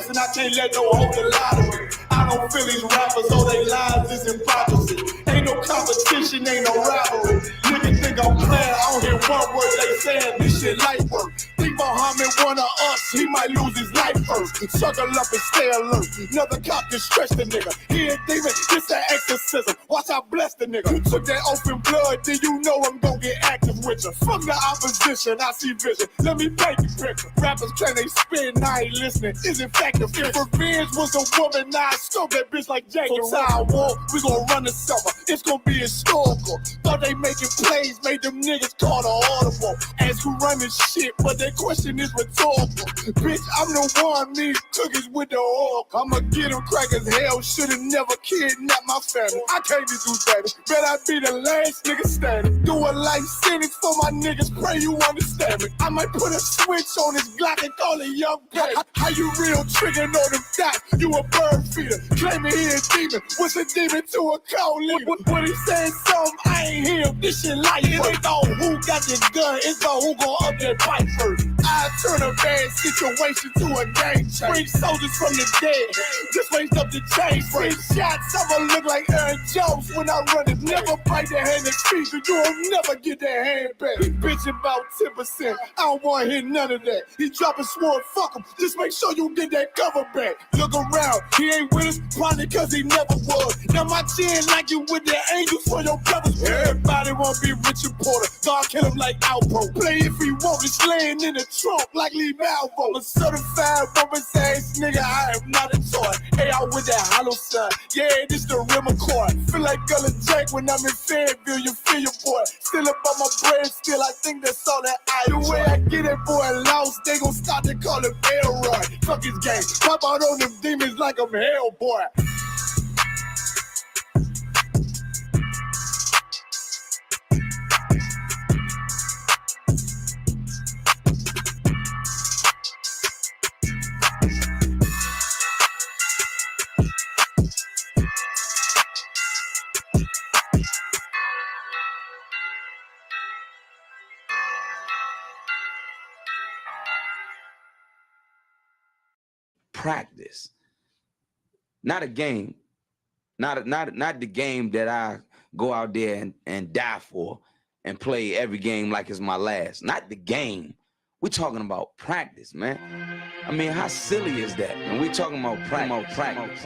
twice and I can't let no hope to lie to me. I don't feel these rappers, all they lies is hypocrisy. Ain't no competition, ain't no rivalry. Niggas think I'm playing, I don't hear one word they saying, this shit light work. Think Muhammad one of us, he might lose his life first. Suckle up and stay alert. Another cop can stretch the nigga. He ain't demon, this an exorcism. Watch I bless the nigga. You took that open blood, then you know I'm gon' get active with you. Fuck the opposition, I see vision. Let me paint the picture. Rappers claim they spin, I ain't listening. Is in fact the fear. If revenge was a woman, now I scope that bitch like Jacob. So I walk, we gon' run the summer. It's gon' be historical. Thought they making plays, made them niggas call the audible. Ask who run this shit, but that question is rhetorical. Bitch, I'm the one, me cookies with the oil. I'ma get them crackers, hell, should've never kidnapped my family. I can't do that. Bet I be the last nigga standing. Do a life sentence for my niggas, pray you understand me. I might put a switch on this Glock and call it young pay. How you real triggering on them dots? You a bird feeder, claiming he a demon. What's a demon to a cold leader? When he saying something, I ain't hear him. This shit light. It ain't about who got the gun, it's about who gon' up that fight first. I turn a bad situation to a game changer. Bring soldiers from the dead, just raised up the chain. Bring shots, I'ma look like Aaron Jones when I run it. Never bite the hand that's featured, you'll never get that hand back. He bitch about 10%, I don't wanna hear none of that. He dropping sword, fuck him, just make sure you get that cover back. Look around, he ain't with us, probably cause he never was. Now my chin like you with the angels for your brothers. Everybody wanna be Richard Porter, God kill him like Alpo. Play if he want, it's laying in the trunk like Lee Malvo. A certified woman's ass nigga, I am not a toy. Hey, I with that hollow sign, yeah, this the real McCoy. Feel like Gullah Jack when I'm in Fayetteville, you feel your boy. Still up on my bread, still I think that's all that I do. The way I get it, boy, lost, they gon' start to call him Elroy. Fuck his game, pop out on them demons like I'm Hellboy. Practice, not a game, not the game that I go out there and die for and play every game like it's my last. Not the game. We're talking about practice, man. I mean, how silly is that? And we're talking about practice.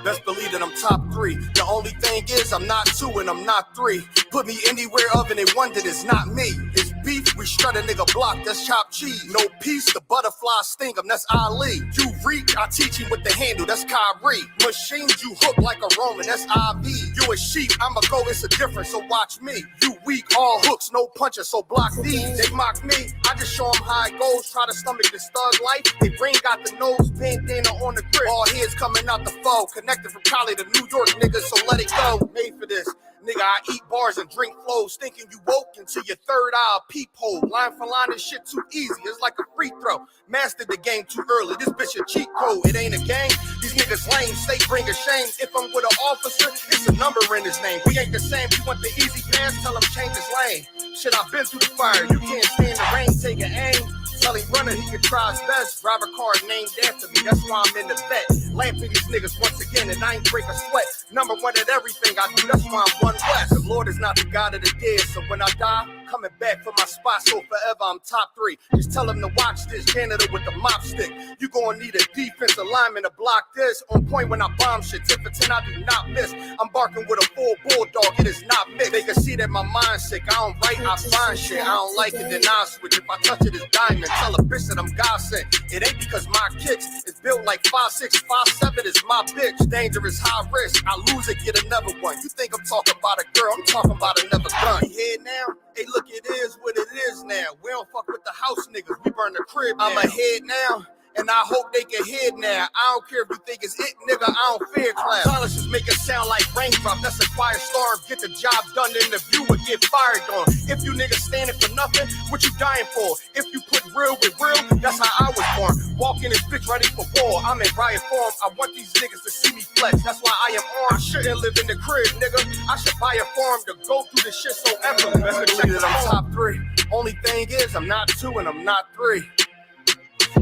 Best believe that I'm top 3. The only thing is I'm not 2 and I'm not 3. Put me anywhere other than one that is not me. It's beef, we shred a nigga block, that's chopped cheese. No peace, the butterfly sting him, that's Ali. You reach, I teach him with the handle, that's Kyrie. Machines you hook like a Roman, that's IV. You a sheep, I'ma go, it's a difference, so watch me. You weak, all hooks, no punches, so block these. They mock me, I just show them how it goes. Try to stomach this thug life. They brain got the nose, bandana on the grip. All heads coming out the foe. Connected from Cali to New York, niggas, so let it go. Made for this. Nigga, I eat bars and drink flows, thinking you woke into your third eye peephole. Line for line, this shit too easy, it's like a free throw. Mastered the game too early, this bitch a cheat code. It ain't a game, these niggas lame, state bring a shame. If I'm with an officer, it's a number in his name. We ain't the same, you want the easy pass, tell him change his lane. Shit, I've been through the fire, you can't stand the rain, take an aim. Tell him runner, he can try his best. Drive a car named after me, that's why I'm in the vet. Lamping these niggas once again, and I ain't break a sweat. Number one at everything I do, that's why I'm one west. The Lord is not the God of the dead, so when I die, coming back for my spot, so forever I'm top 3. Just tell him to watch this, janitor with the mop stick. You gonna need a defensive lineman to block this. On point when I bomb shit, 10 for 10, I do not miss. I'm barking with a full bulldog, it is not mixed. They can see that my mind's sick, I don't write, I find shit. I don't like it, then I switch. If I touch it, it's diamond. Tell a bitch that I'm God sent. It ain't because my kicks is built like 5'6", 5'7" is my bitch. Dangerous, high risk, I lose it, get another one. You think I'm talking about a girl, I'm talking about another gun. You hear now? Hey, look, it is what it is now. We don't fuck with the house niggas, we burn the crib now. I'm ahead now. And I hope they can hear now. I don't care if you think it's it, nigga, I don't fear clown. Silences make it sound like raindrop. That's a quiet storm. Get the job done, then the viewer get fired on. If you niggas standing for nothing, what you dying for? If you put real with real, that's how I was born. Walking this bitch ready for war. I'm in riot form. I want these niggas to see me flex. That's why I am armed. I shouldn't live in the crib, nigga. I should buy a farm to go through this shit so effortless. Best believe that I'm top 3. Only thing is, I'm not 2 and I'm not 3.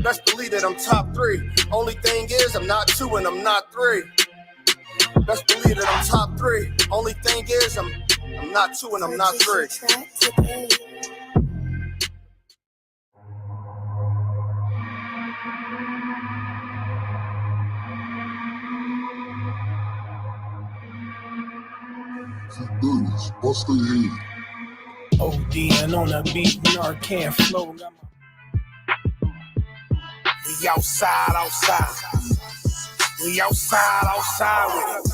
Best believe that I'm top 3. Only thing is, I'm not 2 and I'm not 3. Best believe that I'm top 3. Only thing is, I'm not 2 and I'm not 3. Bust the head. ODing on a beat, Narcan flow. We outside. We outside with it.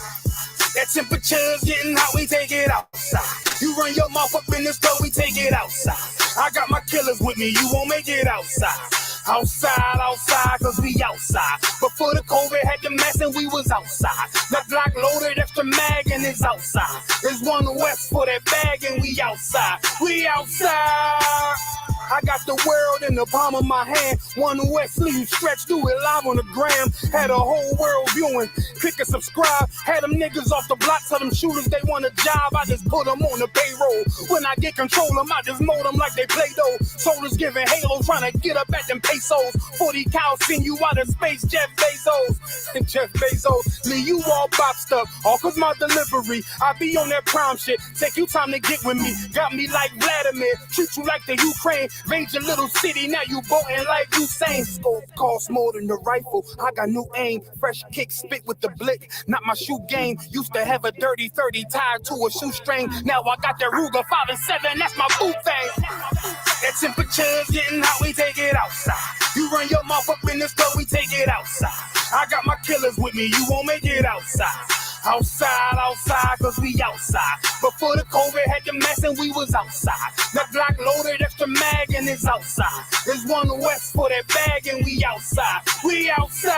That temperature's getting hot, we take it outside. You run your mouth up in the store, we take it outside. I got my killers with me, you won't make it outside. Outside, cause we outside. Before the COVID had the mask and we was outside. The Glock loaded, extra mag and it's outside. There's one west for that bag and we outside. We outside. I got the world in the palm of my hand. One west sleeve stretched, do it live on the gram. Had a whole world viewing. Click and subscribe. Had them niggas off the block, tell them shooters they want a job. I just put them on the payroll. When I get control them, I just mold them like they Play-Doh. Soldiers giving Halo, trying to get up at them pesos. 40 cows send you out of space, Jeff Bezos. And Jeff Bezos, leave you all boxed up. All cause my delivery, I be on that prime shit. Take you time to get with me. Got me like Vladimir, treat you like the Ukraine. Raid your little city, now you boating like Usain. Scope costs more than the rifle. I got new aim, fresh kick, spit with the blick. Not my shoe game. Used to have a dirty 30 tied to a shoestring. Now I got that Ruger 5 and 7. That's my boot thing. That temperature's getting hot, we take it outside. You run your mouth up in the store, we take it outside. I got my killers with me, you won't make it outside. Outside, cause we outside. Before the COVID had the mask and we was outside. The Glock loaded, extra mag and it's outside. There's one west for that bag and we outside. We outside.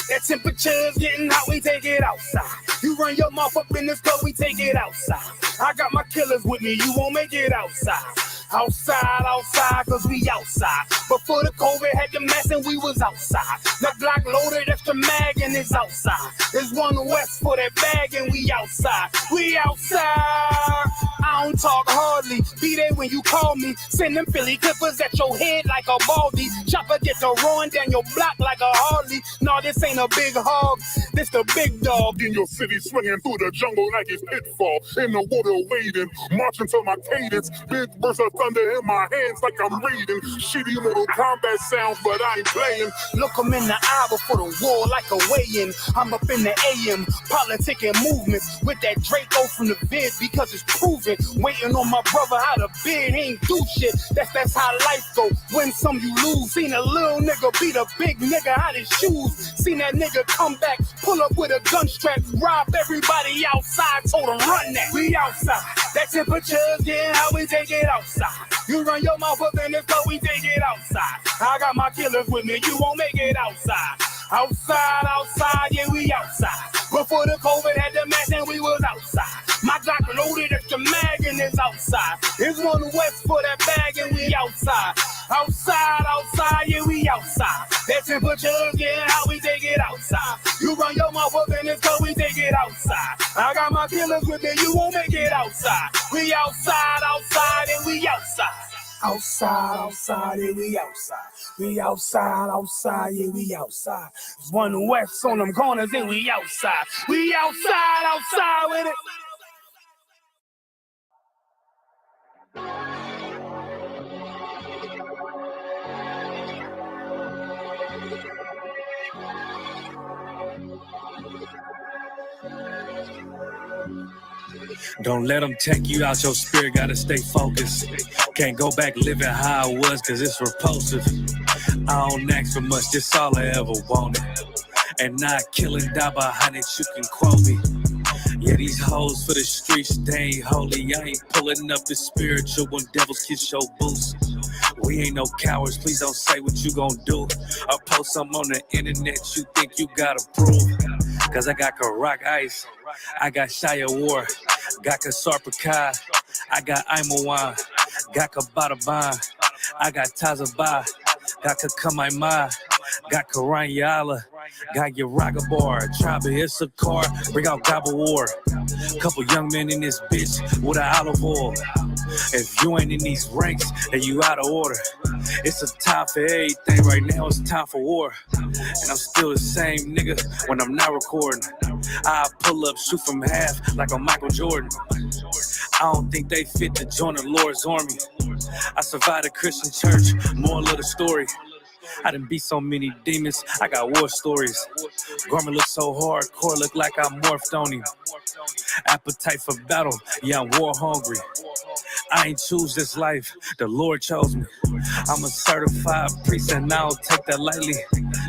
That temperature's getting hot, we take it outside. You run your mouth up in the store, we take it outside. I got my killers with me, you won't make it outside. Outside, cause we outside. Before the COVID had the mask and we was outside. The Glock loaded, extra mag and it's outside. There's one west for that bag and we outside. We outside. I don't talk hardly, be there when you call me. Send them Philly clippers at your head like a baldy. Chopper get to run down your block like a Harley. No, this ain't a big hog, this the big dog. In your city, swinging through the jungle like it's pitfall. In the water wading, marching to my cadence. Big burst of thunder in my hands like I'm reading. Shitty Mortal Kombat sounds, but I ain't playing. Look them in the eye before the war like a weigh-in. I'm up in the AM, politicking movements with that Draco from the vid because it's proven. Waiting on my brother how to bid, he ain't do shit. That's how life go. Win some, you lose. Seen a little nigga beat a big nigga out his shoes. Seen that nigga come back, pull up with a gun strap, rob everybody outside, told him run that. We outside. That temperature's getting hot, we take it outside. You run your mouth up in the store, we take it outside. I got my killers with me, you won't make it outside. Outside, yeah, we outside. Before the COVID had the mask and we was outside. My Glock loaded, extra mag and it's outside. There's one west for that bag and we outside. Outside, yeah, we outside. That temperature's getting hot, we take it outside. You run your mouth up in this car, we take it outside. I got my killers with me, you won't make it outside. We outside, and we outside. Outside, yeah, we outside. We outside, yeah, we outside. There's one west on them corners and we outside. We outside with it. Don't let them take you out your spirit, gotta stay focused. Can't go back living how I was, cause it's repulsive. I don't ask for much, this all I ever wanted. And not killing, die behind it, you can quote me. Yeah, these hoes for the streets, they ain't holy. I ain't pulling up the spiritual when devils kiss your boots. We ain't no cowards, please don't say what you gon' do. Or post something on the internet you think you gotta prove. Cause I got Karak Ice, I got Shia War, got Kasarpakai, I got Imawan, got Kabataban, I got Tazaba, got Kakamaima, got Karanyala, got Yaragabar, Tribe of Issachar, bring out Gobble War. Couple young men in this bitch with an olive oil. If you ain't in these ranks, then you out of order. It's a time for everything right now, it's time for war. And I'm still the same nigga when I'm not recording. I pull up, shoot from half like I'm Michael Jordan. I don't think they fit to join the Lord's army. I survived a Christian church, moral of the story. I done beat so many demons, I got war stories. Garment look so hardcore, look like I morphed on him. Appetite for battle, yeah, I'm war hungry. I ain't choose this life, the Lord chose me. I'm a certified priest and I don't take that lightly.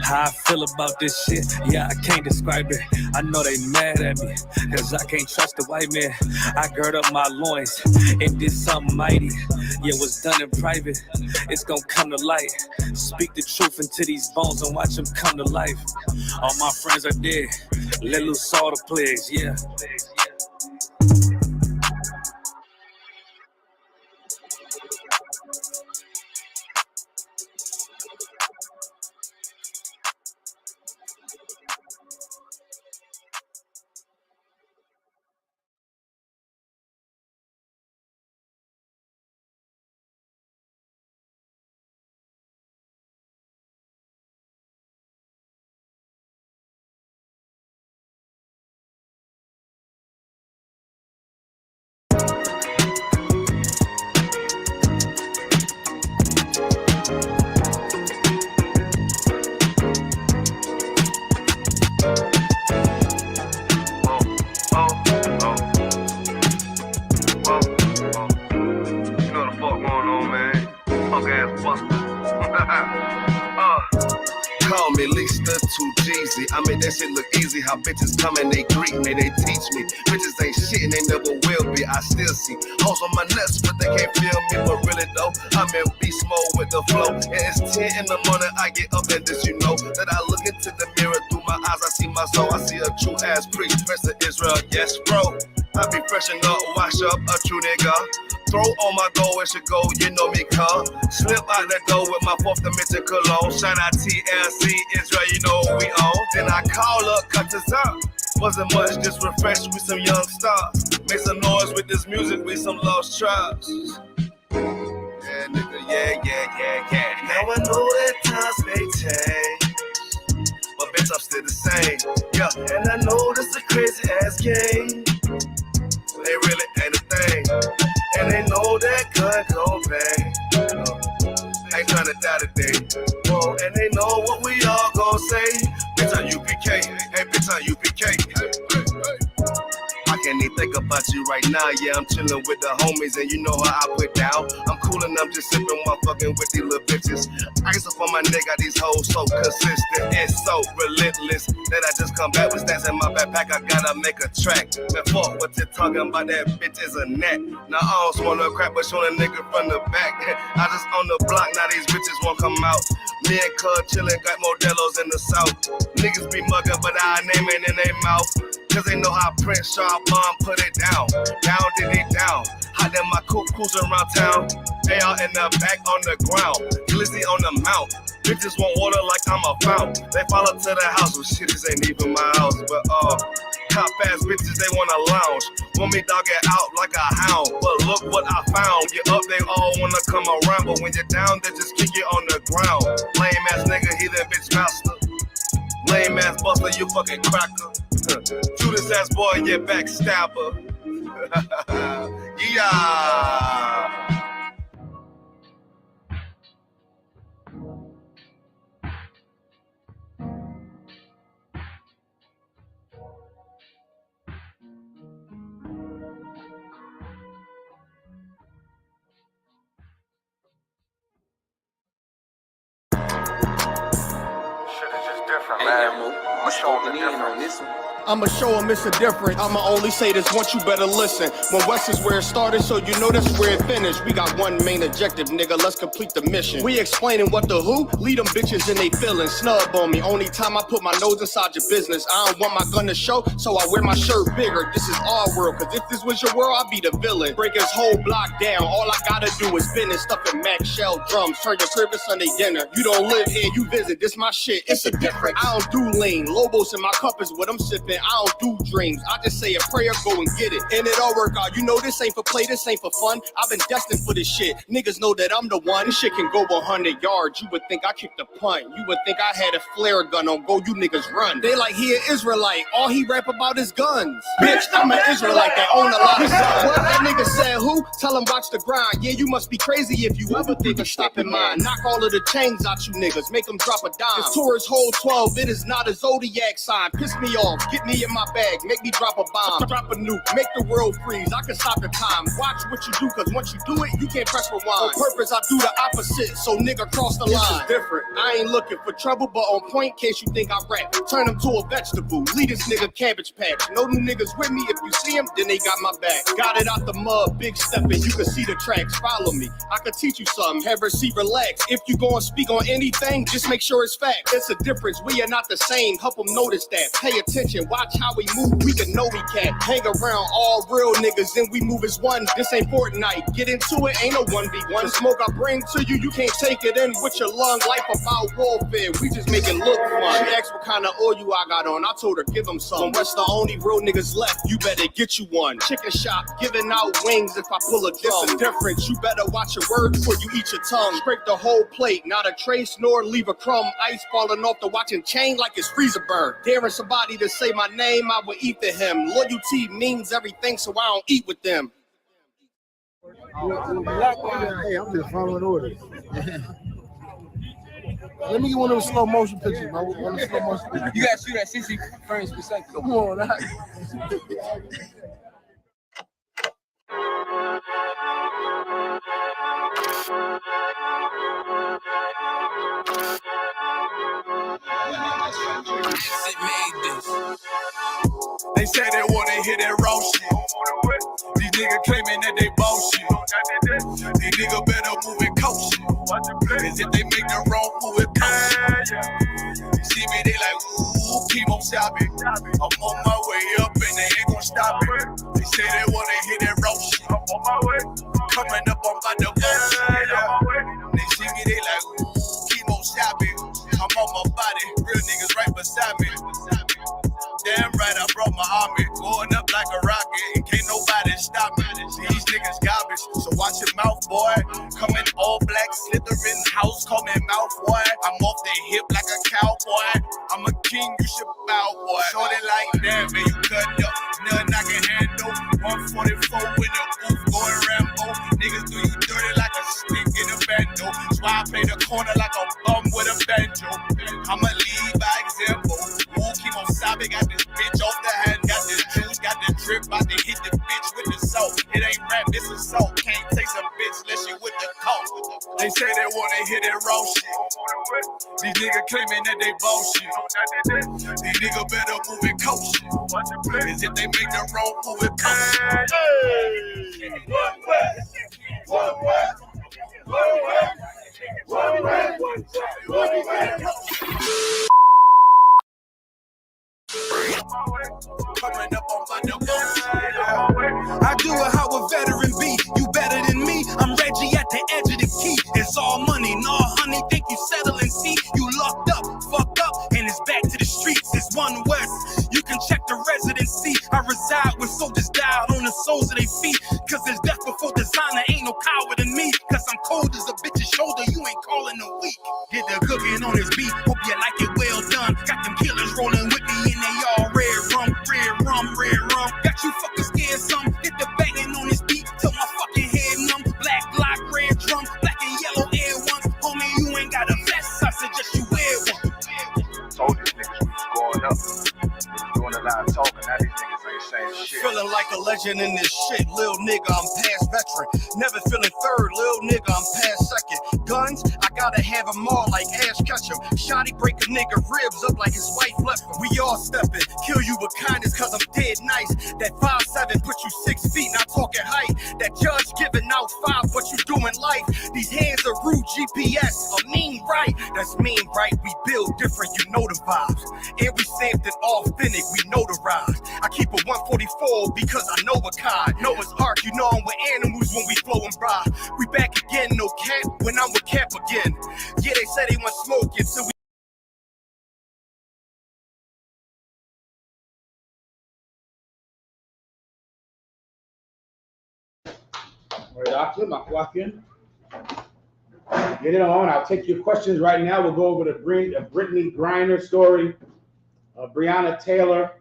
How I feel about this shit, yeah, I can't describe it. I know they mad at me, cause I can't trust the white man. I gird up my loins and did something mighty. Yeah, what's done in private, it's gonna come to light. Speak the truth into these bones and watch them come to life. All my friends are dead, let loose all the plagues, yeah. Call me Lisa too Jeezy. I made that shit look easy. How bitches come and they greet me, they teach me. Bitches ain't shit and they never will be. I still see hoes on my nuts, but they can't feel me. But really though, I'm in beast mode with the flow. And it's 10 in the morning, I get up and this you know that I look into the mirror through my eyes. I see my soul. I see a true ass priest, Prince of Israel. Yes, bro. I be freshen up, wash up, a true nigga. Throw on my goal, it should go, you know me, cuz. Slip out that door with my fourth dimension cologne. Shout out TLC, Israel, you know what we own. Then I call up, cut this up. Wasn't much, just refreshed with some young stars. Make some noise with this music, with some lost tribes. Yeah, nigga, yeah. Now I know that times may change, but bitch, I'm still the same. Yeah, and I know this a crazy ass game. They really ain't a thing. And they know that gun gon' bang. Ain't tryna die today. Whoa, and they know what we all gon' say. Bitch on UPK, hey bitch on UPK. I can't even think about you right now. Yeah, I'm chillin' with the homies and you know how I put down. I'm cool and I'm just sippin' while fucking with these little bitches. Ice up on my neck, got these hoes so consistent and so relentless that I just come back with stats in my backpack. I gotta make a track. Man, fuck what you're talking about, that bitch is a net. Now I don't smoke no crap, but show a nigga from the back. I just on the block, now these bitches won't come out. Me and Cud chillin', got Modelos in the south. Niggas be muggin', but our name ain't in their mouth. Cause they know how Prince Sharp put it down. Down, did it down. Hot in my coupe cruising around town. They all in the back on the ground. Glizzy on the mount. Bitches want water like I'm a fountain. They follow to the house. Well, shit, this ain't even my house. But, top ass bitches, they wanna lounge. Want me dog it out like a hound. But look what I found. You up, they all wanna come around. But when you're down, they just kick you on the ground. Lame ass nigga, he that bitch master. Lame ass buster, you fucking cracker. Judas ass boy, yeah, backstabber. Yeah. Hey, Elmo, you smoking in on this one. I'ma show them it's a difference. I'ma only say this once, you better listen. When West is where it started, so you know that's where it finished. We got one main objective, nigga, let's complete the mission. We explaining what the who, lead them bitches in they feelings. Snub on me, only time I put my nose inside your business. I don't want my gun to show, so I wear my shirt bigger. This is our world, cause if this was your world, I'd be the villain. Break his whole block down, all I gotta do is business. Stuff in Mac Shell drums, turn your crib to Sunday dinner. You don't live here, you visit, this my shit, it's a difference. I don't do lean, Lobos in my cup is what I'm sipping. I don't do dreams, I just say a prayer, go and get it. And it all work out, you know this ain't for play, this ain't for fun. I've been destined for this shit, niggas know that I'm the one. This shit can go 100 yards, you would think I kicked a punt. You would think I had a flare gun on go, you niggas run. They like he an Israelite, all he rap about is guns. Bitch, I'm an Israelite that own a lot of guns. What that nigga said who? Tell him watch the grind. Yeah, you must be crazy if you ever think of stopping mine. Knock all of the chains out you niggas, make them drop a dime. This Taurus hold 12, it is not a zodiac sign. Piss me off, get me in my bag, make me drop a bomb. Drop a nuke, make the world freeze, I can stop the time. Watch what you do, cause once you do it, you can't press rewind. On purpose, I do the opposite, so nigga cross the line. This is different, I ain't looking for trouble, but on point, case you think I rap. Turn him to a vegetable, lead this nigga cabbage patch. No new niggas with me, if you see him, then they got my back. Got it out the mud, big stepping, you can see the tracks. Follow me, I can teach you something, have her see relax. If you gon' speak on anything, just make sure it's fact. It's a difference, we are not the same, help them notice that. Pay attention, watch how we move, we can know we can't. Hang around all real niggas, and we move as one. This ain't Fortnite, get into it, ain't no 1v1. The smoke I bring to you, you can't take it in with your lung. Life about warfare, we just make it look fun. She asked what kind of oil I got on, I told her give them some. When West the only real niggas left, you better get you one. Chicken shop, giving out wings if I pull a drum. It's a difference, you better watch your words before you eat your tongue. Scrape the whole plate, not a trace nor leave a crumb. Ice falling off the watching chain like it's freezer burn. Daring somebody to say my name, I would eat to him. Loyalty means everything, so I don't eat with them. Hey, I'm just following orders. Let me get one of those slow motion pictures, bro. One of the slow motion pictures. You gotta shoot at 60 frames per second. Come on, that. They say they wanna hear that raw shit. These niggas claiming that they bullshit. These niggas better move it cautious. Cause if they make the wrong move it cautious. You see me, they like, ooh, keep on stopping. I'm on my way up and they ain't gon' stop it. They say they wanna hear that raw shit. I'm on my way. Coming up on my bullshit. They see me, they like, ooh, keep on stopping. I'm on my body, real niggas right beside me. Damn right, I brought my army, going up like a rocket, and can't nobody stop me. These niggas garbage, so watch your mouth, boy. Coming all black, slithering house, call me mouth, boy. I'm off the hip like a cowboy. I'm a king, you should bow, boy. Shorty like that, man, you cut up. Nothing I can handle. 144 in the booth, going Rambo. Niggas do you dirty like a stick in a bando. That's why I play the corner like a bum with a banjo. I'ma lead by example. Ooh, keep on sobbing, got this bitch off the hand, got this juice, got the drip, about to hit the bitch with the salt. It ain't rap, it's assault. Can't taste a bitch unless you with the coke. They say they wanna hear that raw shit. These niggas claiming that they bullshit. These niggas better move it cautious. Cause if they make the wrong move it cautious. Coming up on my I do it how a veteran be. You better than me. I'm Reggie at the edge of the key. It's all money, no honey. Think you settling? See, you locked up, fucked up, and it's back to the streets. It's one West. You can check the residency. I reside with soldiers died on the soles of their feet. Cause there's death before designer. Ain't no coward in me. Cause I'm cold as a bitch's shoulder. You ain't calling a week. Get the cooking on this beat. Hope you like it well done. Got them killers rolling with me and they all red rum, red rum, red rum. Got you fucking scared some. Get the banging on this beat till my fucking head numb. Black block, red drum, black and yellow air ones. Homie, you ain't got a vest. I suggest you wear one. Told these niggas we was going up. Doing a lot of talking, now these niggas ain't saying shit. Feeling like a legend in this shit, lil nigga, I'm past veteran. Never feeling third, lil nigga, I'm past second. Guns, I gotta have them all like Ash Ketchum. Shotty break a nigga ribs up like his wife left him. We all steppin', kill you with kindness cause I'm dead nice. That 5'7" put you 6 feet, not talking height. That judge giving out 5, what you doing life. These hands are rude GPS, a mean right. That's mean right, we build different, you know the vibes. And we stamped it authentic, we notarized. I keep a 144 because I know a kind. Noah's Ark, you know I'm with animals when we flowing by. We back again, no cap, when I'm with Cap again. Yeah, they said they want smoking, so we All right, doctor, my question. Get it on. I'll take your questions right now. We'll go over the Brittany Griner story, Breonna Taylor,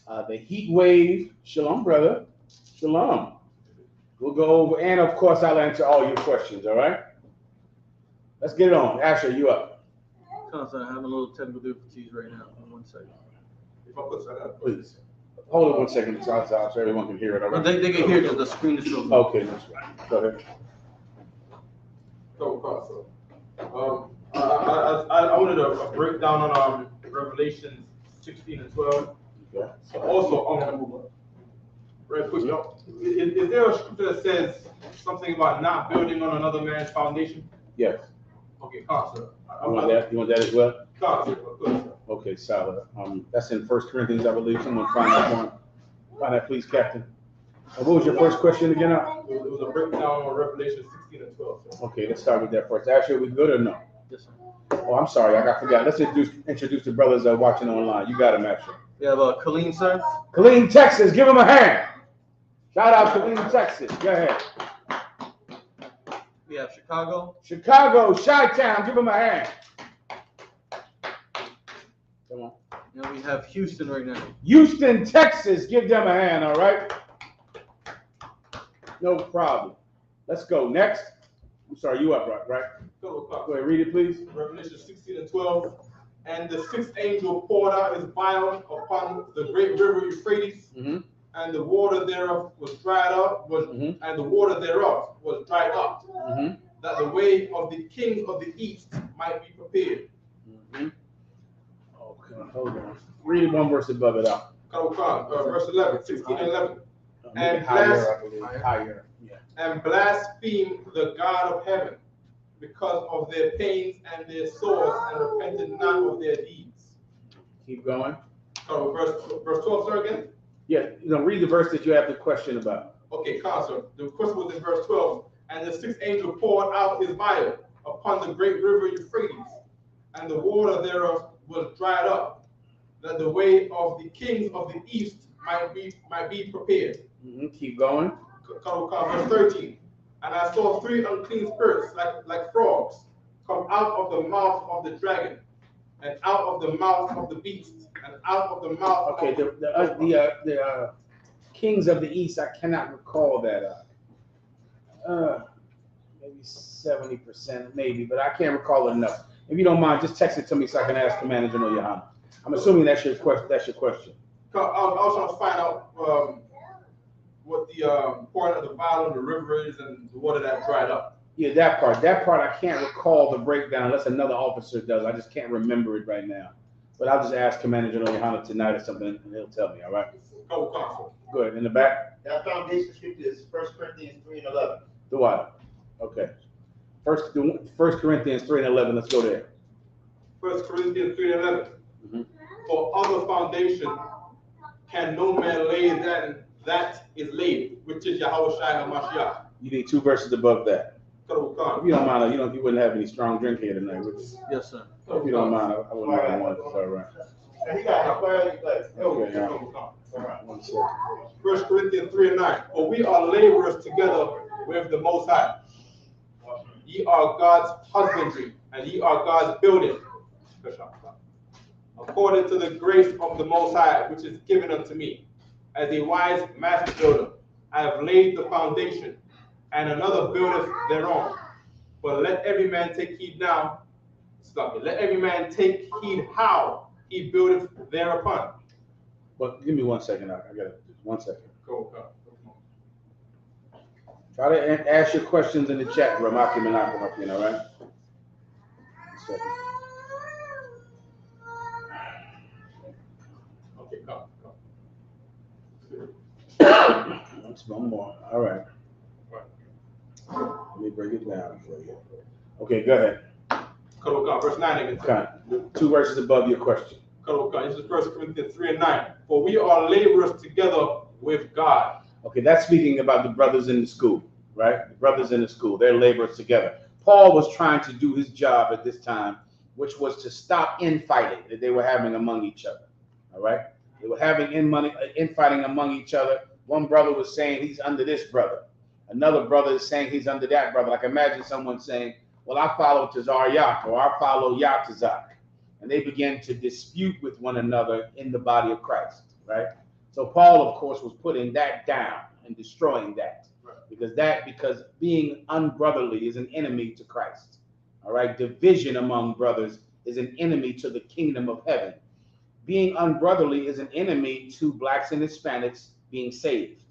the heat wave. Shalom, brother. Shalom. We'll go over, and of course, I'll answer all your questions, all right? Let's get it on. Asher, you up? Constant, I'm having a little technical difficulties right now. 1 second. Please. Hold it 1 second, so everyone can hear it, all right? They can hear the screen is still. Okay, that's right. Go ahead. I wanted a breakdown on Revelation 16 and 12. Okay. So also, very quick, is there a scripture that says something about not building on another man's foundation? Yes. Okay, sir. You want that? You want that as well? Sir. Okay, solid. That's in 1 Corinthians, I believe. Someone find that one. Find that, please, Captain. What was your first question again? It was a breakdown on Revelation 16 and 12. Sir. Okay, let's start with that first. Asher, we good or no? Yes, sir. Oh, I'm sorry, I forgot. Let's introduce the brothers watching online. You got him, Asher. We have Colleen, sir. Colleen, Texas. Give him a hand. Shout out Colleen, Texas. Go ahead. We have Chicago. Chicago, Chi-Town. Give him a hand. Come on. And we have Houston right now. Houston, Texas. Give them a hand, all right? No problem. Let's go. Next. I'm sorry, you up, right? Go ahead, read it, please. Revelation 16 and 12. And the sixth angel poured out his vial upon the great river Euphrates, and the water thereof was dried up, and the water thereof was dried up, that the way of the kings of the east might be prepared. Okay, hold on. Read one verse above it out. Verse 11, 16 and 11. And higher, yeah. And blaspheme the God of heaven because of their pains and their sores, and repented not of their deeds. Keep going. Verse 12, sir, again? Yeah, read the verse that you have the question about. Okay, sir. The question was in verse 12. And the sixth angel poured out his vial upon the great river Euphrates, and the water thereof was dried up, that the way of the kings of the east might be prepared. Keep going. Verse 13. And I saw 3 unclean spirits like frogs come out of the mouth of the dragon, and out of the mouth of the beast, and out of the mouth. Okay, the kings of the east. I cannot recall that. Maybe 70%, maybe, but I can't recall it enough. If you don't mind, just text it to me so I can ask Commander General Yohana. I'm assuming that's your question. That's your question. I was trying to find out what the part of the vial of the river is and the water that dried up. Yeah, that part. That part I can't recall the breakdown unless another officer does. I just can't remember it right now. But I'll just ask Commander General Yohana tonight or something, and he'll tell me. All right. Good. In the back. That foundation scripture is 1 Corinthians 3 and 11. The what? Okay. First Corinthians 3 and 11. Let's go there. 1 Corinthians 3 and 11. For other foundation can no man lay than that is laid, which is Yahweh Shai HaMashiach. You need 2 verses above that. If you don't mind, you wouldn't have any strong drink here tonight, would you? Yes, sir. If you don't mind, I wouldn't have one. It's all right. He got clarity. Okay, all right. 1 second. 1 Corinthians 3 and 9. For we are laborers together with the Most High. Ye are God's husbandry, and ye are God's building. According to the grace of the Most High, which is given unto me, as a wise master builder, I have laid the foundation, and another buildeth thereon. But let every man take heed now. Let every man take heed how he buildeth thereupon. But give me 1 second. I got it. 1 second. Go. Try to ask your questions in the chat room. All right? second. Okay, come. That's one more. All right. Let me break it down for you. Okay, go ahead. Verse 9 again. Okay. 2 verses above your question. This is 1 Corinthians 3 and 9. For we are laborers together with God. Okay, that's speaking about the brothers in the school, right? The brothers in the school, they're laborers together. Paul was trying to do his job at this time, which was to stop infighting that they were having among each other. All right? They were having infighting among each other. One brother was saying he's under this brother. Another brother is saying he's under that brother. Like imagine someone saying, well, I follow Tazar or I follow Yatazak. And they began to dispute with one another in the body of Christ, right? So Paul, of course, was putting that down and destroying that. Right. Because being unbrotherly is an enemy to Christ. All right. Division among brothers is an enemy to the kingdom of heaven. Being unbrotherly is an enemy to blacks and Hispanics being saved.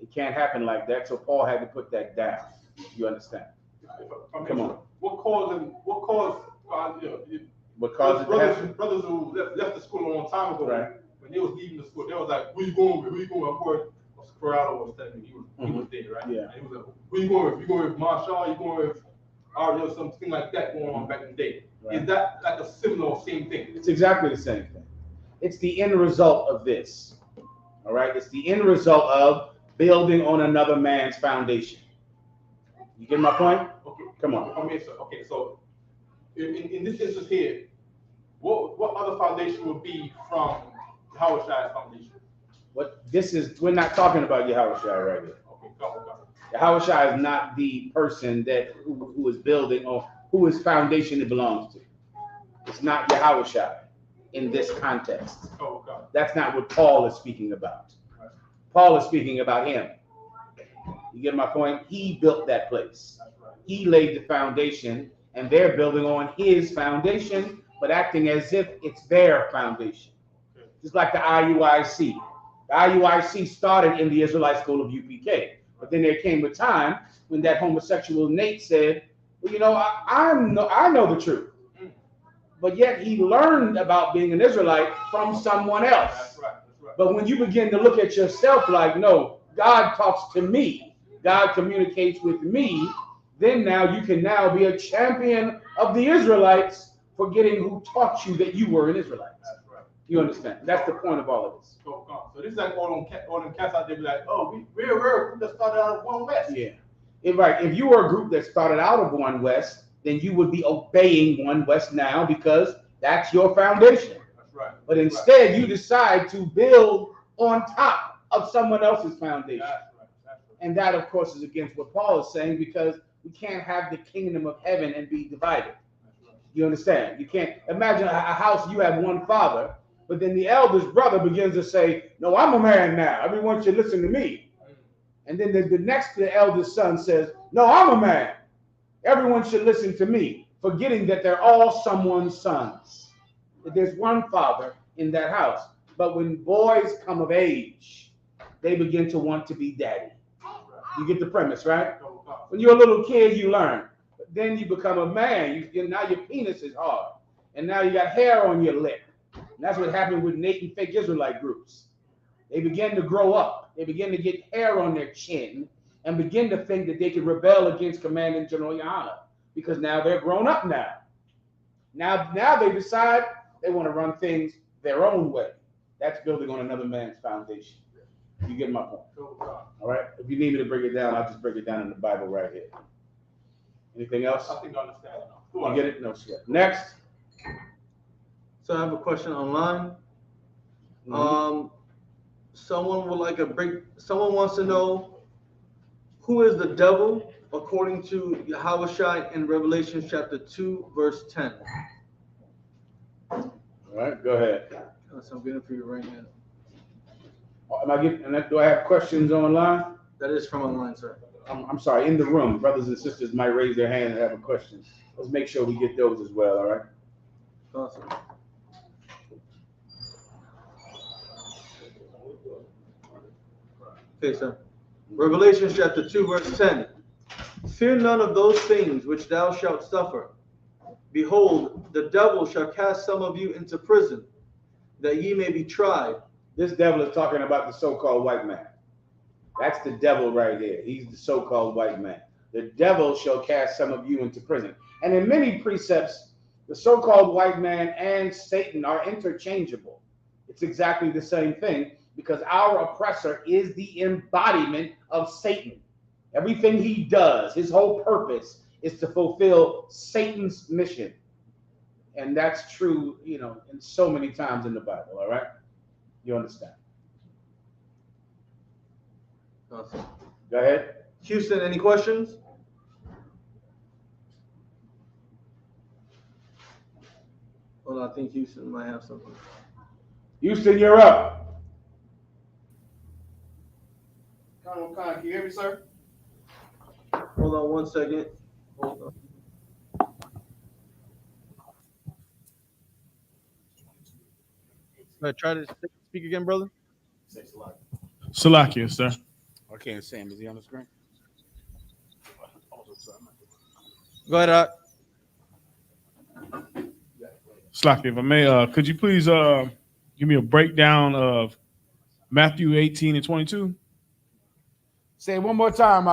It can't happen like that. So Paul had to put that down. You understand? Come on. What caused brothers who left the school a long time ago, right? When they was leaving the school, they was like, "Who you going with? Who you going with?" Of course, Corrado was telling me he was there, right? Yeah. And he was like, "Who you going with? You going with Marshall? You going with Ariel?" Something like that going on back in the day. Right. Is that like a similar same thing? It's exactly the same thing. It's the end result of this. All right. It's the end result of building on another man's foundation. You get my point? Okay. Come on. Okay. So in this instance here, what other foundation would be from Howard Shire's foundation? We're not talking about Yahweh Shire right here. Okay, go. Yahweh Shire is not the person who is building or who his foundation it belongs to. It's not Yahweh Shire in this context. Oh, okay. That's not what Paul is speaking about. Right. Paul is speaking about him. You get my point? He built that place. That's right. He laid the foundation, and they're building on his foundation, but acting as if it's their foundation. Okay. Just like the IUIC. The IUIC started in the Israelite School of UPK, but then there came a time when that homosexual Nate said, well, you know, I know the truth. But yet he learned about being an Israelite from someone else. That's right. But when you begin to look at yourself like, no, God talks to me, God communicates with me, then now you can now be a champion of the Israelites, forgetting who taught you that you were an Israelite. That's right. You understand? That's the point of all of this. So this is like all them cats out there be like, oh, we're a group that started out of One West. Yeah. If you were a group that started out of One West, then you would be obeying One West now because that's your foundation. That's right. But instead, you decide to build on top of someone else's foundation. That's right. And that, of course, is against what Paul is saying, because we can't have the kingdom of heaven and be divided. You understand? You can't imagine a house you have one father, but then the eldest brother begins to say, no, I'm a man now. Everyone should listen to me. And then the eldest son says, no, I'm a man. Everyone should listen to me, forgetting that they're all someone's sons. That there's one father in that house. But when boys come of age, they begin to want to be daddy. You get the premise, right? When you're a little kid, you learn. But then you become a man. Now your penis is hard. And now you got hair on your lip. And that's what happened with Nate and fake Israelite groups. They begin to grow up. They begin to get hair on their chin and begin to think that they can rebel against Commanding General Yana, because now they're grown up now. Now they decide they want to run things their own way. That's building on another man's foundation. You get my point? All right. If you need me to break it down, I'll just break it down in the Bible right here. Anything else? I think I understand now. You get it? No sweat. Next. So I have a question online. Mm-hmm. Someone wants to know, who is the devil according to Yahweh in Revelation chapter 2, verse 10? All right, go ahead. So I'm getting it for you right now. Do I have questions online? That is from online, sir. I'm sorry, in the room, brothers and sisters might raise their hand and have a question. Let's make sure we get those as well, all right? Awesome. Okay, sir. Revelation chapter 2, verse 10. Fear none of those things which thou shalt suffer. Behold, the devil shall cast some of you into prison, that ye may be tried. This devil is talking about the so-called white man. That's the devil right there. He's the so-called white man. The devil shall cast some of you into prison. And in many precepts, the so-called white man and Satan are interchangeable. It's exactly the same thing, because our oppressor is the embodiment of Satan. Everything he does, his whole purpose is to fulfill Satan's mission. And that's true, in so many times in the Bible, all right? You understand? Awesome. Go ahead. Houston, any questions? Hold on, I think Houston might have something. Houston, you're up. Con, can you hear me, sir? Hold on 1 second. Hold on. Try to speak again, brother. Salakia, sir. I can't see him. Is he on the screen? Go ahead, Salakia, if I may, could you please give me a breakdown of Matthew 18 and 22? Say it one more time,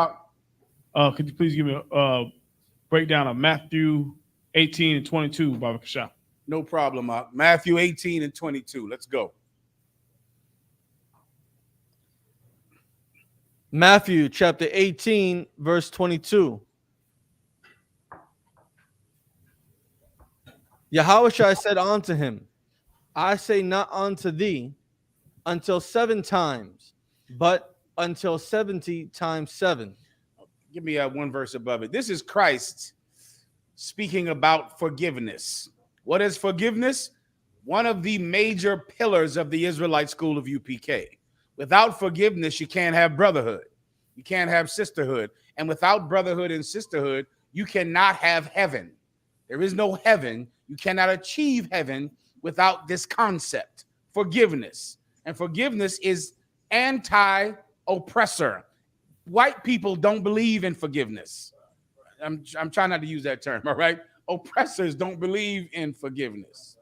could you please give me a breakdown of Matthew 18 and 22, Baba Kasha? No problem, Matthew 18 and 22. Let's go. Matthew chapter 18, verse 22. Yahushua said unto him, I say not unto thee until 7 times, but until 70 times 7. Give me one verse above it. This is Christ speaking about forgiveness. What is forgiveness? One of the major pillars of the Israelite school of UPK. Without forgiveness, you can't have brotherhood. You can't have sisterhood. And without brotherhood and sisterhood, you cannot have heaven. There is no heaven. You cannot achieve heaven without this concept, forgiveness. And forgiveness is anti-oppressor. White people don't believe in forgiveness. I'm trying not to use that term, all right? Oppressors don't believe in forgiveness.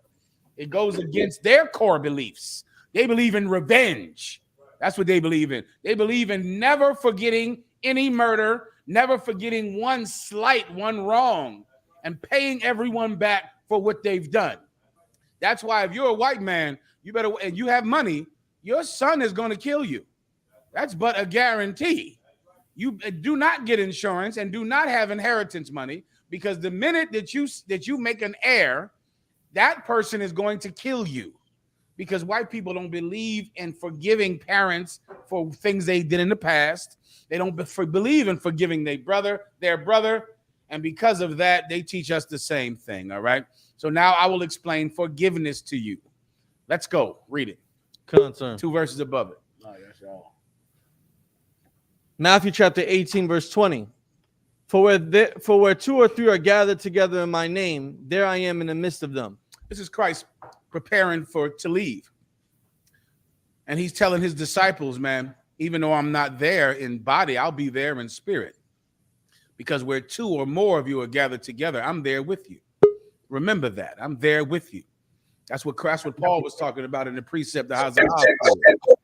It goes against their core beliefs. They believe in revenge. That's what they believe in. They believe in never forgetting any murder, never forgetting one slight, one wrong, and paying everyone back for what they've done. That's why if you're a white man, and you have money, your son is going to kill you. That's but a guarantee. You do not get insurance and do not have inheritance money, because the minute that you make an heir, that person is going to kill you. Because white people don't believe in forgiving parents for things they did in the past. They don't believe in forgiving their brother. And because of that, they teach us the same thing, all right? So now I will explain forgiveness to you. Let's go. Read it. Concern. 2 verses above it. Matthew chapter 18, verse 20. For where 2 or 3 are gathered together in my name, there I am in the midst of them. This is Christ preparing to leave. And he's telling his disciples, man, even though I'm not there in body, I'll be there in spirit. Because where 2 or more of you are gathered together, I'm there with you. Remember that. I'm there with you. That's what Paul was talking about in the precept of Hazar.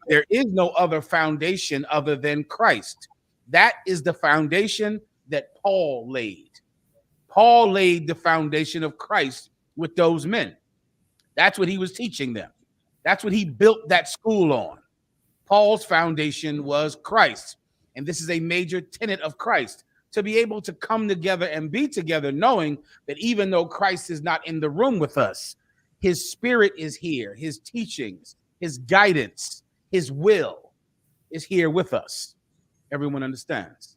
There is no other foundation other than Christ. That is the foundation that Paul laid. Paul laid the foundation of Christ with those men. That's what he was teaching them. That's what he built that school on. Paul's foundation was Christ. And this is a major tenet of Christ, to be able to come together and be together, knowing that even though Christ is not in the room with us, his spirit is here, his teachings, his guidance, his will is here with us. Everyone understands.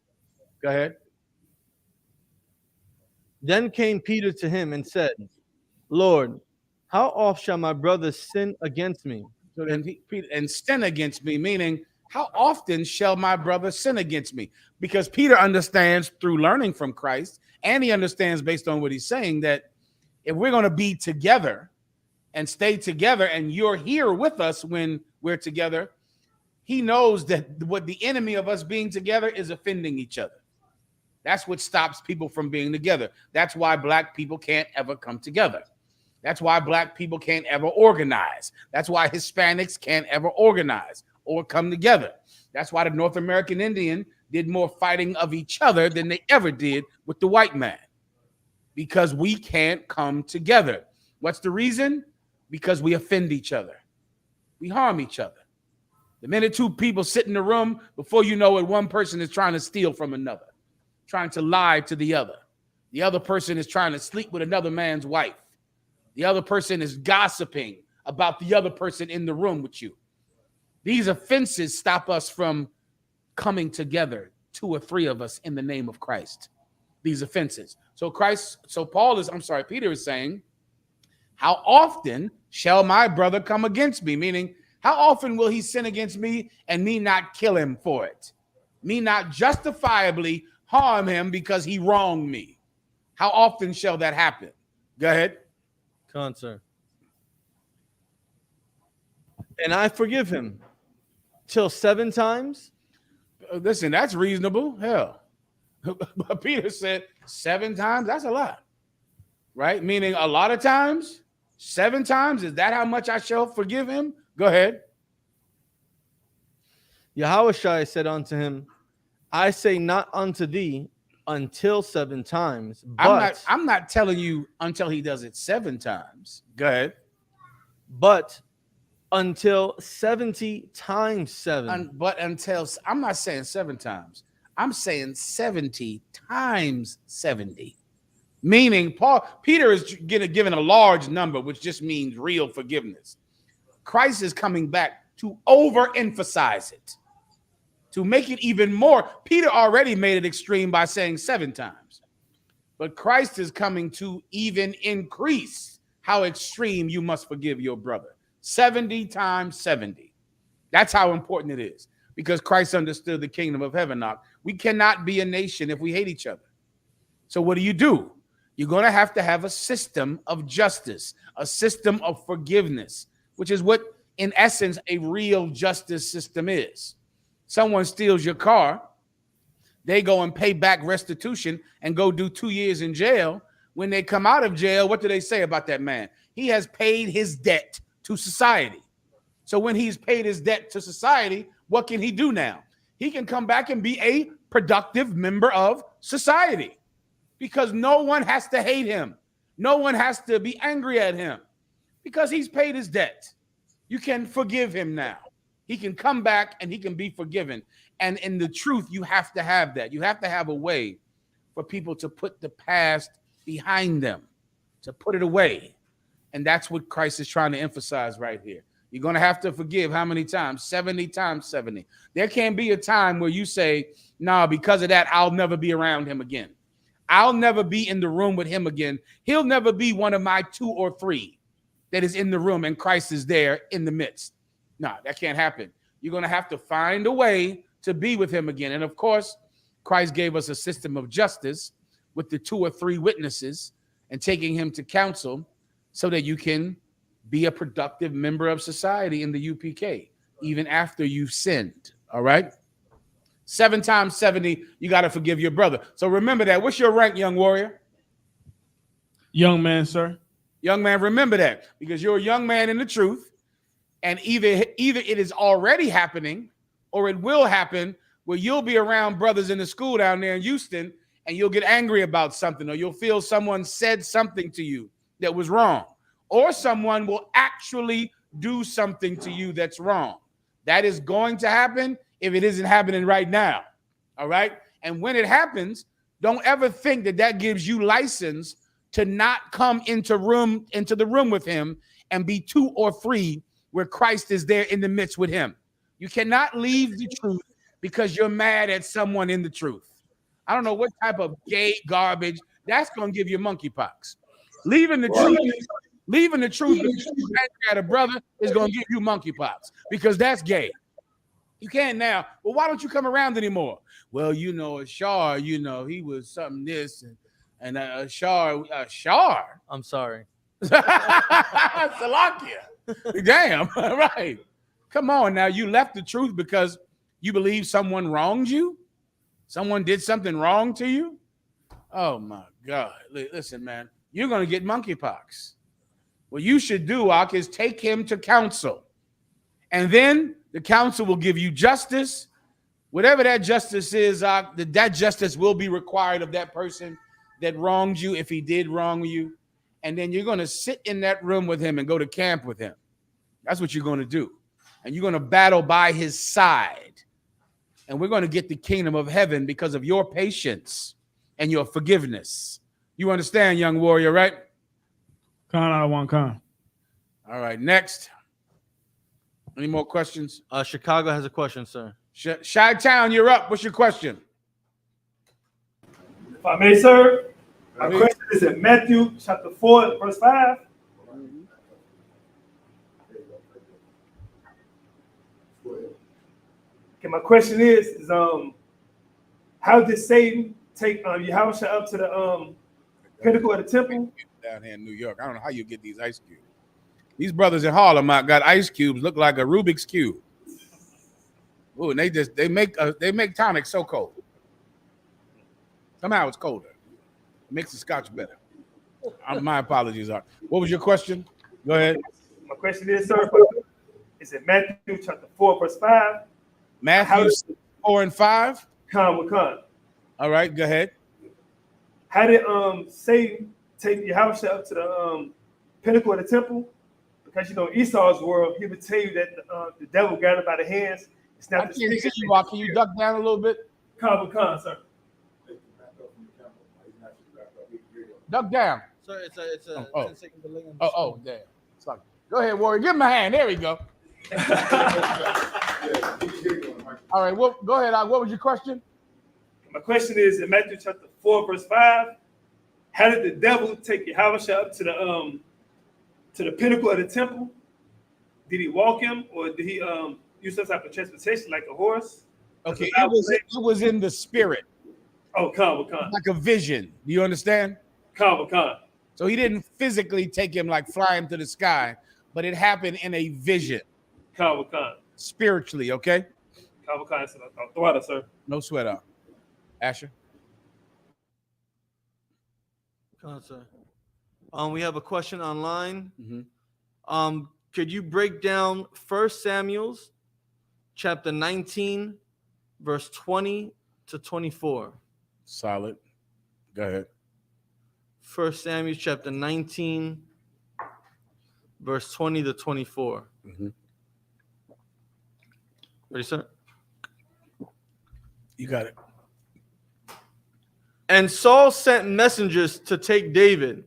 Go ahead. Then came Peter to him and said, Lord, how oft shall my brother sin against me? So then and sin against me, meaning how often shall my brother sin against me? Because Peter understands through learning from Christ, and he understands based on what he's saying, that if we're going to be together and stay together, and you're here with us when we're together, he knows that what the enemy of us being together is offending each other. That's what stops people from being together. That's why black people can't ever come together. That's why black people can't ever organize. That's why Hispanics can't ever organize or come together. That's why the North American Indian did more fighting of each other than they ever did with the white man, because we can't come together. What's the reason? Because we offend each other. We harm each other. The minute two people sit in the room, before you know it, one person is trying to steal from another, trying to lie to the other. The other person is trying to sleep with another man's wife. The other person is gossiping about the other person in the room with you. These offenses stop us from coming together, two or three of us in the name of Christ. These offenses. Peter is saying, how often shall my brother come against me? Meaning, how often will he sin against me and me not kill him for it? Me not justifiably harm him because he wronged me. How often shall that happen? Go ahead. Concern. And I forgive him till 7 times. Listen, that's reasonable. Hell. But Peter said 7 times, that's a lot. Right? Meaning a lot of times, 7 times, is that how much I shall forgive him? Go ahead. Yahushua said unto him, I say not unto thee until 7 times. But I'm not telling you until he does it 7 times. Go ahead. But until 70 times 7. But until, I'm not saying 7 times. I'm saying 70 times 70. Meaning Peter is given a large number, which just means real forgiveness. Christ is coming back to overemphasize it, to make it even more. Peter already made it extreme by saying 7 times. But Christ is coming to even increase how extreme you must forgive your brother. 70 times 70. That's how important it is. Because Christ understood the kingdom of heaven. Now, we cannot be a nation if we hate each other. So what do? You're going to have a system of justice, a system of forgiveness, which is what, in essence, a real justice system is. Someone steals your car, they go and pay back restitution and go do 2 years in jail. When they come out of jail, what do they say about that man? He has paid his debt to society. So when he's paid his debt to society, what can he do now? He can come back and be a productive member of society, because no one has to hate him. No one has to be angry at him because he's paid his debt. You can forgive him now. He can come back and he can be forgiven. And in the truth, you have to have that. You have to have a way for people to put the past behind them, to put it away. And that's what Christ is trying to emphasize right here. You're going to have to forgive how many times? 70 times 70. There can't be a time where you say, nah, because of that, I'll never be around him again. I'll never be in the room with him again. He'll never be one of my 2 or 3 that is in the room and Christ is there in the midst. No, that can't happen. You're going to have to find a way to be with him again. And of course, Christ gave us a system of justice with the 2 or 3 witnesses and taking him to counsel so that you can be a productive member of society in the UPK, even after you've sinned. All right? 7 times 70, you got to forgive your brother. So remember that. What's your rank, young warrior? Young man, sir. Young man, remember that, because you're a young man in the truth. And either it is already happening or it will happen where you'll be around brothers in the school down there in Houston and you'll get angry about something, or you'll feel someone said something to you that was wrong, or someone will actually do something to you that's wrong. That is going to happen if it isn't happening right now. All right. And when it happens, don't ever think that gives you license to not come into the room with him and be 2 or 3 where Christ is there in the midst with him. You cannot leave the truth because you're mad at someone in the truth. I don't know what type of gay garbage that's going to give you monkeypox. Leaving the truth because you're angry at a brother is going to give you monkeypox, because that's gay. You can't now. Well, why don't you come around anymore? Well, Ashar, he was something this and Ashar. I'm sorry. Salakia. Damn, right. Come on now. You left the truth because you believe someone wronged you? Someone did something wrong to you? Oh my God. Listen, man, you're going to get monkeypox. What you should do, Ak, is take him to council. And then the council will give you justice. Whatever that justice is, Ak, that justice will be required of that person that wronged you if he did wrong you. And then you're going to sit in that room with him and go to camp with him. That's what you're going to do. And you're going to battle by his side. And we're going to get the kingdom of heaven because of your patience and your forgiveness. You understand, young warrior, right? Con out of one con. All right, next. Any more questions? Chicago has a question, sir. Chi-Town, you're up. What's your question? If I may, sir, my question is in Matthew chapter 4, verse 5. Okay, my question is how did Satan take Yahushua up to the pinnacle of the temple? Down here in New York. I don't know how you get these ice cubes. These brothers in Harlem got ice cubes, look like a Rubik's Cube. Ooh, and they make tonic so cold. Somehow it's colder. It makes the scotch better. My apologies, Art. What was your question? Go ahead. My question is, sir, is it Matthew chapter 4, verse 5? Matthew 4 and 5? Con. All right, go ahead. How did Satan take Yahushua up to the pinnacle of the temple? Because you know Esau's world, he would tell you that the devil got him by the hands. It's not. I can't see you. Can you duck down a little bit? Con, sir. Duck down. Sir, it's a 10-second delay. There. Sorry. Go ahead, warrior. Give him a hand. There we go. All right. Well, go ahead. What was your question? My question is in Matthew chapter 4, verse 5. How did the devil take Yahushua up to the pinnacle of the temple? Did he walk him, or did he use some type of transportation like a horse? Okay, it was in the spirit. Oh, con. Like a vision. Do you understand? Con. So he didn't physically take him like flying to the sky, but it happened in a vision. Con. Spiritually, okay? Con. Throw sir. No sweat out. Asher? Con, sir. We have a question online. Mm-hmm. Could you break down 1 Samuel chapter 19, verse 20 to 24? Solid. Go ahead. 1 Samuel chapter 19, verse 20 to 24. Mm-hmm. Ready, sir? You got it. And Saul sent messengers to take David.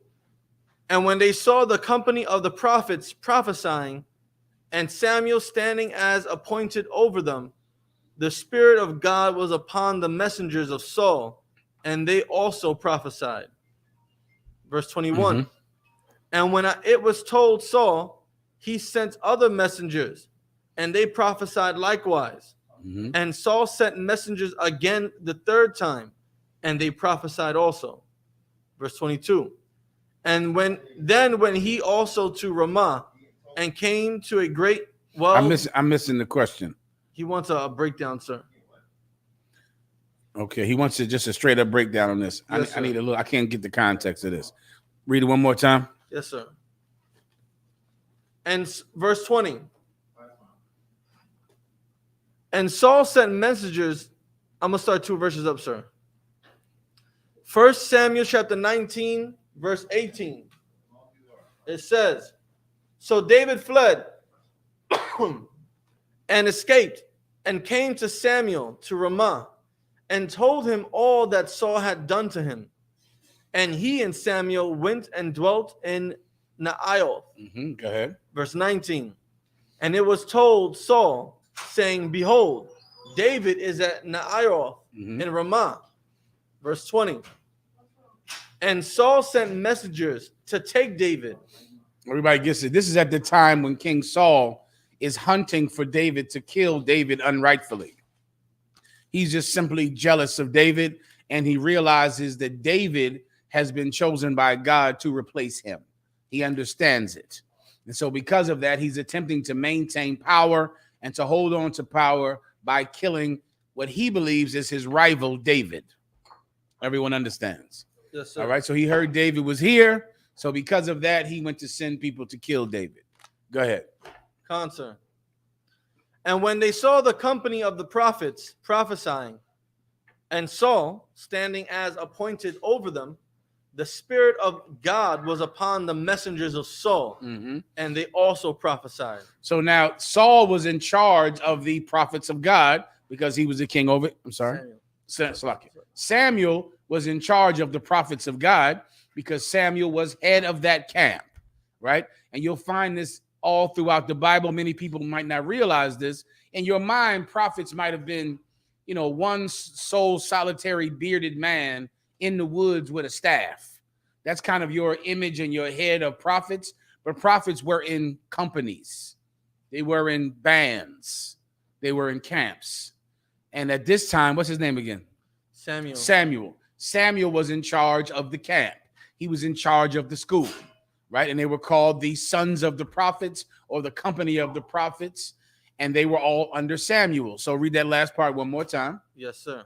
And when they saw the company of the prophets prophesying, and Samuel standing as appointed over them, the Spirit of God was upon the messengers of Saul, and they also prophesied. Verse 21. Mm-hmm. And when it was told Saul, he sent other messengers, and they prophesied likewise. Mm-hmm. And Saul sent messengers again the third time, and they prophesied also. Verse 22. And when he also to Ramah, and came to a great well. I'm missing the question. He wants a breakdown, sir. Okay, he wants just a straight up breakdown on this. Yes, I need a little. I can't get the context of this. Read it one more time. Yes, sir. And verse 20. And Saul sent messengers. I'm gonna start 2 verses up, sir. 1 Samuel chapter 19, verse 18. It says, so David fled and escaped and came to Samuel to Ramah and told him all that Saul had done to him. And he and Samuel went and dwelt in Naioth. Mm-hmm. Go ahead. Verse 19. And it was told Saul, saying, behold, David is at Naioth in Ramah. Verse 20. And Saul sent messengers to take David. Everybody gets it. This is at the time when King Saul is hunting for David to kill David unrightfully. He's just simply jealous of David, and he realizes that David has been chosen by God to replace him. He understands it. And so because of that, he's attempting to maintain power and to hold on to power by killing what he believes is his rival David. Everyone understands. Yes, sir. All right. So he heard David was here. So because of that, he went to send people to kill David. Go ahead. Concern. And when they saw the company of the prophets prophesying, and Saul standing as appointed over them, the Spirit of God was upon the messengers of Saul, and they also prophesied. So now Saul was in charge of the prophets of God because he was the king over. I'm sorry. Samuel was in charge of the prophets of God because Samuel was head of that camp, right? And you'll find this all throughout the Bible. Many people might not realize this. In your mind, prophets might have been, you know, one sole solitary bearded man in the woods with a staff. That's kind of your image in your head of prophets. But prophets were in companies. They were in bands. They were in camps. And at this time, what's his name again? Samuel. Samuel was in charge of the camp. He was in charge of the school, right? And they were called the sons of the prophets or the company of the prophets. And they were all under Samuel. So read that last part one more time. Yes, sir.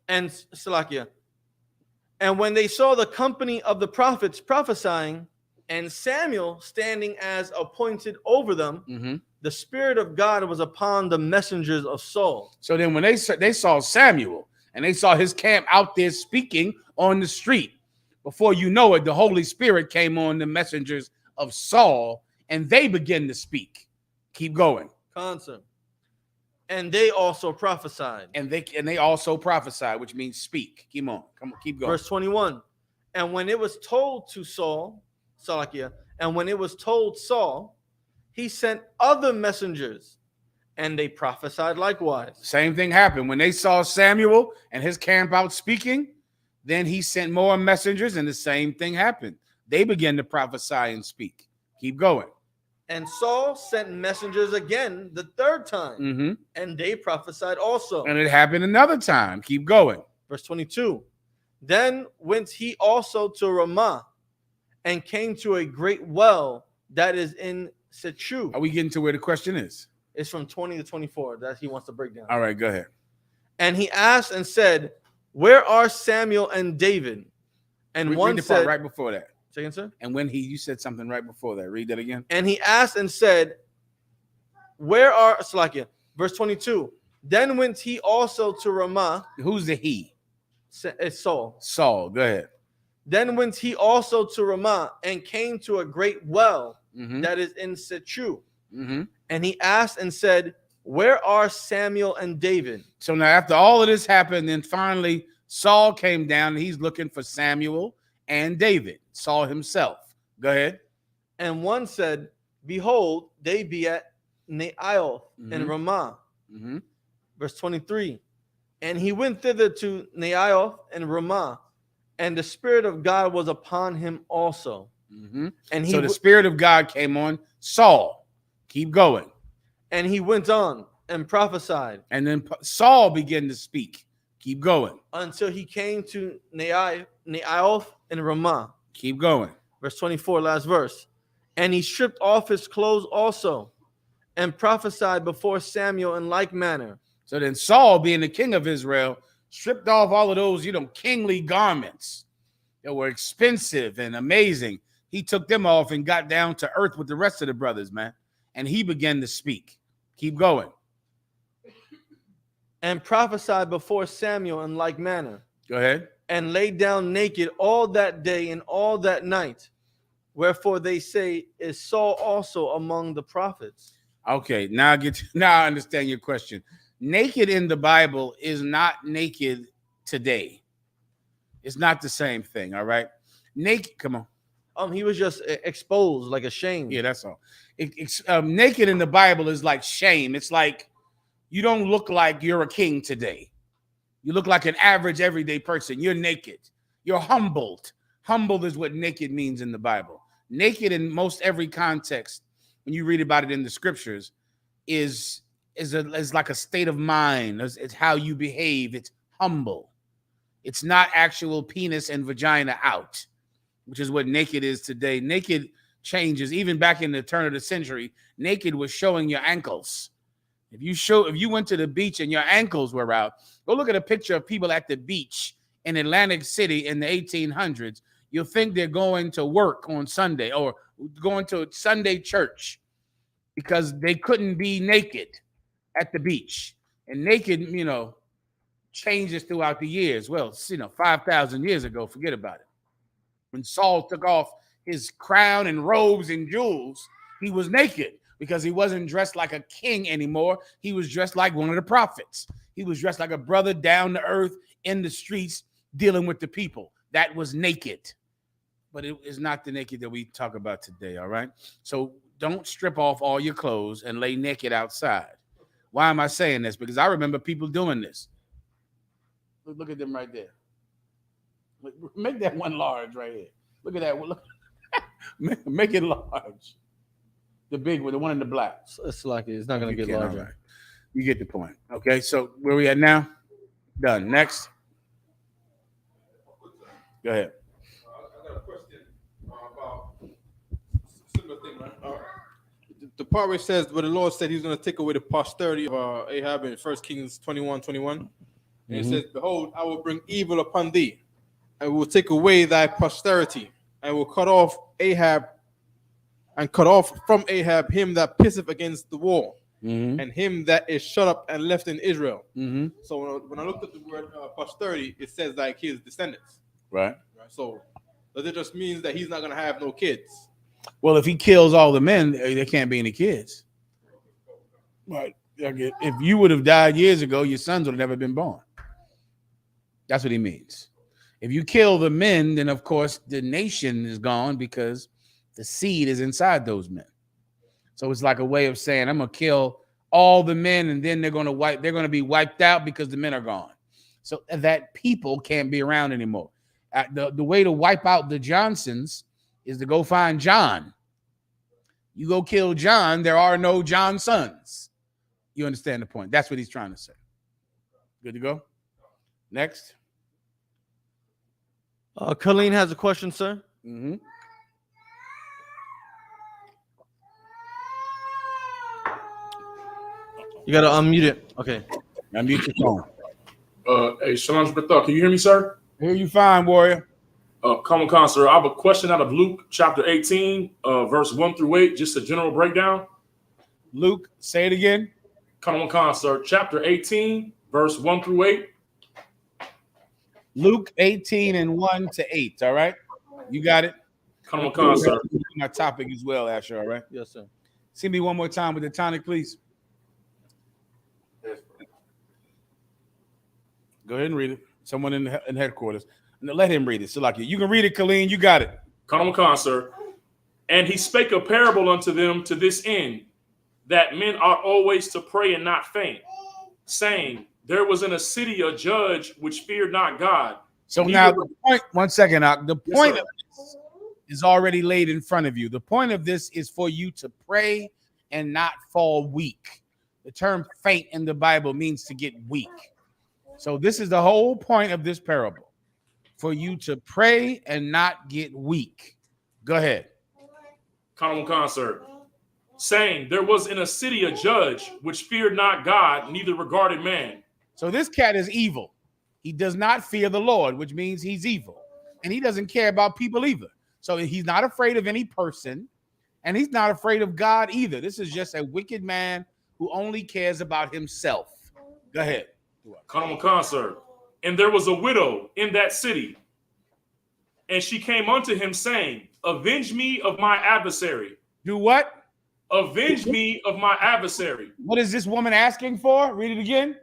And Salakia. And when they saw the company of the prophets prophesying, and Samuel standing as appointed over them, the Spirit of God was upon the messengers of Saul. So then when they saw Samuel and they saw his camp out there speaking on the street, before you know it, the Holy Spirit came on the messengers of Saul and they began to speak. Keep going. Concert. And they also prophesied. And they also prophesied, which means speak. Keep on. Come on, keep going. Verse 21. And when it was told to Saul, Salakia, and when it was told Saul, he sent other messengers, and they prophesied likewise. Same thing happened. When they saw Samuel and his camp out speaking, then he sent more messengers, and the same thing happened. They began to prophesy and speak. Keep going. And Saul sent messengers again the third time, and they prophesied also. And it happened another time. Keep going. Verse 22. Then went he also to Ramah, and came to a great well that is in Sechu. Are we getting to where the question is? It's from 20 to 24 that he wants to break down. All right, go ahead. And he asked and said, where are Samuel and David? And one read the said, part right before that. Second, sir. And when you said something right before that. Read that again. And he asked and said, where are, Salakia, verse 22. Then went he also to Ramah. Who's the he? It's Saul. Saul, go ahead. Then went he also to Ramah and came to a great well that is in Sechu. And he asked and said, where are Samuel and David? So now after all of this happened, then finally Saul came down and he's looking for Samuel and David. Saul himself. Go ahead. And one said, behold, they be at Naioth in Ramah. Verse 23. And he went thither to Naioth and Ramah, and the Spirit of God was upon him also. And so the Spirit of God came on Saul. Keep going. And he went on and prophesied. And then Saul began to speak. Keep going. Until he came to Naioth and Ramah. Keep going. Verse 24, last verse. And he stripped off his clothes also, and prophesied before Samuel in like manner. So then Saul, being the king of Israel, stripped off all of those, kingly garments that were expensive and amazing. He took them off and got down to earth with the rest of the brothers, man. And he began to speak. Keep going. And prophesied before Samuel in like manner. Go ahead. And laid down naked all that day and all that night. Wherefore they say, is Saul also among the prophets? Okay, now I understand your question. Naked in the Bible is not naked today. It's not the same thing, all right? Naked, come on. He was just exposed, like ashamed. Yeah, that's all. Naked in the Bible is like shame. It's like you don't look like you're a king today. You look like an average, everyday person. You're naked. You're humbled. Humbled is what naked means in the Bible. Naked in most every context, when you read about it in the scriptures, is like a state of mind. It's how you behave. It's humble. It's not actual penis and vagina out, which is what naked is today. Naked changes. Even back in the turn of the century, naked was showing your ankles. If you went to the beach and your ankles were out, go look at a picture of people at the beach in Atlantic City in the 1800s. You'll think they're going to work on Sunday or going to Sunday church because they couldn't be naked at the beach. And naked, changes throughout the years. Well, 5,000 years ago, forget about it. When Saul took off his crown and robes and jewels, he was naked because he wasn't dressed like a king anymore. He was dressed like one of the prophets. He was dressed like a brother down to earth in the streets dealing with the people. That was naked. But it is not the naked that we talk about today, all right? So don't strip off all your clothes and lay naked outside. Why am I saying this? Because I remember people doing this. Look at them right there. Make that one large right here. Look at that. Look. Make it large. The big one, the one in the black. It's like it's not going to get larger. Right. You get the point. Okay, so where we at now? Done. Next. Go ahead. I got a question about similar thing, right? The part where it says, where the Lord said He's going to take away the posterity of Ahab in 1 Kings 21:21. And it says, behold, I will bring evil upon thee, and will take away thy posterity, and will cut off from Ahab him that pisseth against the wall, and him that is shut up and left in Israel. So when I looked at the word posterity, it says like his descendants. Right. So does it just means that he's not going to have no kids? Well, if he kills all the men, there can't be any kids. Right. If you would have died years ago, your sons would have never been born. That's what he means. If you kill the men, then of course the nation is gone because the seed is inside those men. So it's like a way of saying, I'm gonna kill all the men, and then they're gonna be wiped out because the men are gone. So that people can't be around anymore. The way to wipe out the Johnsons is to go find John. You go kill John, there are no John sons. You understand the point? That's what he's trying to say. Good to go? Next. Colleen has a question, sir. You got to unmute it. Okay. Unmute your phone. Hey, Shalom Bethel, can you hear me, sir? I hear you fine, warrior. Common Con, sir. I have a question out of Luke chapter 18, verse 1-8, just a general breakdown. Luke, say it again. Common Con, sir. Chapter 18, verse 1-8. Luke 18 and 1-8. All right. You got it. Common Con, sir. My topic as well, Asher. All right. Yes, sir. See me one more time with the tonic, please. Go ahead and read it. Someone in headquarters. Let him read it. So, like you can read it, Colleen. You got it. Common Con, sir. And he spake a parable unto them to this end, that men ought always to pray and not faint, saying, there was in a city a judge which feared not God. So now the point, one second, the point of this is already laid in front of you. The point of this is for you to pray and not fall weak. The term faint in the Bible means to get weak. So this is the whole point of this parable, for you to pray and not get weak. Go ahead. Common Con, sir. Saying, there was in a city a judge which feared not God, neither regarded man. So this cat is evil. He does not fear the Lord, which means he's evil. And he doesn't care about people either. So he's not afraid of any person, and he's not afraid of God either. This is just a wicked man who only cares about himself. Go ahead. Common Con, sir. And there was a widow in that city, and she came unto him, saying, avenge me of my adversary. Do what? Avenge me of my adversary. What is this woman asking for? Read it again.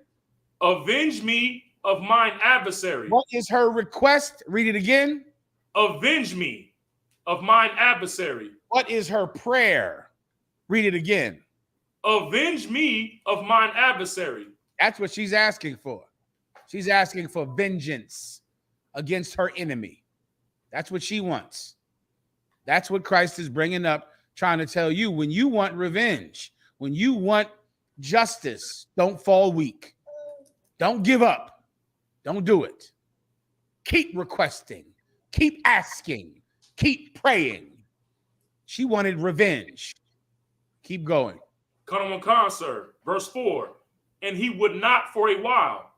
Avenge me of mine adversary. What is her request? Read it again. Avenge me of mine adversary. What is her prayer? Read it again. Avenge me of mine adversary. That's what she's asking for. She's asking for vengeance against her enemy. That's what she wants. That's what Christ is bringing up, trying to tell you. When you want revenge, when you want justice, don't fall weak. Don't give up. Don't do it. Keep requesting. Keep asking. Keep praying. She wanted revenge. Keep going. Khan, sir. Verse 4. And he would not for a while,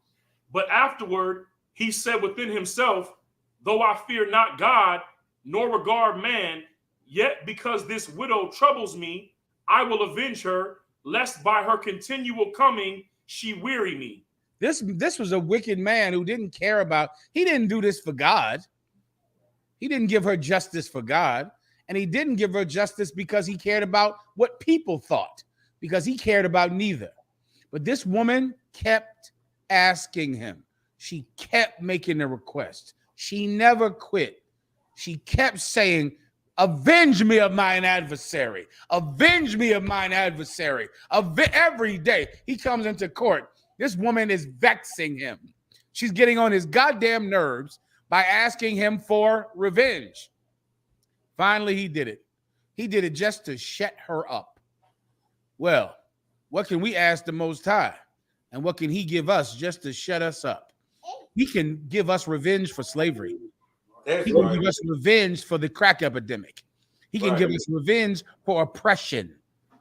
but afterward he said within himself, though I fear not God, nor regard man, yet because this widow troubles me, I will avenge her, lest by her continual coming she weary me. This was a wicked man who didn't care about, he didn't do this for God. He didn't give her justice for God. And he didn't give her justice because he cared about what people thought, because he cared about neither. But this woman kept asking him. She kept making the request. She never quit. She kept saying, avenge me of mine adversary. Avenge me of mine adversary. Every day he comes into court, this woman is vexing him. She's getting on his goddamn nerves by asking him for revenge. Finally, he did it. He did it just to shut her up. Well, what can we ask the Most High? And what can he give us just to shut us up? He can give us revenge for slavery. He can give us revenge for the crack epidemic. He can give us revenge for oppression.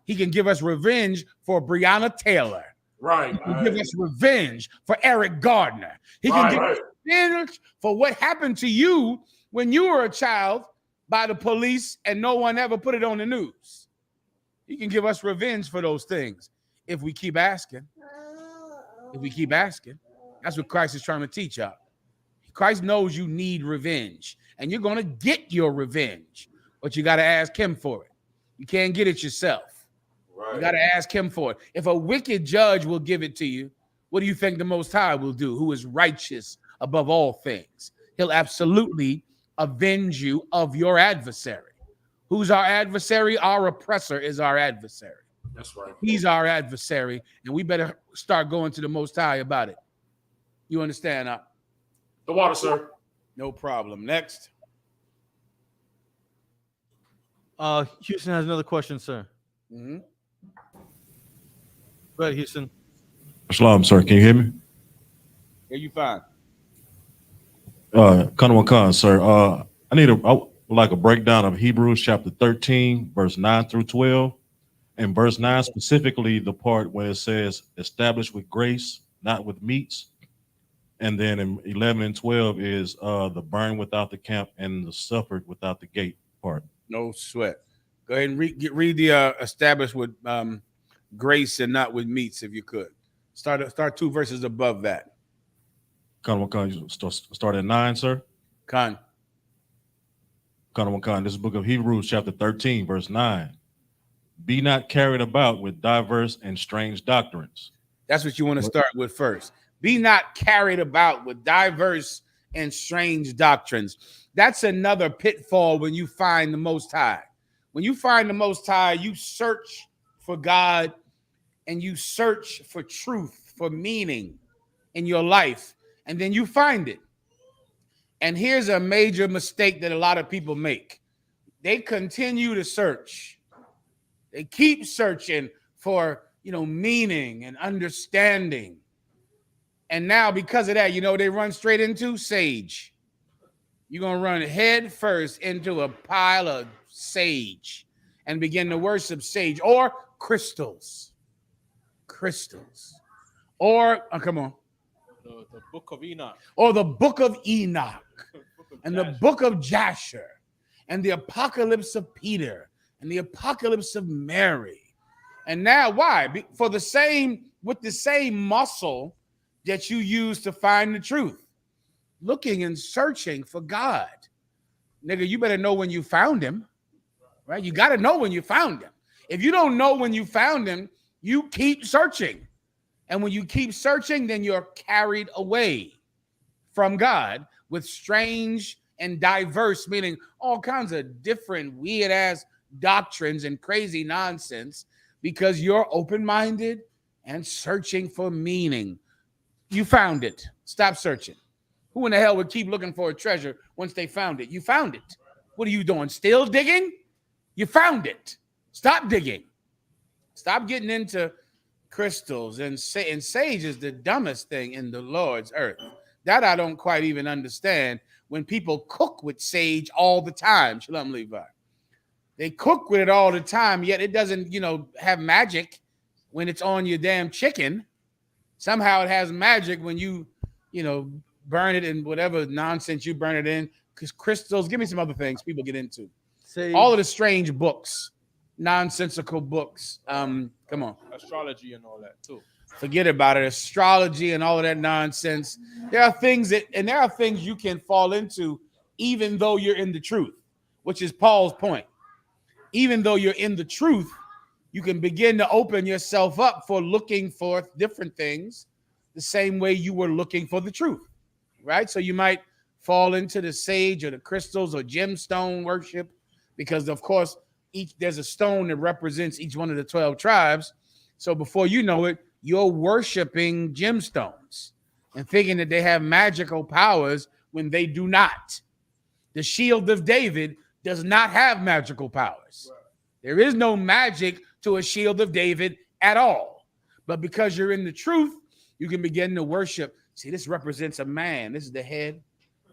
He can give us revenge for Breonna Taylor. Right. He can give us revenge for Eric Gardner. He can give us revenge for what happened to you when you were a child by the police and no one ever put it on the news. He can give us revenge for those things if we keep asking. If we keep asking. That's what Christ is trying to teach y'all. Christ knows you need revenge, and you're going to get your revenge, but you got to ask him for it. You can't get it yourself. You got to ask him for it. If a wicked judge will give it to you, what do you think the Most High will do, who is righteous above all things? He'll absolutely avenge you of your adversary. Who's our adversary? Our oppressor is our adversary. That's right. He's our adversary, and we better start going to the Most High about it. You understand? The water, sir. No problem. Next. Houston has another question, sir. Mm-hmm. Go ahead, Houston. Shalom, sir. Can you hear me? Hear you fine. Khan, sir. I would like a breakdown of Hebrews chapter 13, verse 9 through 12. And verse 9 specifically, the part where it says, established with grace, not with meats. And then in 11 and 12 is the burn without the camp and the suffered without the gate part. No sweat. Go ahead and read the established with grace and not with meats, if you could. Start 2 verses above that. Khan, start at 9, sir. Khan, this is the book of Hebrews, chapter 13, verse 9. Be not carried about with diverse and strange doctrines. That's what you want to start with first. Be not carried about with diverse and strange doctrines. That's another pitfall when you find the Most High. When you find the Most High, you search for God and you search for truth, for meaning in your life, and then you find it. And here's a major mistake that a lot of people make. They continue to search. They keep searching for, meaning and understanding. And now because of that, they run straight into sage. You're going to run head first into a pile of sage and begin to worship sage or crystals. Or, come on. The book of Enoch. Or the book of Enoch. And the book of Jasher. And the apocalypse of Peter. And the apocalypse of Mary. And now why? With the same muscle that you use to find the truth. Looking and searching for God. Nigga, you better know when you found him. Right? You got to know when you found him. If you don't know when you found him, you keep searching. And when you keep searching, then you're carried away from God with strange and diverse, meaning all kinds of different weird ass doctrines and crazy nonsense because you're open-minded and searching for meaning. You found it. Stop searching. Who in the hell would keep looking for a treasure once they found it? You found it. What are you doing? Still digging? You found it. Stop digging. Stop getting into crystals and sage is the dumbest thing in the Lord's earth. That I don't quite even understand when people cook with sage all the time. Shalom Levi. They cook with it all the time, yet it doesn't, have magic. when it's on your damn chicken. Somehow it has magic when you burn it in whatever nonsense you burn it in. Because crystals, give me some other things people get into. All of the strange books, nonsensical books. Come on. Astrology and all that too. Forget about it. Astrology and all of that nonsense. There are things you can fall into even though you're in the truth, which is Paul's point. Even though you're in the truth, you can begin to open yourself up for looking for different things the same way you were looking for the truth, right? So you might fall into the sage or the crystals or gemstone worship because, of course, there's a stone that represents each one of the 12 tribes. So before you know it, you're worshiping gemstones and thinking that they have magical powers when they do not. The shield of David does not have magical powers. There is no magic to a shield of David at all. But because you're in the truth, you can begin to worship. See, this represents a man. This is the head.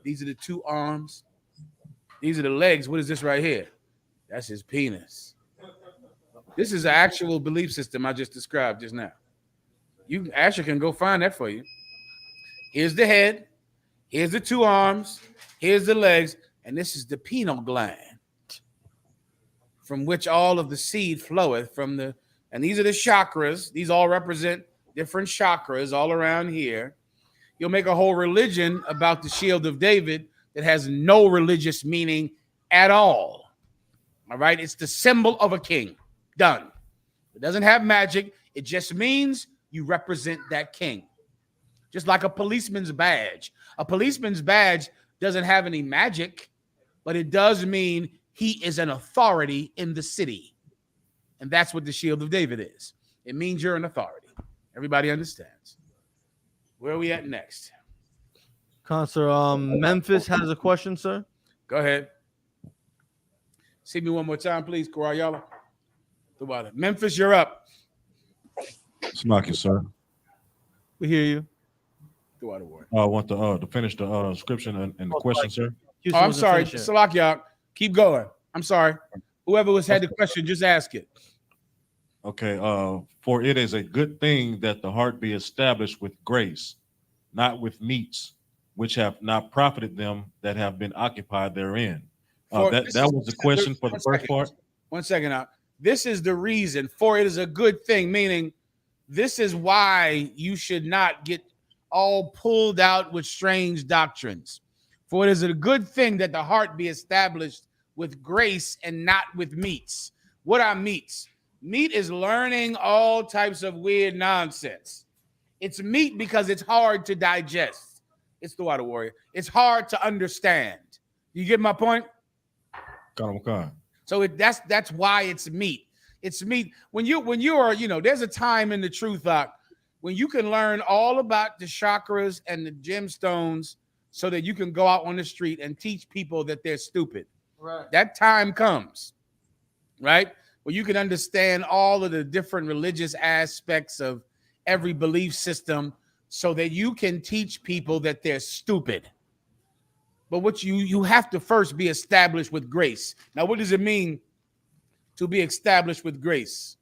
These are the two arms. These are the legs. What is this right here? That's his penis. This is an actual belief system I just described just now. Asher can go find that for you. Here's the head. Here's the two arms. Here's the legs. And this is the pineal gland from which all of the seed floweth from the, and these are the chakras. These all represent different chakras all around here. You'll make a whole religion about the shield of David that has no religious meaning at all. All right. It's the symbol of a king. Done. It doesn't have magic. It just means you represent that king. Just like a policeman's badge. A policeman's badge doesn't have any magic, but it does mean he is an authority in the city. And that's what the shield of David is. It means you're an authority. Everybody understands. Where are we at next? Counselor, Memphis has a question, sir. Go ahead. See me one more time, please, Korayala. Memphis, you're up. It's not you, sir. We hear you. I want to finish the description and the question, sir. Oh, I'm sorry, Salakia. Keep going. I'm sorry. Whoever had the question, just ask it. Okay. For it is a good thing that the heart be established with grace, not with meats, which have not profited them that have been occupied therein. That was the question for the first part. 1 second out. This is the reason, for it is a good thing, meaning this is why you should not get all pulled out with strange doctrines. For it is a good thing that the heart be established with grace and not with meats. What are meats? Meat is learning all types of weird nonsense. It's meat because it's hard to digest. It's the water warrior. It's hard to understand. You get my point? So that's why it's meat. It's meat. When you are, there's a time in the truth when you can learn all about the chakras and the gemstones so that you can go out on the street and teach people that they're stupid. Right. That time comes, right? Where you can understand all of the different religious aspects of every belief system so that you can teach people that they're stupid. But what you have to first be established with grace. Now, what does it mean to be established with grace?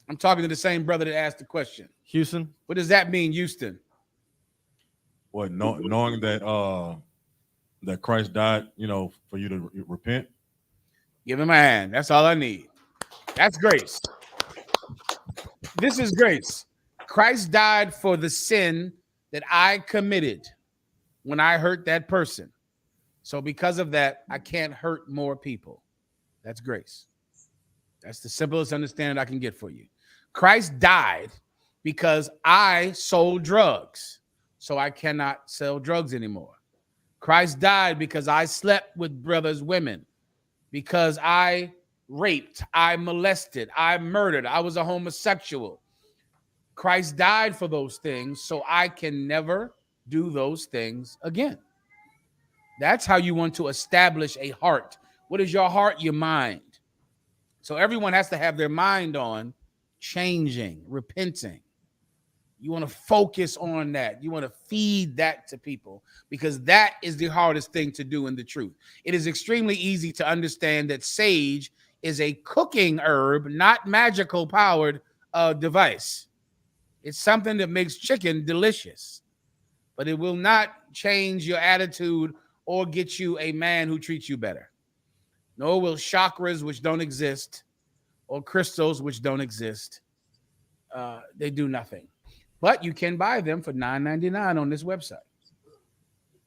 I'm talking to the same brother that asked the question. Houston. What does that mean, Houston? What, knowing that that Christ died, for you to repent? Give him a hand. That's all I need. That's grace. This is grace. Christ died for the sin that I committed when I hurt that person. So because of that, I can't hurt more people. That's grace. That's the simplest understanding I can get for you. Christ died because I sold drugs, so I cannot sell drugs anymore. Christ died because I slept with brothers' women, because I raped, I molested, I murdered, I was a homosexual. Christ died for those things, so I can never do those things again. That's how you want to establish a heart. What is your heart? Your mind. So everyone has to have their mind on changing, repenting. You want to focus on that. You want to feed that to people because that is the hardest thing to do in the truth. It is extremely easy to understand that sage is a cooking herb, not magical powered device. It's something that makes chicken delicious, but it will not change your attitude or get you a man who treats you better. Nor will chakras, which don't exist, or crystals, which don't exist. They do nothing. But you can buy them for $9.99 on this website.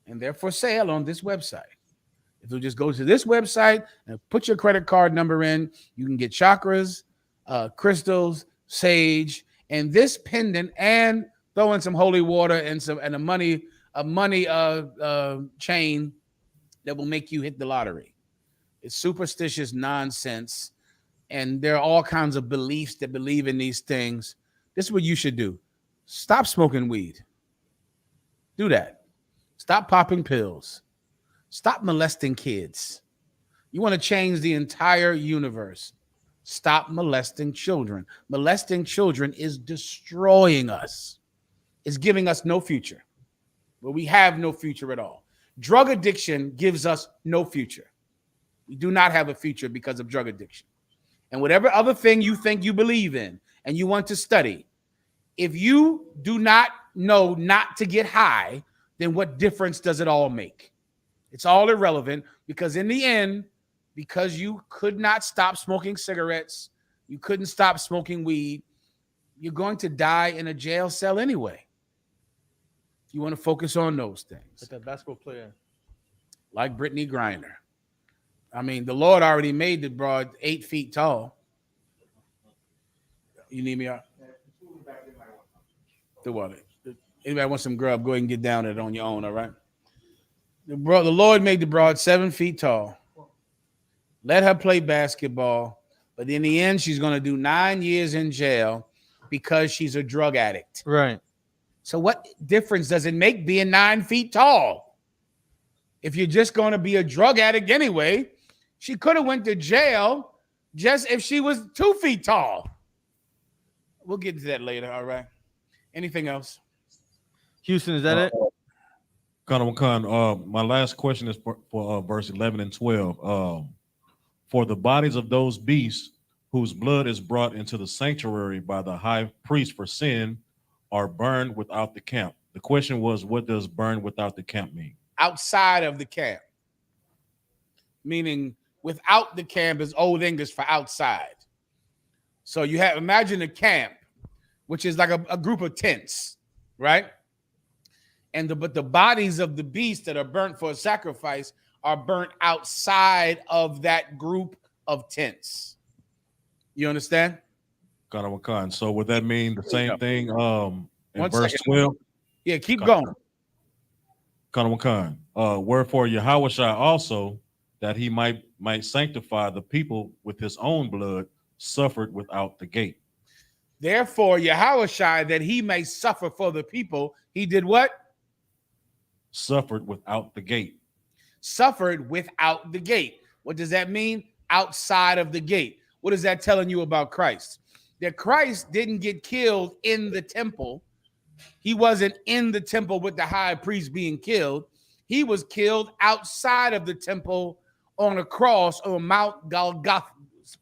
And they're for sale on this website. If you just go to this website and put your credit card number in, you can get chakras, crystals, sage, and this pendant, and throw in some holy water and a money chain that will make you hit the lottery. It's superstitious nonsense, and there are all kinds of beliefs that believe in these things. This is what you should do. Stop smoking weed. Do that. Stop popping pills. Stop molesting kids. You want to change the entire universe. Stop molesting children. Molesting children is destroying us. It's giving us no future. But we have no future at all. Drug addiction gives us no future. We do not have a future because of drug addiction. And whatever other thing you think you believe in and you want to study, if you do not know not to get high, then what difference does it all make? It's all irrelevant, because in the end, because you could not stop smoking cigarettes, you couldn't stop smoking weed, you're going to die in a jail cell anyway. You want to focus on those things. Like that basketball player. Like Brittany Griner. I mean, the Lord already made the broad 8 feet tall. You need me out? The water. Anybody want some grub, go ahead and get down it on your own, all right? The Lord made the broad 7 feet tall. Let her play basketball, but in the end, she's going to do 9 years in jail because she's a drug addict. Right. So what difference does it make being 9 feet tall? If you're just going to be a drug addict anyway, she could have went to jail just if she was 2 feet tall. We'll get to that later, all right? Anything else? Houston, is that it? My last question is for verse 11 and 12. For the bodies of those beasts whose blood is brought into the sanctuary by the high priest for sin are burned without the camp. The question was, what does burn without the camp mean? Outside of the camp. Meaning without the camp is Old English for outside. So you have, imagine a camp, which is like a group of tents, right? But the bodies of the beasts that are burnt for a sacrifice are burnt outside of that group of tents. You understand? So would that mean the same thing in verse 12? Yeah, keep going. Wherefore Yahushua also, that he might sanctify the people with his own blood, suffered without the gate. Therefore Yahushua, that he may suffer for the people, he did what? Suffered without the gate. Suffered without the gate. What does that mean? Outside of the gate. What is that telling you about Christ? That Christ didn't get killed in the temple. He wasn't in the temple with the high priest being killed. He was killed outside of the temple on a cross on Mount Golgotha.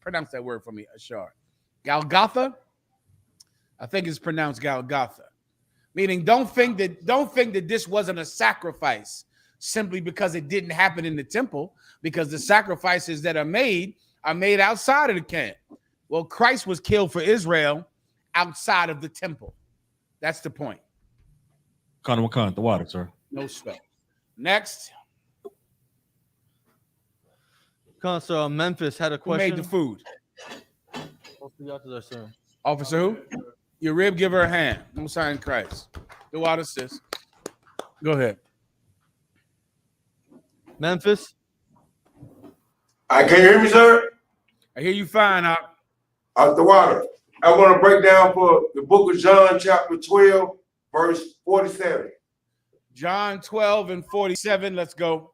Pronounce that word for me, Ashar. Golgotha? I think it's pronounced Golgotha. Meaning, don't think that this wasn't a sacrifice simply because it didn't happen in the temple, because the sacrifices that are made outside of the camp. Well, Christ was killed for Israel outside of the temple. That's the point. The water, sir. No sweat. Next. So Memphis had a question. Who made the food? Sir. Officer who? Your rib, give her a hand. I'm signing Christ. The water, sis. Go ahead. Memphis. Can you hear me, sir? I hear you fine, Out the water. I want to break down for the book of John, chapter 12, verse 47. John 12 and 47. Let's go.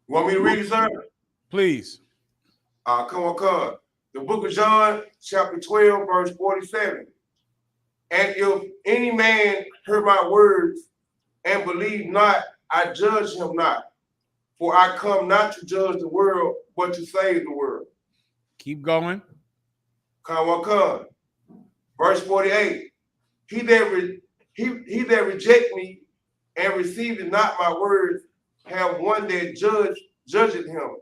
Want me to read it, sir? Please. Come on. The book of John, chapter 12, verse 47. And if any man hear my words and believe not, I judge him not. For I come not to judge the world, but to save the world. Keep going. Come. Verse 48. He that reject me and receiveth not my words have one that judgeth him.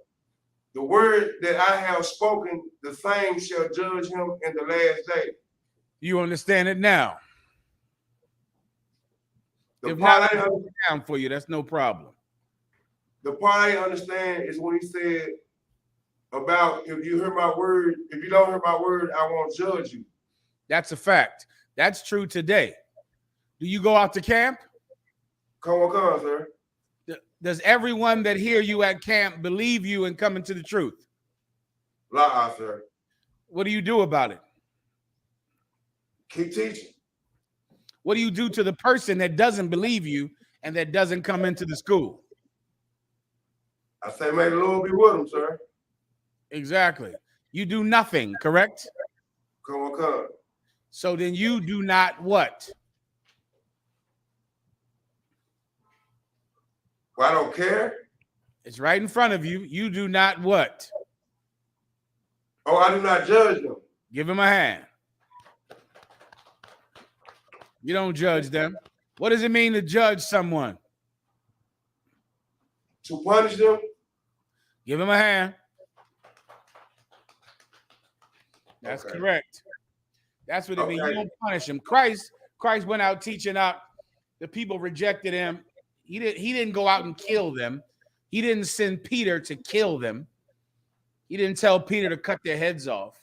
The word that I have spoken, the same shall judge him in the last day. You understand it now? The If part not, I I can down for you. That's no problem. The part I understand is when he said about if you hear my word, if you don't hear my word, I won't judge you. That's a fact. That's true today. Do you go out to camp? Come, sir. Does everyone that hear you at camp believe you and come into the truth? La, sir. What do you do about it? Keep teaching. What do you do to the person that doesn't believe you and that doesn't come into the school? I say, may the Lord be with them, sir. Exactly. You do nothing, correct? Come. So then you do not what? Well, I don't care. It's right in front of you. You do not what? Oh, I do not judge them. Give him a hand. You don't judge them. What does it mean to judge someone? To punish them. Give him a hand. That's correct. That's what it means. You don't punish him. Christ went out teaching out. The people rejected him. He didn't go out and kill them. He didn't send Peter to kill them. He didn't tell Peter to cut their heads off.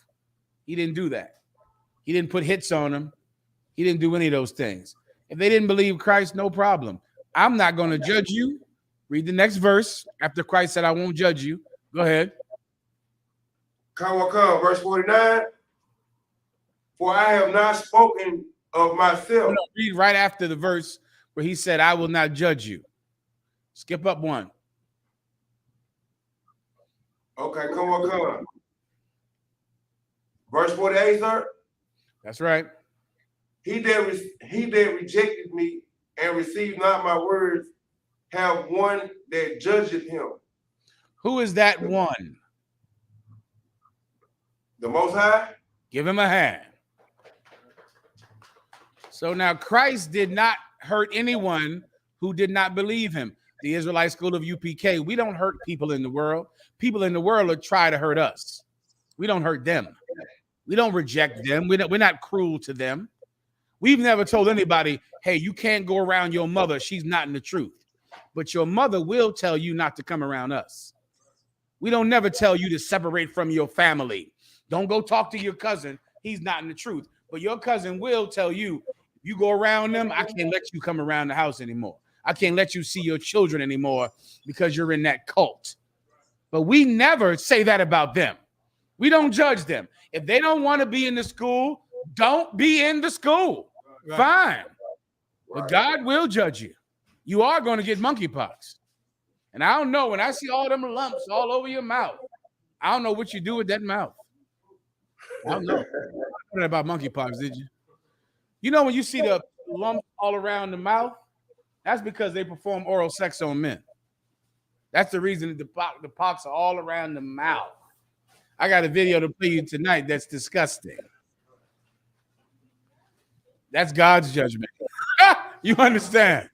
He didn't do that. He didn't put hits on them. He didn't do any of those things. If they didn't believe Christ, no problem. I'm not going to judge you. Read the next verse after Christ said, I won't judge you. Go ahead. Come. Verse 49. For I have not spoken of myself. No, read right after the verse where he said, I will not judge you. Skip up one. Okay, come. Verse 48, sir. That's right. He that rejected me and received not my words have one that judgeth him. Who is that one? The Most High. Give him a hand. So now Christ did not hurt anyone who did not believe him. The Israelite School of UPK, we don't hurt people in the world. People in the world will try to hurt us. We don't hurt them. We don't reject them. We're not cruel to them. We've never told anybody, hey, you can't go around your mother. She's not in the truth. But your mother will tell you not to come around us. We don't never tell you to separate from your family. Don't go talk to your cousin. He's not in the truth. But your cousin will tell you, if you go around them, I can't let you come around the house anymore. I can't let you see your children anymore because you're in that cult. But we never say that about them. We don't judge them. If they don't want to be in the school, don't be in the school. Right. Fine. But God will judge you. You are going to get monkeypox. And I don't know, when I see all them lumps all over your mouth, I don't know what you do with that mouth. I don't know. I don't know about monkeypox, did you? You know, when you see the lumps all around the mouth, that's because they perform oral sex on men. That's the reason that the pox are all around the mouth. I got a video to play you tonight that's disgusting. That's God's judgment. You understand?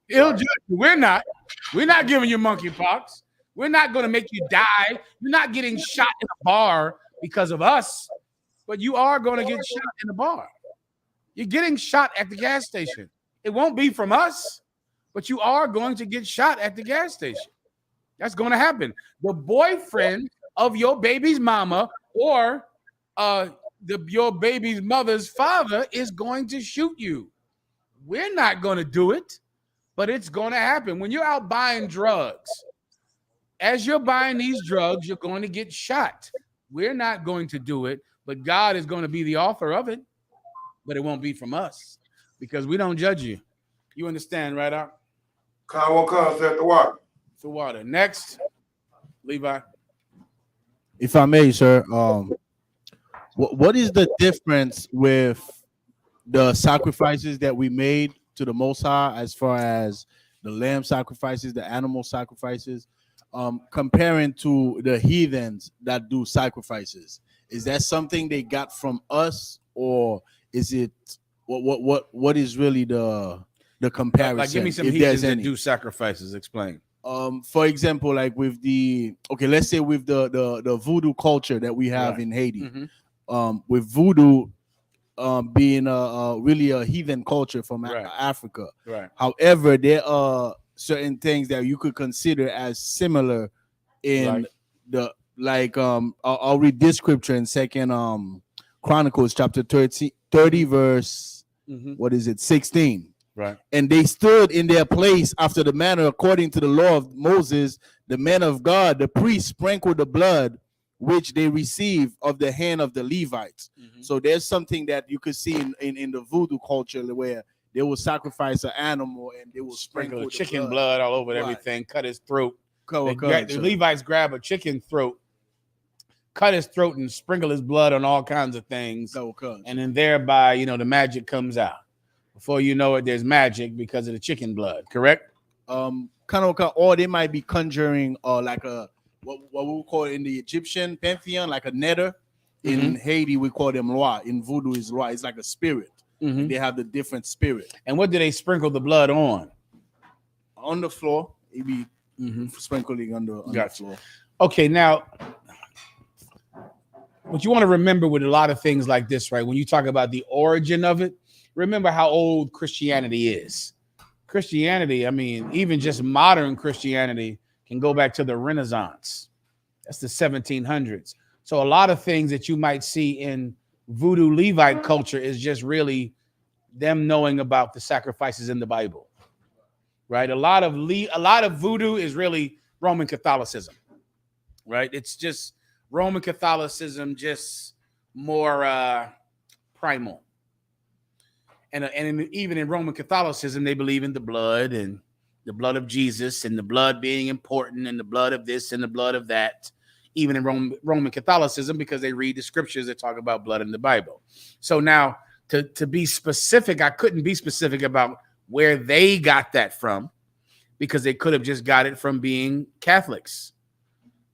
He'll judge you. We're not giving you monkeypox. We're not going to make you die. You're not getting shot in a bar because of us, but you are going to get shot in a bar. You're getting shot at the gas station. It won't be from us, but you are going to get shot at the gas station. That's going to happen. The boyfriend of your baby's mama or your baby's mother's father is going to shoot you. We're not going to do it, but it's going to happen. When you're out buying drugs, as you're buying these drugs, you're going to get shot. We're not going to do it, but God is going to be the author of it, but it won't be from us because we don't judge you. You understand, right, Out? Come at the water. The water. Next, Levi. If I may, sir, What is the difference with the sacrifices that we made to the Most High, as far as the lamb sacrifices, the animal sacrifices, comparing to the heathens that do sacrifices? Is that something they got from us, or is it what is really the comparison? Like, give me some if heathens there's that any? do sacrifices. Explain. For example, like with let's say with the voodoo culture that we have Right. in Haiti, Mhm. with voodoo being really a heathen culture from Africa. Right. However, there are certain things that you could consider as similar in I'll read this scripture in Second Chronicles chapter 30 verse Mhm. what is it 16. Right. And they stood in their place after the manner according to the law of Moses, the man of God. The priest sprinkled the blood which they received of the hand of the Levites. So there's something that you could see in the voodoo culture where they will sacrifice an animal and they will Sprinkle sprinkle the chicken blood all over everything, cut his throat. The Levites grab a chicken throat, cut his throat, and sprinkle his blood on all kinds of things. And then thereby, the magic comes out. Before you know it, there's magic because of the chicken blood, correct? Or they might be conjuring like a what we call in the Egyptian pantheon, like a netter. In Haiti, we call them Loi. In voodoo is Loi. It's like a spirit. And they have the different spirit. And what do they sprinkle the blood on? On the floor. It be sprinkling on the floor. Okay, now what you want to remember with a lot of things like this, right? When you talk about the origin of it, remember how old Christianity is. Christianity, I mean, even just modern Christianity can go back to the Renaissance. That's the 1700s. So a lot of things that you might see in voodoo Levite culture is just really them knowing about the sacrifices in the Bible, right? A lot of voodoo is really Roman Catholicism, right? It's just Roman Catholicism, just more primal. And even in Roman Catholicism, they believe in the blood and the blood of Jesus and the blood being important and the blood of this and the blood of that, even in Roman Catholicism, because they read the scriptures that talk about blood in the Bible. So now to be specific, I couldn't be specific about where they got that from, because they could have just got it from being Catholics.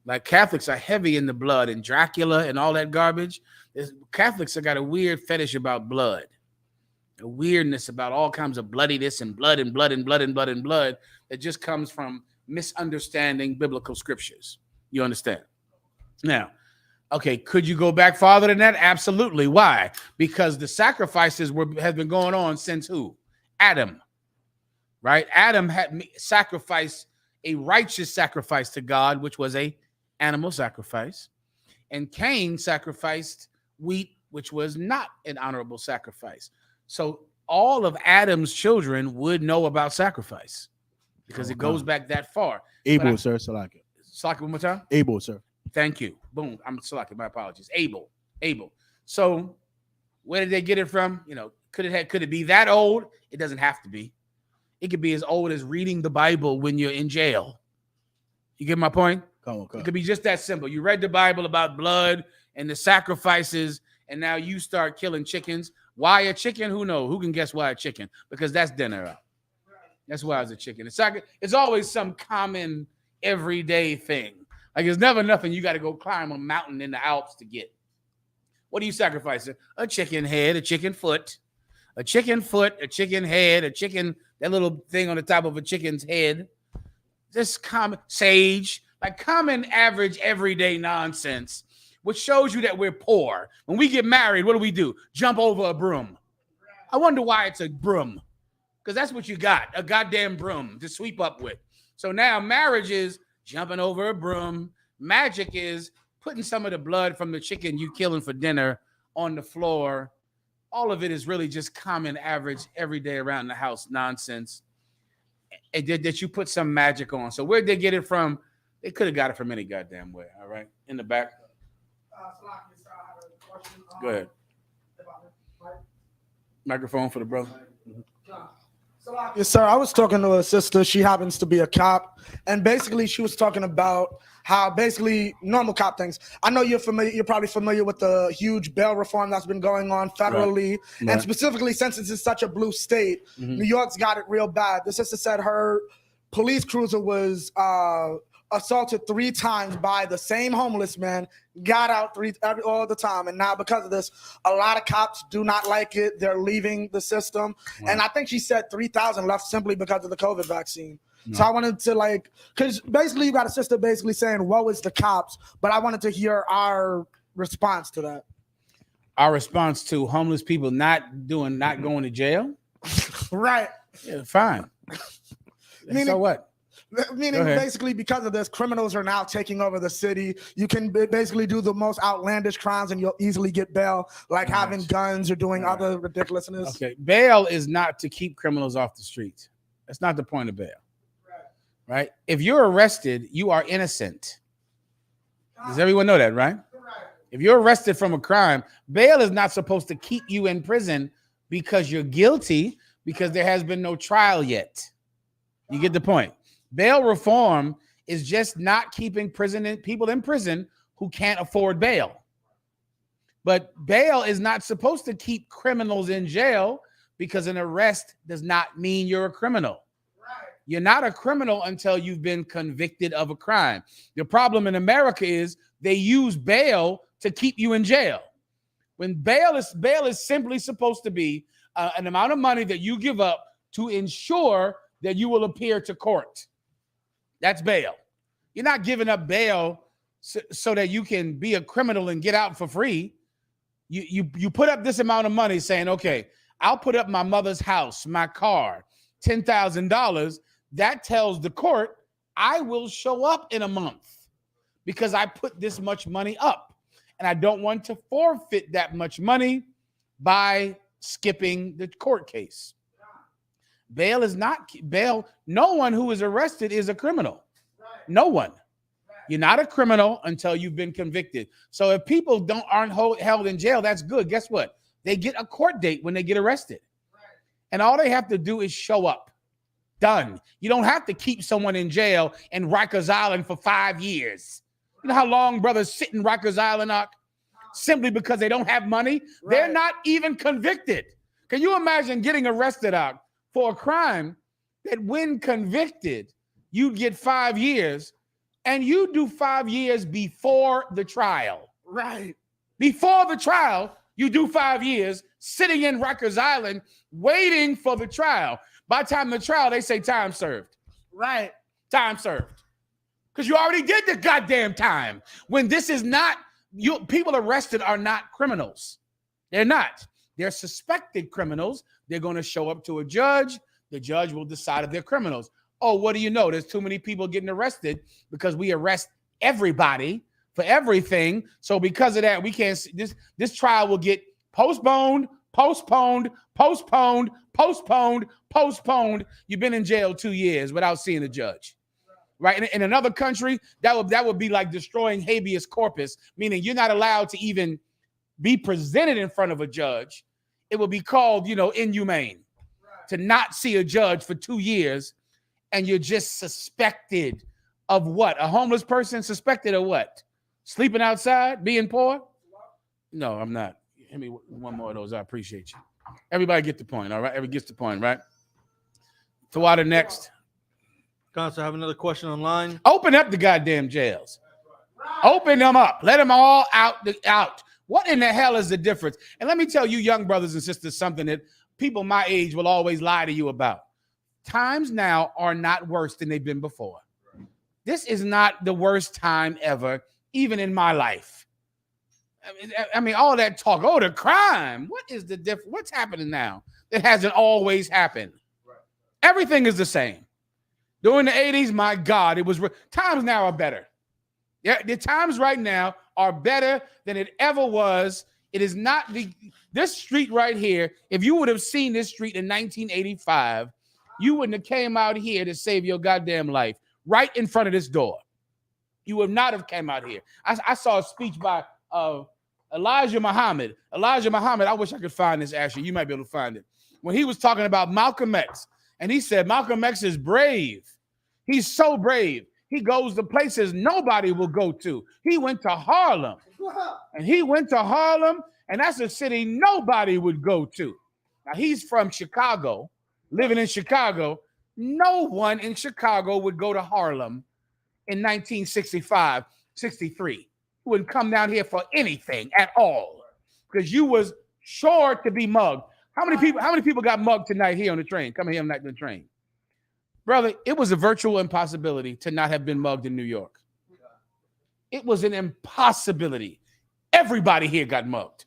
Like Catholics are heavy in the blood and Dracula and all that garbage. Catholics have got a weird fetish about blood. A weirdness about all kinds of bloodiness and blood and blood and blood and blood and blood that just comes from misunderstanding biblical scriptures. You understand? Now, okay, could you go back farther than that? Absolutely. Why? Because the sacrifices have been going on since who? Adam, right? Adam had sacrificed a righteous sacrifice to God, which was a animal sacrifice, and Cain sacrificed wheat, which was not an honorable sacrifice. So all of Adam's children would know about sacrifice because it goes back that far. Abel, sir. Salaki. Salaki one more time. Abel, sir. Thank you. Boom. I'm Salaki. My apologies. Abel. So where did they get it from? Could it be that old? It doesn't have to be. It could be as old as reading the Bible when you're in jail. You get my point? Come. It could be just that simple. You read the Bible about blood and the sacrifices, and now you start killing chickens. Why a chicken? Who knows? Who can guess why a chicken? Because that's dinner. That's why it's a chicken. It's always some common everyday thing. Like it's never nothing you got to go climb a mountain in the Alps to get. What do you sacrifice? A chicken head, a chicken foot, a chicken head, that little thing on the top of a chicken's head. Just common sage, like common average everyday nonsense, which shows you that we're poor. When we get married, what do? Jump over a broom. I wonder why it's a broom. Because that's what you got, a goddamn broom to sweep up with. So now marriage is jumping over a broom. Magic is putting some of the blood from the chicken you killing for dinner on the floor. All of it is really just common average everyday around the house nonsense. And that you put some magic on. So where'd they get it from? They could have got it from any goddamn way. All right. In the back. Go ahead. Microphone for the brother. So Yes, sir. I was talking to a sister. She happens to be a cop, and basically she was talking about how basically normal cop things. I know you're familiar. You're probably familiar with the huge bail reform that's been going on federally, Right. and specifically since it's in such a blue state, New York's got it real bad. The sister said her police cruiser was assaulted 3 times by the same homeless man, got out all the time, and now because of this, a lot of cops do not like it. They're leaving the system, and I think she said 3,000 left simply because of the COVID vaccine. So I wanted to because basically you got a sister basically saying, woe is the cops, but I wanted to hear our response to that. Our response to homeless people not going to jail? Right. Yeah, fine. So what? Meaning basically because of this, criminals are now taking over the city. You can basically do the most outlandish crimes and you'll easily get bail, like having guns or doing other ridiculousness. Okay, bail is not to keep criminals off the streets. That's not the point of bail. Right? If you're arrested, you are innocent. Does everyone know that, right? If you're arrested from a crime, bail is not supposed to keep you in prison because you're guilty, because there has been no trial yet. You get the point? Bail reform is just not keeping people in prison who can't afford bail. But bail is not supposed to keep criminals in jail because an arrest does not mean you're a criminal. You're not a criminal until you've been convicted of a crime. The problem in America is they use bail to keep you in jail. When bail is simply supposed to be an amount of money that you give up to ensure that you will appear to court. That's bail. You're not giving up bail so that you can be a criminal and get out for free. You put up this amount of money saying, okay, I'll put up my mother's house, my car, $10,000. That tells the court I will show up in a month because I put this much money up. And I don't want to forfeit that much money by skipping the court case. Bail is not bail. No one who is arrested is a criminal. No one. You're not a criminal until you've been convicted. So if people aren't held in jail, that's good. Guess what? They get a court date when they get arrested. And all they have to do is show up. Done. You don't have to keep someone in jail in Rikers Island for 5 years. You know how long brothers sit in Rikers Island are? Simply because they don't have money. Right. They're not even convicted. Can you imagine getting arrested out for a crime that when convicted, you'd get 5 years, and you do 5 years before the trial. Right. Before the trial, you do 5 years sitting in Rikers Island waiting for the trial. By the time of the trial, they say time served. Right. Time served. Because you already did the goddamn time. When this is not, people arrested are not criminals. They're not. They're suspected criminals. They're going to show up to a judge. The judge will decide if they're criminals. Oh, what do you know? There's too many people getting arrested because we arrest everybody for everything. So because of that, we can't see this trial will get postponed. You've been in jail 2 years without seeing a judge. Right? In another country, that would be like destroying habeas corpus, meaning you're not allowed to even be presented in front of a judge. It would be called, inhumane to not see a judge for 2 years, and you're just suspected of what? A homeless person suspected of what? Sleeping outside, being poor? No, I'm not. Give me one more of those. I appreciate you. Everybody get the point, all right? Everybody gets the point, right? Tawada next. Constance, I have another question online. Open up the goddamn jails. Open them up. Let them all out. What in the hell is the difference? And let me tell you, young brothers and sisters, something that people my age will always lie to you about. Times now are not worse than they've been before. This is not the worst time ever, even in my life. I mean, all that talk, the crime. What is the difference? What's happening now that hasn't always happened? Everything is the same. During the 80s, my God, times now are better. Yeah, the times right now are better than it ever was. It is not this street right here. If you would have seen this street in 1985, you wouldn't have came out here to save your goddamn life right in front of this door. You would not have came out here. I saw a speech by Elijah Muhammad. Elijah Muhammad, I wish I could find this, Ashley. You might be able to find it. When he was talking about Malcolm X And he said, Malcolm X is brave. He's so brave. He goes to places nobody will go to. He went to Harlem. And he went to Harlem, and that's a city nobody would go to. Now, he's from Chicago, living in Chicago. No one in Chicago would go to Harlem in 1965, 63. You wouldn't come down here for anything at all because you was sure to be mugged. How many people got mugged tonight here on the train? Come here on the train. Brother, it was a virtual impossibility to not have been mugged in New York. It was an impossibility. Everybody here got mugged.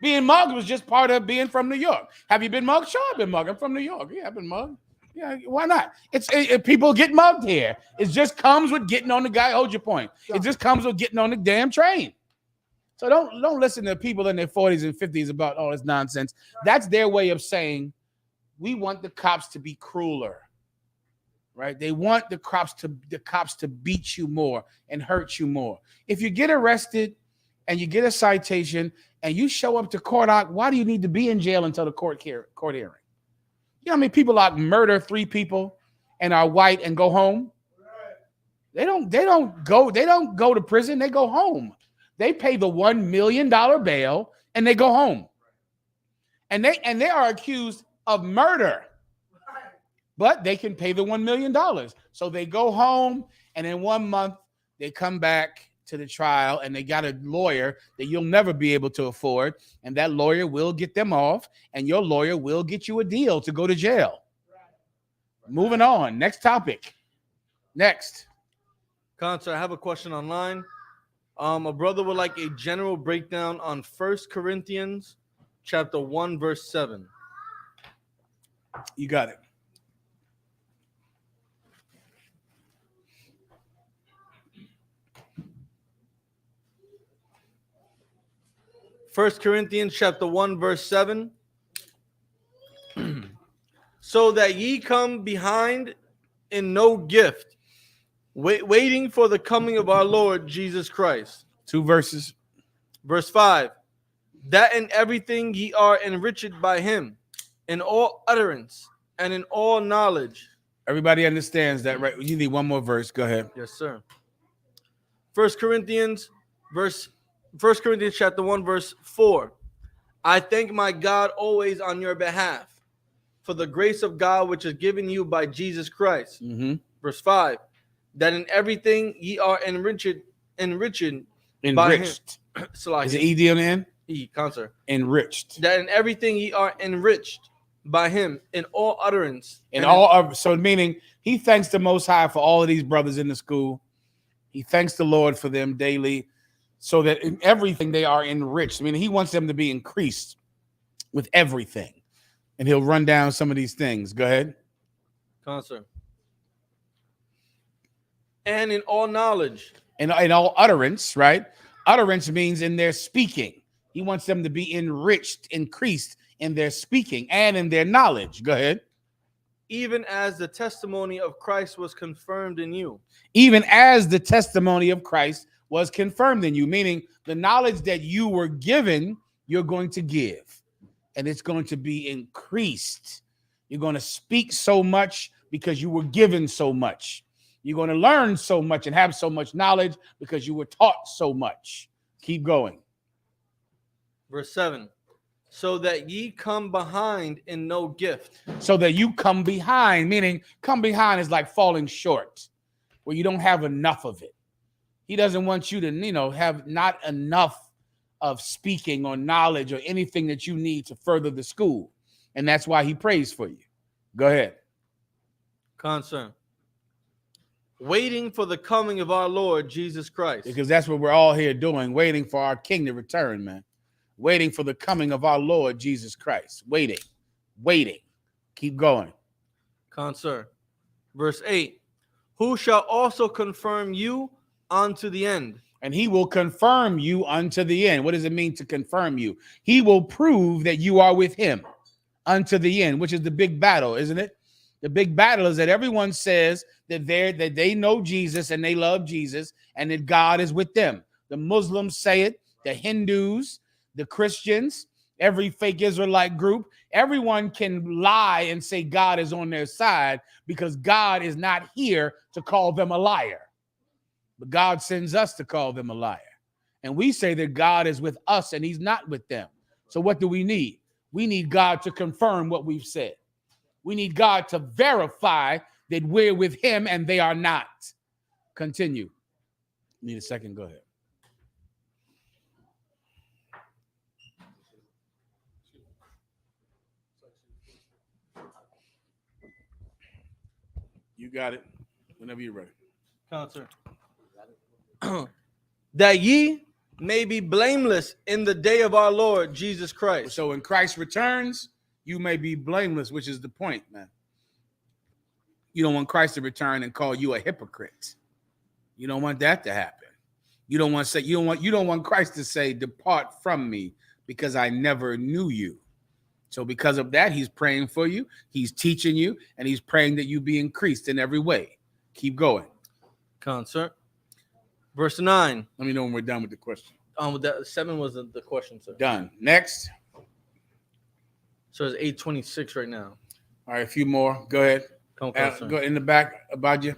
Being mugged was just part of being from New York. Have you been mugged? Sure, I've been mugged. I'm from New York. Yeah, I've been mugged. Yeah, why not? People get mugged here. It just comes with getting on the guy. Hold your point. It just comes with getting on the damn train. So don't listen to people in their 40s and 50s about all this nonsense. That's their way of saying we want the cops to be crueler. Right? They want the cops to beat you more and hurt you more. If you get arrested and you get a citation and you show up to court, why do you need to be in jail until the court hearing? You know how many people like murder 3 people and are white and go home? They don't go to prison, they go home. They pay the $1 million bail and they go home. And they are accused of murder. But they can pay the $1 million. So they go home, and in 1 month, they come back to the trial, and they got a lawyer that you'll never be able to afford, and that lawyer will get them off, and your lawyer will get you a deal to go to jail. Moving on. Next topic. Next. Concert, I have a question online. A brother would like a general breakdown on 1 Corinthians chapter 1, verse 7. You got it. First Corinthians chapter 1, verse 7. So that ye come behind in no gift, waiting for the coming of our Lord Jesus Christ. 2 verses. Verse 5. That in everything ye are enriched by him, in all utterance and in all knowledge. Everybody understands that, right? You need one more verse. Go ahead. Yes, sir. 1 Corinthians chapter 1, verse 4. I thank my God always on your behalf for the grace of God which is given you by Jesus Christ. Mm-hmm. Verse 5. That in everything ye are enriched by him. Is it ED on the end? Concert. Enriched. That in everything ye are enriched by him in all utterance. So meaning he thanks the Most High for all of these brothers in the school. He thanks the Lord for them daily, so that in everything they are enriched. I mean, he wants them to be increased with everything. And he'll run down some of these things. Go ahead. Concert. And in all knowledge. In all utterance, right? Utterance means in their speaking. He wants them to be enriched, increased in their speaking and in their knowledge. Go ahead. Even as the testimony of Christ was confirmed in you. Even as the testimony of Christ was confirmed in you, meaning the knowledge that you were given, you're going to give. And it's going to be increased. You're going to speak so much because you were given so much. You're going to learn so much and have so much knowledge because you were taught so much. Keep going. Verse 7. So that ye come behind in no gift. So that you come behind, meaning come behind is like falling short, where you don't have enough of it. He doesn't want you to, have not enough of speaking or knowledge or anything that you need to further the school. And that's why he prays for you. Go ahead. Concern. Waiting for the coming of our Lord Jesus Christ. Because that's what we're all here doing, waiting for our King to return, man. Waiting for the coming of our Lord Jesus Christ. Waiting. Keep going. Concern. Verse 8. Who shall also confirm you unto the end. And he will confirm you unto the end. What does it mean to confirm you? He will prove that you are with him unto the end, which is the big battle, isn't it? The big battle is that everyone says that they know Jesus and they love Jesus and that God is with them. The Muslims say it, the Hindus, the Christians, every fake Israelite group. Everyone can lie and say God is on their side because God is not here to call them a liar. But God sends us to call them a liar. And we say that God is with us and he's not with them. So what do we need? We need God to confirm what we've said. We need God to verify that we're with him and they are not. Continue. Need a second? Go ahead. You got it. Whenever you're ready. Concert. That ye may be blameless in the day of our Lord Jesus Christ. So when Christ returns, you may be blameless, which is the point, man. You don't want Christ to return and call you a hypocrite. You don't want that to happen. You don't want to say, you don't want Christ to say, depart from me because I never knew you. So because of that, he's praying for you, he's teaching you, and he's praying that you be increased in every way. Keep going. Concert. Verse 9. Let me know when we're done with the question. That 7 was the question, sir. Done. Next. So it's 8:26 right now. All right, a few more. Go ahead. Go in the back about you.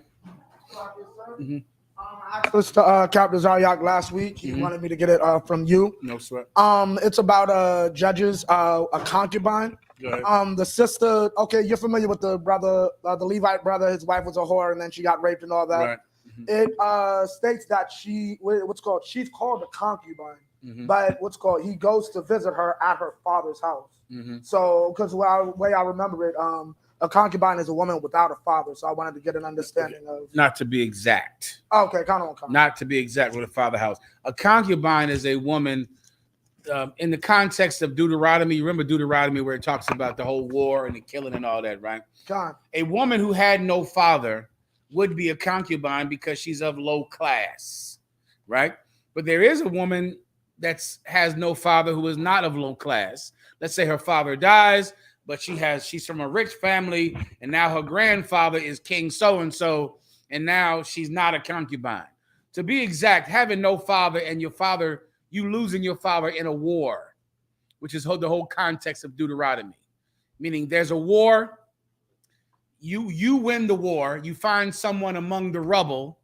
Mm-hmm. I asked this to Captain Zaryak last week. He wanted me to get it from you. No sweat. It's about judges, a concubine. Go ahead. The sister. Okay, you're familiar with the brother, the Levite brother. His wife was a whore, and then she got raped and all that. Right. Mm-hmm. It states that she's called a concubine, but he goes to visit her at her father's house. Mm-hmm. So, because the way I remember it, a concubine is a woman without a father. So I wanted to get an understanding of. Not to be exact. Okay, kind of. Not to be exact with a father house. A concubine is a woman. In the context of Deuteronomy, you remember Deuteronomy where it talks about the whole war and the killing and all that, right? God. A woman who had no father would be a concubine because she's of low class, right? But there is a woman that has no father who is not of low class. Let's say her father dies, but she's from a rich family, and now her grandfather is King so-and-so, and now she's not a concubine. To be exact, having no father and you losing your father in a war, which is the whole context of Deuteronomy. Meaning there's a war, you win the war, you find someone among the rubble,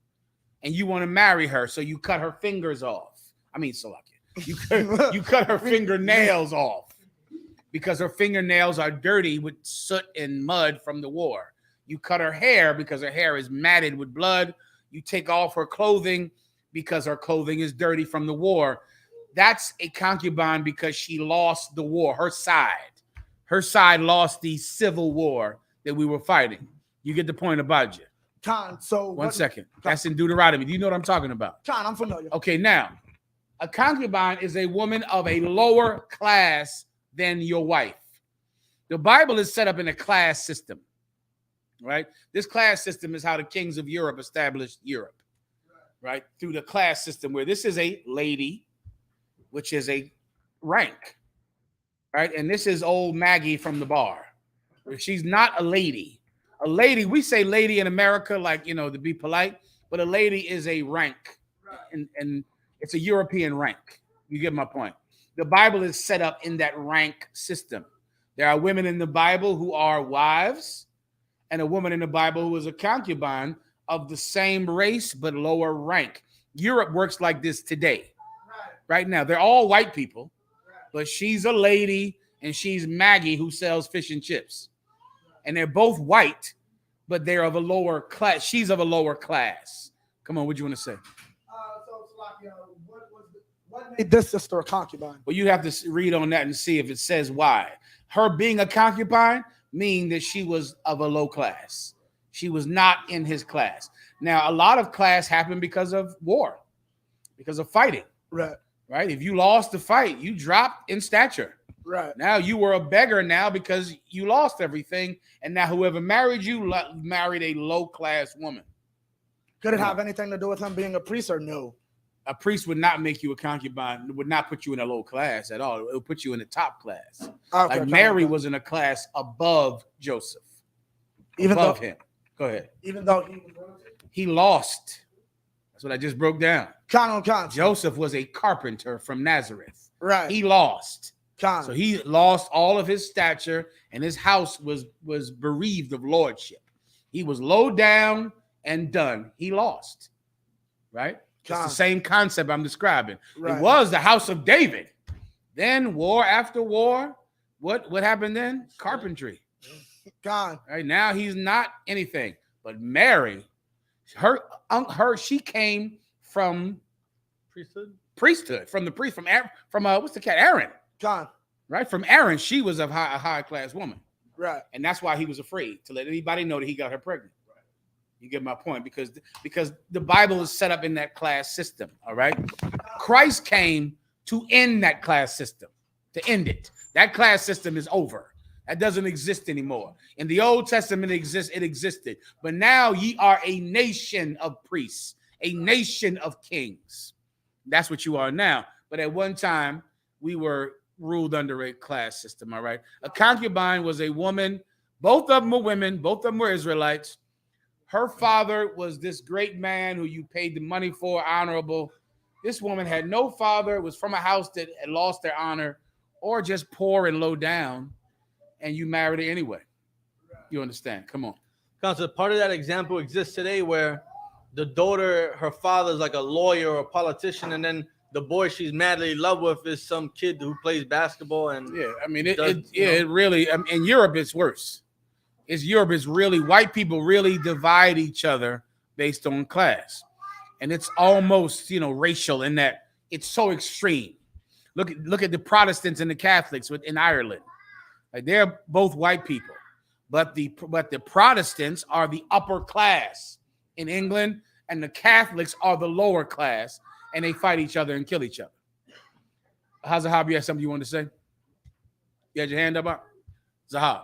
and you want to marry her, so you cut her fingers off. I mean, Salakia. You cut her fingernails off because her fingernails are dirty with soot and mud from the war. You cut her hair because her hair is matted with blood. You take off her clothing because her clothing is dirty from the war. That's a concubine because she lost the war. Her side lost the civil war that we were fighting. You get the point about you. Con, so one second. That's in Deuteronomy. Do you know what I'm talking about? Con, I'm familiar. Okay, now, a concubine is a woman of a lower class than your wife. The Bible is set up in a class system, right? This class system is how the kings of Europe established Europe, right? Through the class system where this is a lady, which is a rank, right? And this is old Maggie from the bar. She's not a lady. A lady, we say lady in America, like, to be polite, but a lady is a rank, and it's a European rank. You get my point. The Bible is set up in that rank system. There are women in the Bible who are wives, and a woman in the Bible who is a concubine of the same race but lower rank. Europe works like this today. Right now, they're all white people, but she's a lady and she's Maggie who sells fish and chips. And they're both white, but they're of a lower class. She's of a lower class. Come on, what do you want to say? What made this sister a concubine? Well, you have to read on that and see if it says why. Her being a concubine means that she was of a low class. She was not in his class. Now, a lot of class happened because of war, because of fighting. Right? If you lost the fight, you dropped in stature. Right. Now you were a beggar now because you lost everything. And now whoever married you married a low-class woman. Could it have anything to do with him being a priest or no? A priest would not make you a concubine. It would not put you in a low class at all. It would put you in the top class. Okay, like Mary was in a class above Joseph. Above him. Go ahead. Even though he lost. That's what I just broke down. Count. Joseph was a carpenter from Nazareth. Right. He lost. So he lost all of his stature, and his house was bereaved of lordship. He was low down and done. He lost. Right? It's the same concept I'm describing. Right. It was the house of David. Then war after war. What happened then? Carpentry. Right now he's not anything. But Mary, she came from priesthood from the priest from what's the cat? Aaron. Right? From Aaron, she was a high class woman. Right. And that's why he was afraid to let anybody know that he got her pregnant. You get my point, because the Bible is set up in that class system. All right. Christ came to end that class system, to end it. That class system is over. That doesn't exist anymore. In the Old Testament, it existed. But now ye are a nation of priests, a nation of kings. That's what you are now. But at one time, we were ruled under a class system, all right? A concubine was a woman. Both of them were women. Both of them were Israelites. Her father was this great man who you paid the money for, honorable. This woman had no father, was from a house that had lost their honor, or just poor and low down, and you married her anyway. You understand? Come on. Counselor, part of that example exists today where the daughter, her father's like a lawyer or a politician, and then the boy she's madly in love with is some kid who plays basketball. And yeah, I mean, it really, in Europe, it's worse. Europe is really, white people really divide each other based on class. And it's almost, racial in that it's so extreme. Look at the Protestants and the Catholics in Ireland. Like, they're both white people, but the Protestants are the upper class in England, and the Catholics are the lower class, and they fight each other and kill each other. Zahab, you have something you want to say? You had your hand up? Zahab.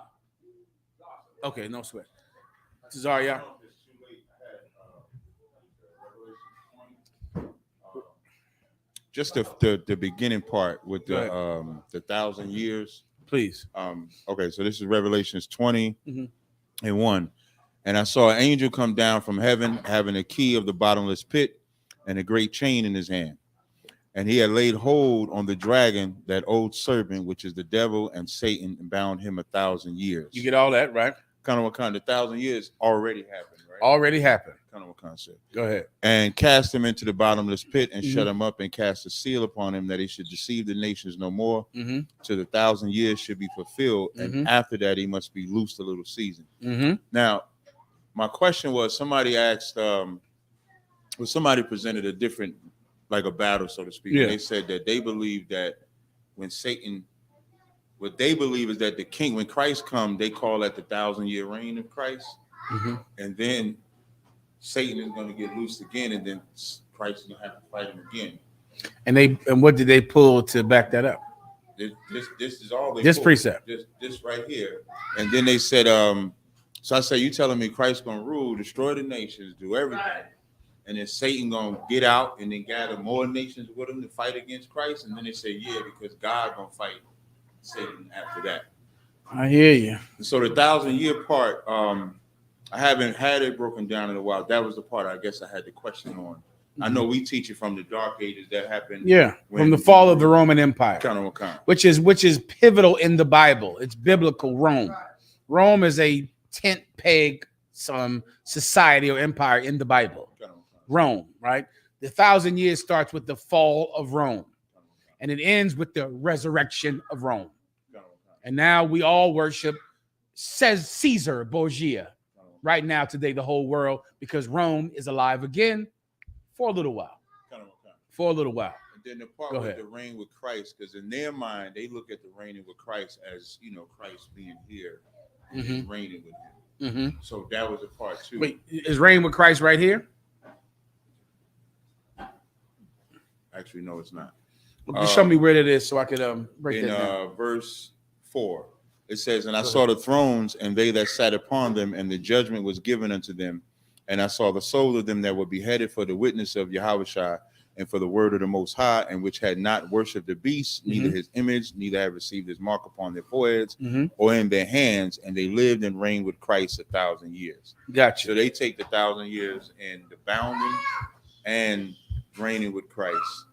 Okay, no sweat. Cesaria. Just the beginning part with the 1,000 years. Please. Okay, so this is Revelations 20 and 1. And I saw an angel come down from heaven, having a key of the bottomless pit and a great chain in his hand. And he had laid hold on the dragon, that old serpent, which is the devil and Satan, and bound him 1,000 years. You get all that, right? Kind of what kind of 1,000 years already happened, right? Already happened. Kind of what concept. Go ahead. And cast him into the bottomless pit and shut him up and cast a seal upon him, that he should deceive the nations no more till the 1,000 years should be fulfilled. And after that, he must be loosed a little season. Now, my question was, somebody asked, somebody presented a different, like a battle, so to speak. Yeah. And they said that they believe that when Satan, what they believe is that the king, when Christ comes, they call that the 1,000-year reign of Christ. And then Satan is going to get loosed again, and then Christ is going to have to fight him again. And what did they pull to back that up? This is all they This pulled. precept. This right here. And then they said, so I say, you telling me Christ's going to rule, destroy the nations, do everything. And then Satan going to get out and then gather more nations with him to fight against Christ. And then they say, yeah, because God going to fight Satan after that. I hear you. So the 1,000-year part, I haven't had it broken down in a while. That was the part I guess I had the question on. I know we teach it from the Dark Ages that happened. Yeah, from the fall of the Roman Empire, which is pivotal in the Bible. It's biblical Rome. Rome is a tent peg society or empire in the Bible. Rome, right? The 1,000 years starts with the fall of Rome, and it ends with the resurrection of Rome. And now we all worship, says Caesar Borgia, right now today, the whole world, because Rome is alive again for a little while. For a little while. And then the part with the reign with Christ, because in their mind, they look at the reigning with Christ as, Christ being here and reigning with him. So that was a part too. Wait, is reign with Christ right here? Actually, no, it's not. Well, just show me where it is so I could break that down. Verse 4, it says, and I saw the thrones and they that sat upon them, and the judgment was given unto them. And I saw the souls of them that were beheaded for the witness of Yahushua and for the word of the Most High, and which had not worshipped the beast, neither his image, neither had received his mark upon their foreheads or in their hands, and they lived and reigned with Christ 1,000 years. Gotcha. So they take the 1,000 years and the bounding and reigning with Christ.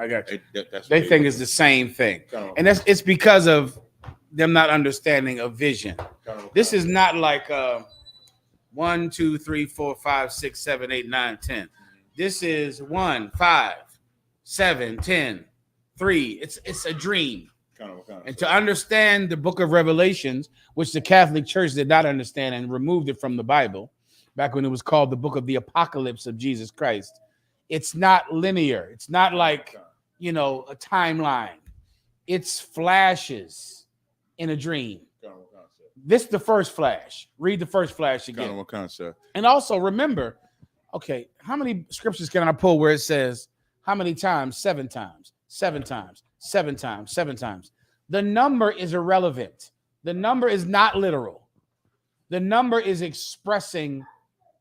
I got you. That's They what think it's the same thing, Kind of. and it's because of them not understanding a vision. This is not like 1, 2, 3, 4, 5, 6, 7, 8, 9, 10. This is 1, 5, 7, 10, 3. It's a dream. And to understand the book of Revelations, which the Catholic Church did not understand and removed it from the Bible, back when it was called the book of the apocalypse of Jesus Christ, it's not linear. It's not like, a timeline. It's flashes in a dream. This is the first flash. Read the first flash again. What concept? And also remember, okay, how many scriptures can I pull where it says how many times? 7 times, 7 times, 7 times, 7 times. The number is irrelevant. The number is not literal. The number is expressing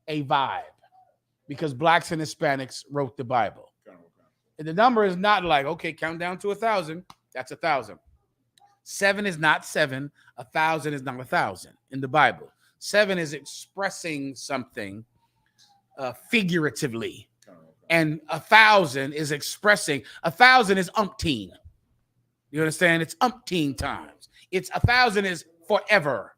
a vibe because blacks and Hispanics wrote the Bible. And the number is not like, okay, count down to 1,000. That's 1,000. 7 is not 7. 1,000 is not 1,000 in the Bible. 7 is expressing something figuratively. And 1,000 is expressing, 1,000 is umpteen. You understand? It's umpteen times. It's 1,000 is forever.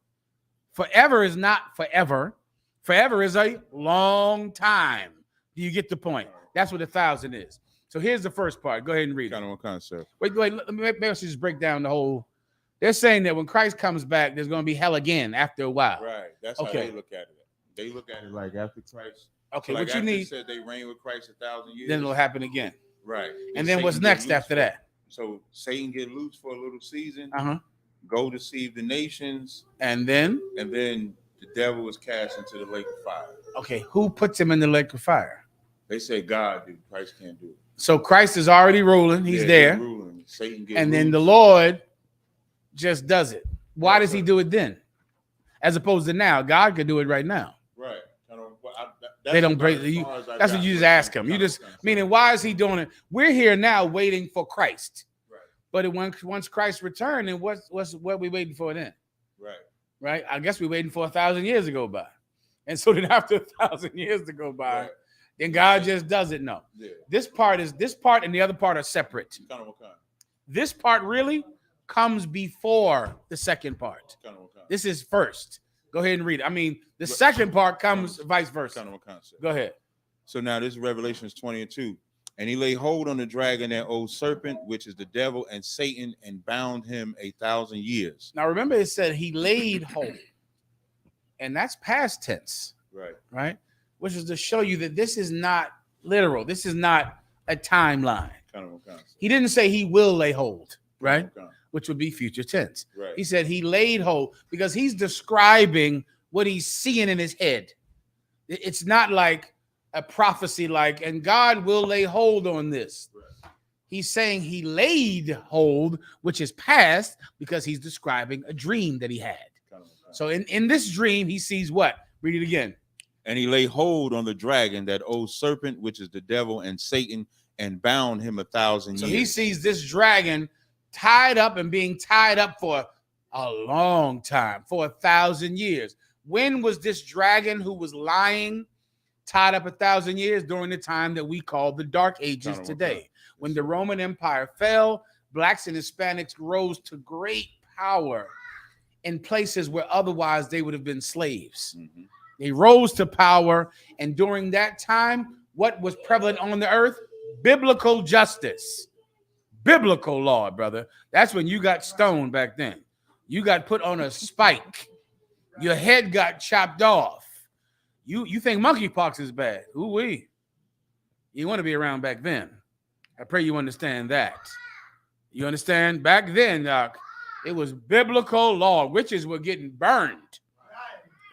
Forever is not forever. Forever is a long time. Do you get the point? That's what 1,000 is. So here's the first part. Go ahead and read it. What concept? Wait. Maybe I should just break down the whole. They're saying that when Christ comes back, there's going to be hell again after a while. Right. That's how they look at it. They look at it like after Christ. Okay, so like what you need. Said they reign with Christ 1,000 years. Then it'll happen again. Right. And then what's next after that? So Satan get loose for a little season. Go deceive the nations. And then the devil was cast into the lake of fire. Okay, who puts him in the lake of fire? They say God do. Christ can't do it. So Christ is already ruling. He's there. He's ruling. Satan gets and loose. then the Lord just does it. Why does he do it then? As opposed to now. God could do it right now. Right. They don't break you. That's what you just ask him. You just meaning why is he doing it? We're here now waiting for Christ. Right. But once Christ returned, then what we waiting for then? Right. Right. I guess we're waiting for 1,000 years to go by. And so then after 1,000 years to go by, then God just does it. No. Yeah. This part and the other part are separate. This part really comes before the second part. This is first. Go ahead and read it. I mean, the second part comes vice versa. Go ahead. So now this is Revelations 20:2. And he laid hold on the dragon, that old serpent, which is the devil and Satan, and bound him 1,000 years. Now remember, it said he laid hold. And that's past tense. Right. Right? Which is to show you that this is not literal. This is not a timeline. He didn't say he will lay hold, right? Which would be future tense. Right. He said he laid hold because he's describing what he's seeing in his head. It's not like a prophecy and God will lay hold on this. Right. He's saying he laid hold, which is past, because he's describing a dream that he had. So in this dream, he sees what? Read it again. And he laid hold on the dragon, that old serpent, which is the devil and Satan, and bound him 1,000 years. So he sees this dragon tied up and being tied up for a long time, for 1,000 years. When was this dragon who was lying tied up 1,000 years? During the time that we call the Dark Ages today. When the Roman Empire fell, blacks and Hispanics rose to great power in places where otherwise they would have been slaves. Mm-hmm. They rose to power, and during that time, what was prevalent on the earth? Biblical justice. Biblical law, brother. That's when you got stoned back then. You got put on a spike. Your head got chopped off. You think monkeypox is bad? Ooh-wee. You want to be around back then. I pray you understand that. You understand? Back then, Doc, it was biblical law. Witches were getting burned.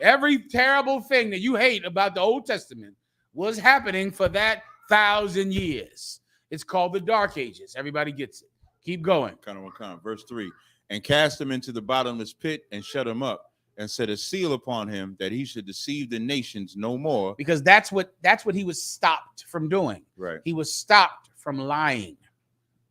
Every terrible thing that you hate about the Old Testament was happening for that 1,000 years. It's called the Dark Ages. Everybody gets it. Keep going. Verse 3. And cast him into the bottomless pit and shut him up, and set a seal upon him, that he should deceive the nations no more. Because that's what he was stopped from doing. Right. He was stopped from lying.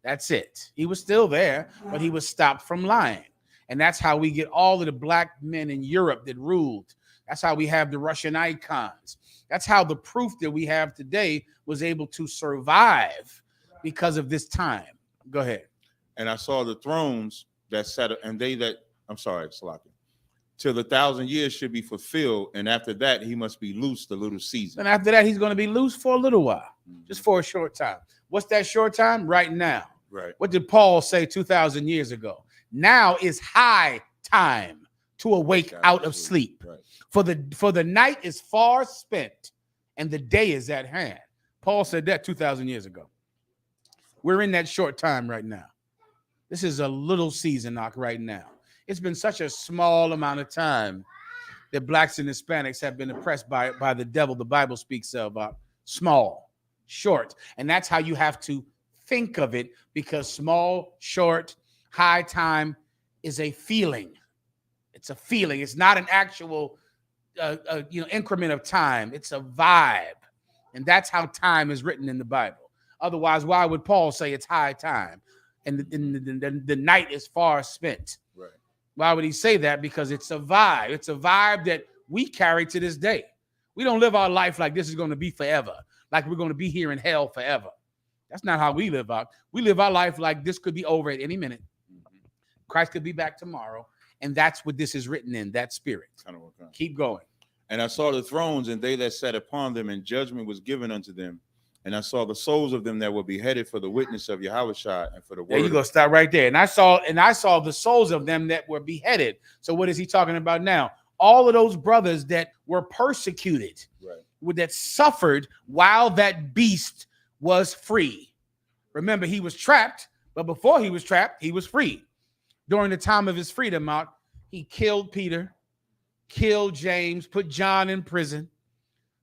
That's it. He was still there, but he was stopped from lying. And that's how we get all of the black men in Europe that ruled. That's how we have the Russian icons. That's how the proof that we have today was able to survive because of this time. Go ahead. And I saw the thrones that sat, and they that, I'm sorry, Salaki, till the 1,000 years should be fulfilled, and after that he must be loosed a little season. And after that, he's going to be loose for a little while, just for a short time. What's that short time? Right now. Right. What did Paul say 2,000 years ago? Now is high time to awake out of sleep. Right. For the night is far spent, and the day is at hand. Paul said that 2,000 years ago. We're in that short time right now. This is a little season, knock, right now. It's been such a small amount of time that blacks and Hispanics have been oppressed by the devil. The Bible speaks of small, short. And that's how you have to think of it, because small, short, high time is a feeling. It's a feeling. It's not an actual increment of time. It's a vibe. And that's how time is written in the Bible. Otherwise, why would Paul say it's high time and the night is far spent? Right. Why would he say that? Because it's a vibe. It's a vibe that we carry to this day. We don't live our life like this is going to be forever, like we're going to be here in hell forever. That's not how we live out. We live our life like this could be over at any minute. Christ could be back tomorrow. And that's what this is written in, that spirit. Keep going. And I saw the thrones, and they that sat upon them, and judgment was given unto them. And I saw the souls of them that were beheaded for the witness of Yahushua and for the word. There you go. Stop right there. And I saw the souls of them that were beheaded. So what is he talking about now? All of those brothers that were persecuted, right, that suffered while that beast was free. Remember, he was trapped, but before he was trapped, he was free. During the time of his freedom out, he killed Peter, killed James, put John in prison,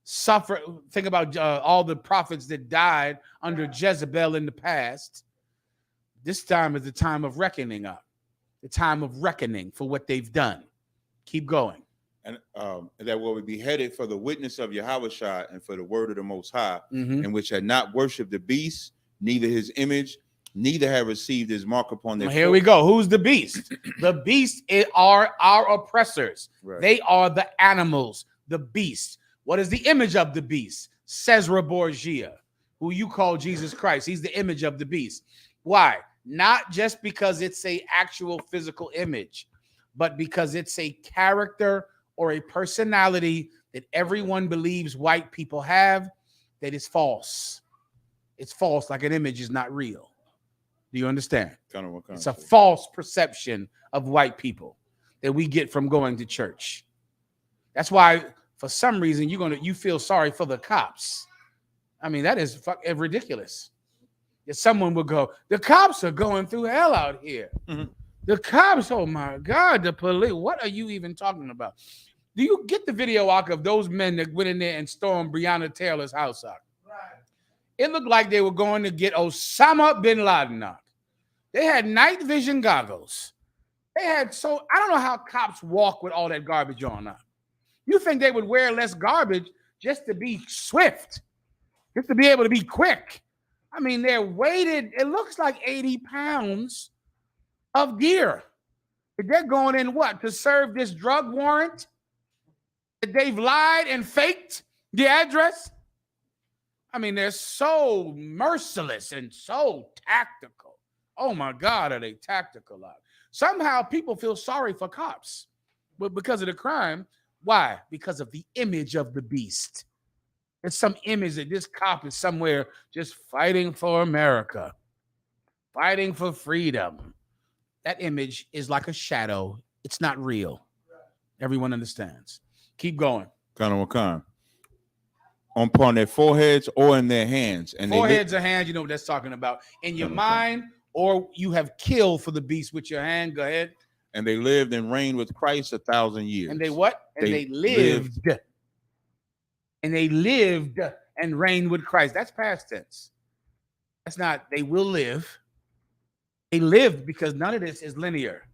suffer. Think about all the prophets that died under Jezebel in the past. This time is the time of reckoning up, the time of reckoning for what they've done. Keep going. And that will be beheaded for the witness of Yahushua and for the word of the Most High, and which had not worshipped the beast, neither his image, neither have received his mark upon their. Here we go. Who's the beast? The beast are our oppressors. Right. They are the animals, the beast. What is the image of the beast? Caesar Borgia, who you call Jesus Christ. He's the image of the beast. Why? Not just because it's an actual physical image, but because it's a character or a personality that everyone believes white people have that is false. It's false, like an image is not real. Do you understand? It's a false perception of white people that we get from going to church. That's why, for some reason, you feel sorry for the cops. I mean, that is ridiculous. If someone would go, the cops are going through hell out here. Mm-hmm. The cops, oh my God, the police. What are you even talking about? Do you get the video of those men that went in there and stormed Breonna Taylor's house out? Right. It looked like they were going to get Osama bin Laden out. They had night vision goggles. I don't know how cops walk with all that garbage on now. You think they would wear less garbage just to be swift, just to be able to be quick? I mean, they're weighted, it looks like 80 pounds of gear. They're going in what? To serve this drug warrant? That they've lied and faked the address? I mean, they're so merciless and so tactical. Oh my God, are they tactical out? Somehow people feel sorry for cops, but because of the crime. Why? Because of the image of the beast. It's some image that this cop is somewhere just fighting for America, fighting for freedom. That image is like a shadow. It's not real. Everyone understands. Keep going. On upon their foreheads or in their hands. And foreheads or hands, you know what that's talking about. In your mind, or you have killed for the beast with your hand. Go ahead. And they lived and reigned with Christ 1,000 years. And they what? And they lived. And they lived and reigned with Christ. That's past tense. That's not, they will live. They lived because none of this is linear.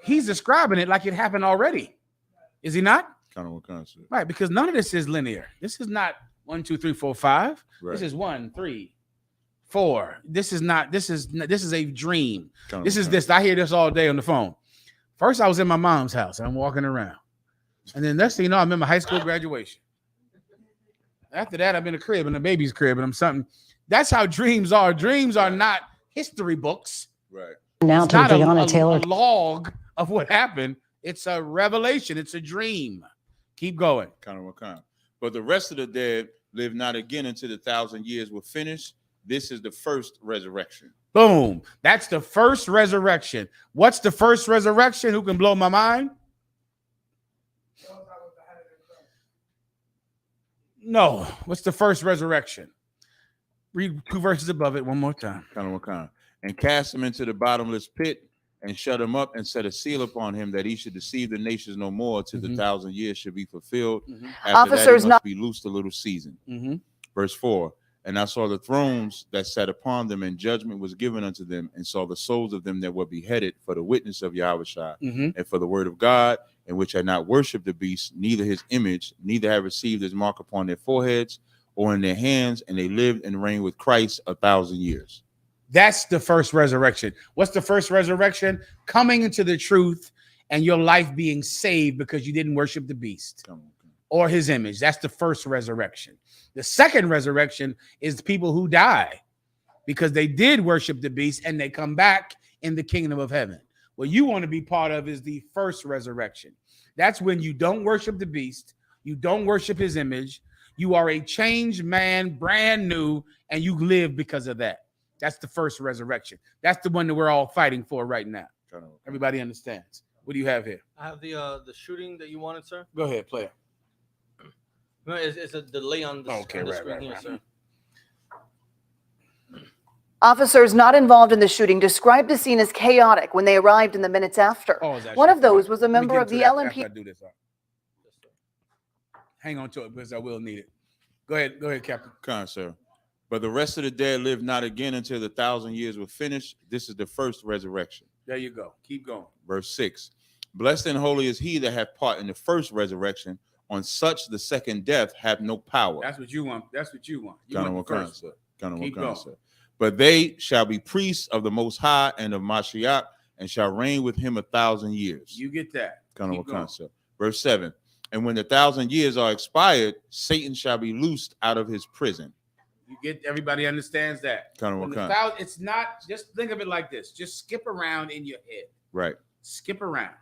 He's describing it like it happened already. Is he not? Right, because none of this is linear. This is not 1, 2, 3, 4, 5. Right. This is 1, 3, 4. This is a dream. This is this. I hear this all day on the phone. First, I was in my mom's house. I'm walking around. And then next thing you know, I'm in my high school graduation. After that, I'm in a crib, in a baby's crib, and I'm something. That's how dreams are. Dreams are not history books. Right. Now It's to not Breonna Taylor. a log of what happened. It's a revelation. It's a dream. Keep going. But the rest of the dead live not again until the 1,000 years were finished. This is the first resurrection. Boom. That's the first resurrection. What's the first resurrection? Who can blow my mind? No. What's the first resurrection? Read 2 verses above it one more time. And cast him into the bottomless pit and shut him up and set a seal upon him that he should deceive the nations no more till the 1,000 years should be fulfilled. After that, he must be loosed a little season. Verse 4. And I saw the thrones that sat upon them, and judgment was given unto them, and saw the souls of them that were beheaded for the witness of Yahushua and for the word of God, and which had not worshipped the beast, neither his image, neither have received his mark upon their foreheads or in their hands, and they lived and reigned with Christ 1,000 years. That's the first resurrection. What's the first resurrection? Coming into the truth and your life being saved because you didn't worship the beast or his image. That's the first resurrection. The second resurrection is people who die because they did worship the beast and they come back in the kingdom of heaven. What you want to be part of is the first resurrection. That's when you don't worship the beast, you don't worship his image, you are a changed man, brand new, and you live because of that. That's the first resurrection. That's the one that we're all fighting for right now. Everybody understands. What do you have here? I have the shooting that you wanted, sir. Go ahead, play it. No, it's a delay on the, on the screen here, sir. Officers not involved in the shooting described the scene as chaotic when they arrived in the minutes after. One of those was a member of the LMP. Hang on to it because I will need it. Go ahead, Captain. Sir. But the rest of the dead live not again until the 1,000 years were finished. This is the first resurrection. There you go. Keep going. Verse 6. Blessed and holy is he that hath part in the first resurrection. On such the second death have no power. That's what you want. That's what you want. You want the first. Keep going. But they shall be priests of the Most High and of Mashiach, and shall reign with him 1,000 years. You get that. Verse 7. And when the 1,000 years are expired, Satan shall be loosed out of his prison. You get, everybody understands that. It's not, just think of it like this. Just skip around in your head. Right. Skip around.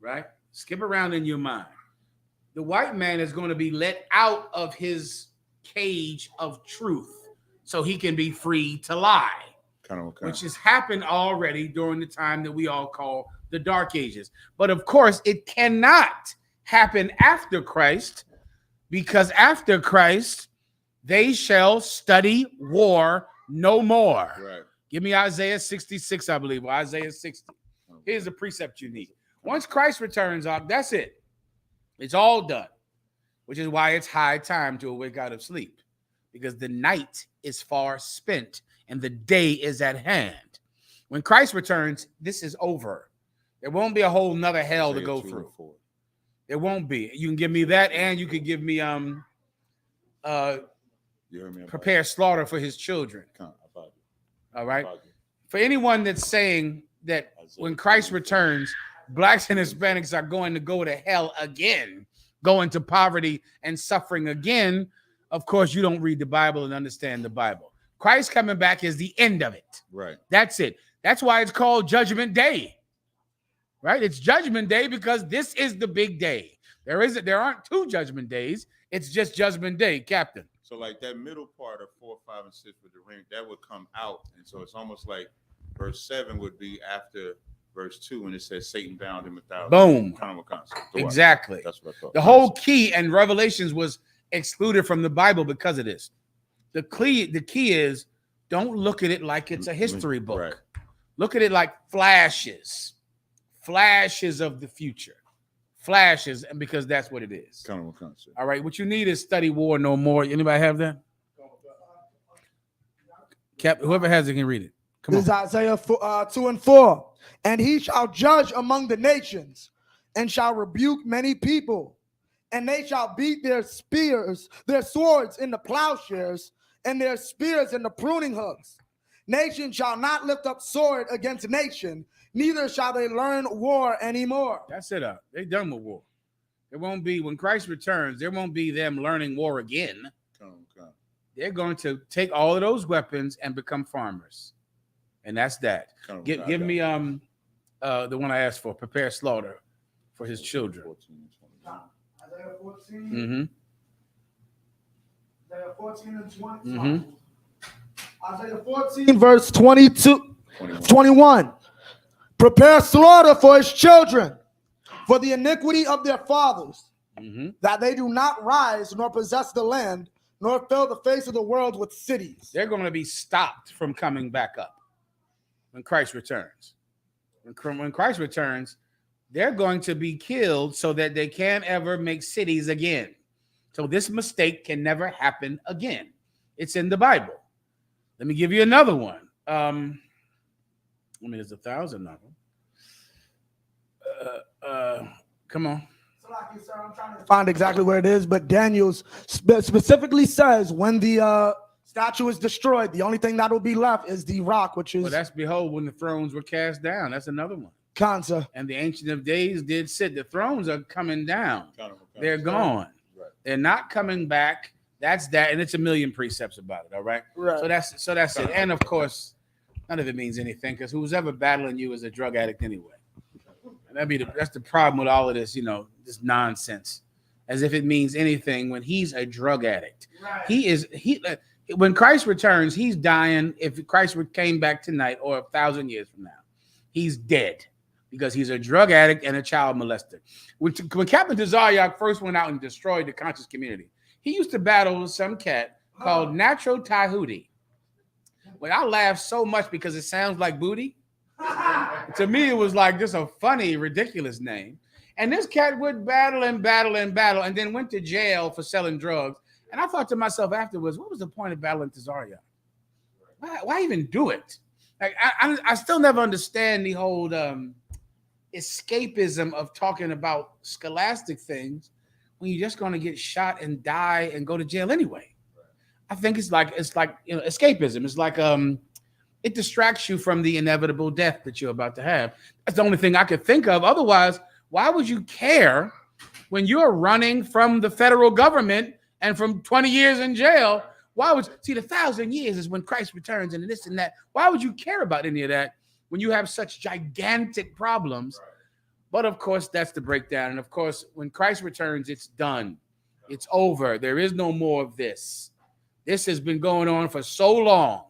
Right? Skip around in your mind. The white man is going to be let out of his cage of truth so he can be free to lie, which has happened already during the time that we all call the Dark Ages. But of course, it cannot happen after Christ, because after Christ, they shall study war no more. Right. Give me Isaiah 66, I believe, or Isaiah 60. Here's the precept you need. Once Christ returns, that's it. It's all done, which is why it's high time to awake out of sleep, because the night is far spent and the day is at hand. When Christ returns, this is over. There won't be a whole nother hell to go through. There won't be. You can give me that, and you can give me prepare slaughter for his children. All right. For anyone that's saying that when Christ returns, blacks and Hispanics are going to go to hell again, go into poverty and suffering again, of course, you don't read the Bible and understand the Bible. Christ coming back is the end of it. Right. That's it. That's why it's called Judgment Day. Right? It's Judgment Day because this is the big day. There aren't 2 Judgment Days. It's just Judgment Day, Captain. So like that middle part of 4, 5, and 6 with the ring, that would come out. And so it's almost like verse 7 would be after verse 2 when it says Satan bound him 1,000. Boom. Exactly. That's what I thought. The whole key and Revelations was excluded from the Bible because of this. The key is don't look at it like it's a history book. Right. Look at it like flashes of the future. Flashes, and because that's what it is. All right. What you need is study war no more. Anybody have that? Whoever has it can read it. Come This is Isaiah 2 and 4. And he shall judge among the nations and shall rebuke many people. And they shall beat their swords in the plowshares and their spears in the pruning hooks. Nation shall not lift up sword against nation, neither shall they learn war anymore. That's it up. They done with war. There won't be, when Christ returns, there won't be them learning war again. They're going to take all of those weapons and become farmers. And that's that. Give me the one I asked for, prepare slaughter for his children. Isaiah 14. Mm-hmm. Isaiah 14 and 20. Mm-hmm. Isaiah 14, verse 21. Prepare slaughter for his children, for the iniquity of their fathers, that they do not rise nor possess the land, nor fill the face of the world with cities. They're going to be stopped from coming back up when Christ returns. When Christ returns, they're going to be killed so that they can't ever make cities again. So this mistake can never happen again. It's in the Bible. Let me give you another one. There's 1,000 of them. Come on. I'm trying to find exactly where it is, but Daniel specifically says when the statue is destroyed, the only thing that will be left is the rock, which is. Well, that's behold when the thrones were cast down. That's another one. Kansa. And the Ancient of Days did sit. The thrones are coming down. They're gone. Right. They're not coming back. That's that, and it's a million precepts about it. All right. Right. So that's it. And of course, none of it means anything because who's ever battling you is a drug addict anyway. And that's the problem with all of this, this nonsense. As if it means anything when he's a drug addict. Right. When Christ returns, he's dying. If Christ came back tonight or 1,000 years from now, he's dead because he's a drug addict and a child molester. When Captain Tazaryak first went out and destroyed the conscious community, he used to battle some cat called Natural Tahuti. Well, I laughed so much because it sounds like booty. To me, it was like just a funny, ridiculous name. And this cat would battle and then went to jail for selling drugs. And I thought to myself afterwards, what was the point of battling Tazaryak? Why even do it? Like I still never understand the whole escapism of talking about scholastic things when you're just going to get shot and die and go to jail anyway. I think it's like escapism. It's like it distracts you from the inevitable death that you're about to have. That's the only thing I could think of. Otherwise, why would you care when you're running from the federal government and from 20 years in jail? Why would the 1,000 years is when Christ returns and this and that? Why would you care about any of that when you have such gigantic problems? But of course, that's the breakdown. And of course, when Christ returns, it's done. It's over. There is no more of this. This has been going on for so long.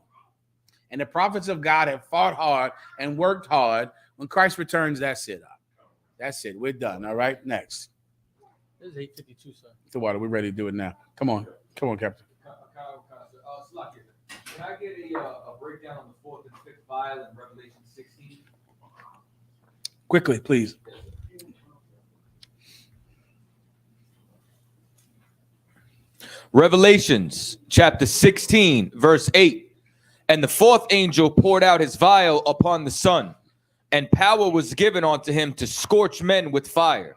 And the prophets of God have fought hard and worked hard. When Christ returns, that's it. That's it. We're done. All right. Next. This is 852, sir. The water. We're ready to do it now. Come on, Captain. Can I get a breakdown on the fourth and fifth vial in Revelation 16? Quickly, please. Revelations chapter 16, verse 8. And the fourth angel poured out his vial upon the sun, and power was given unto him to scorch men with fire.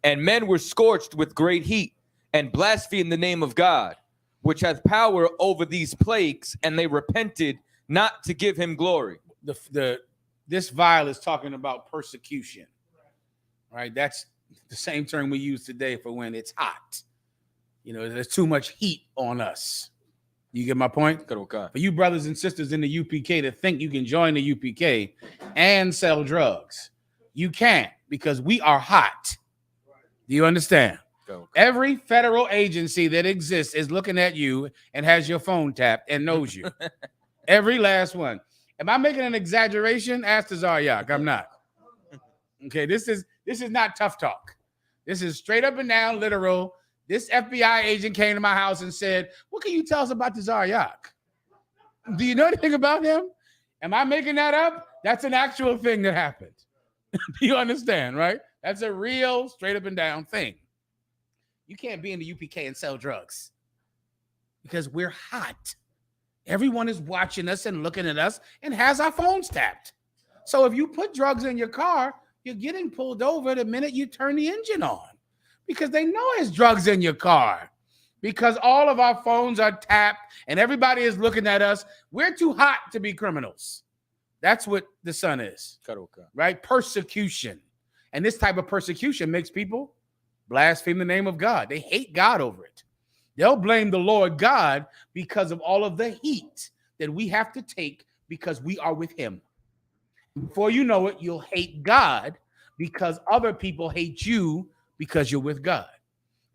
And men were scorched with great heat, and blasphemed the name of God, which hath power over these plagues, and they repented not to give him glory. This vial is talking about persecution, right? That's the same term we use today for when it's hot. There's too much heat on us. You get my point? For you brothers and sisters in the UPK to think you can join the UPK and sell drugs, you can't because we are hot. Do you understand? Every federal agency that exists is looking at you and has your phone tapped and knows you. Every last one. Am I making an exaggeration? Ask Tazaryak. I'm not. Okay, this is not tough talk. This is straight up and down literal. This FBI agent came to my house and said, what can you tell us about Tazaryak? Do you know anything about him? Am I making that up? That's an actual thing that happened. Do you understand, right? That's a real straight up and down thing. You can't be in the UPK and sell drugs because we're hot. Everyone is watching us and looking at us and has our phones tapped. So if you put drugs in your car, you're getting pulled over the minute you turn the engine on because they know there's drugs in your car because all of our phones are tapped and everybody is looking at us. We're too hot to be criminals. That's what the sun is, right? Persecution. And this type of persecution makes people blaspheme the name of God. They hate God over it. They'll blame the Lord God because of all of the heat that we have to take because we are with him. Before you know it, you'll hate God because other people hate you because you're with God.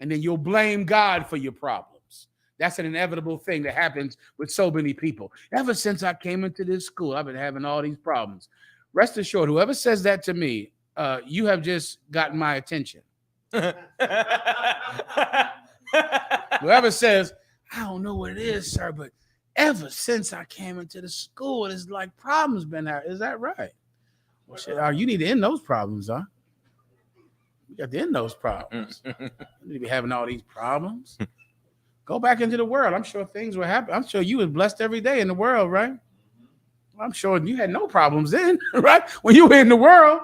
And then you'll blame God for your problems. That's an inevitable thing that happens with so many people. Ever since I came into this school, I've been having all these problems. Rest assured, whoever says that to me, you have just gotten my attention. Whoever says, I don't know what it is, sir, but ever since I came into the school, it's like problems been out. Is that right? Well, shit, you need to end those problems, huh? You got to end those problems. You need to be having all these problems. Go back into the world. I'm sure things will happen. I'm sure you was blessed every day in the world, right? I'm sure you had no problems then, right? When you were in the world,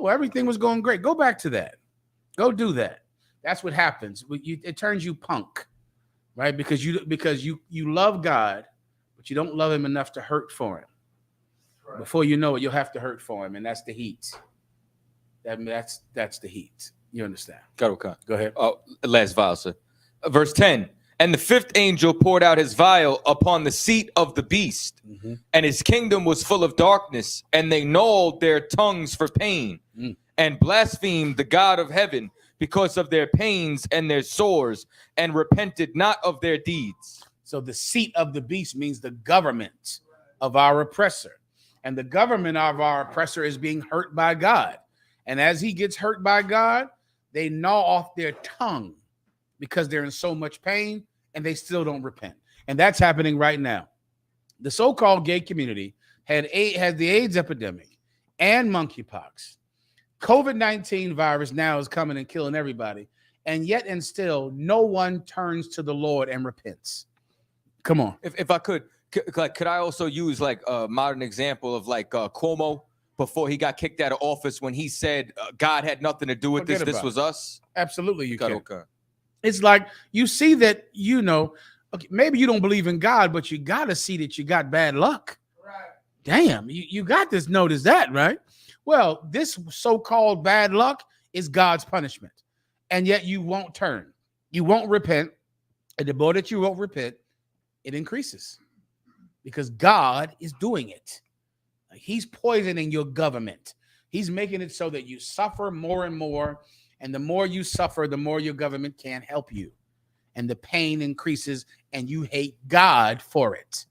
everything was going great. Go back to that. Go do that. That's what happens. It turns you punk, right? Because you love God, but you don't love him enough to hurt for him. Right. Before you know it, you'll have to hurt for him, and that's the heat. That's the heat. You understand? Go ahead. Last vial, sir. Verse 10. And the fifth angel poured out his vial upon the seat of the beast, and his kingdom was full of darkness, and they gnawed their tongues for pain, and blasphemed the God of heaven because of their pains and their sores, and repented not of their deeds. So the seat of the beast means the government of our oppressor. And the government of our oppressor is being hurt by God. And as he gets hurt by God, they gnaw off their tongue because they're in so much pain and they still don't repent. And that's happening right now. The so-called gay community had the AIDS epidemic and monkeypox. COVID-19 virus now is coming and killing everybody. And yet and still, no one turns to the Lord and repents. Come on. If I could I also use like a modern example of like Cuomo before he got kicked out of office when he said God had nothing to do with this. This was us. Absolutely, you can. It's like you see that, okay, maybe you don't believe in God, but you got to see that you got bad luck. Right. Damn, you got to notice that, right? Well, this so-called bad luck is God's punishment. And yet you won't turn. You won't repent. And the more that you won't repent, it increases. Because God is doing it. He's poisoning your government. He's making it so that you suffer more and more. And the more you suffer, the more your government can't help you. And the pain increases and you hate God for it.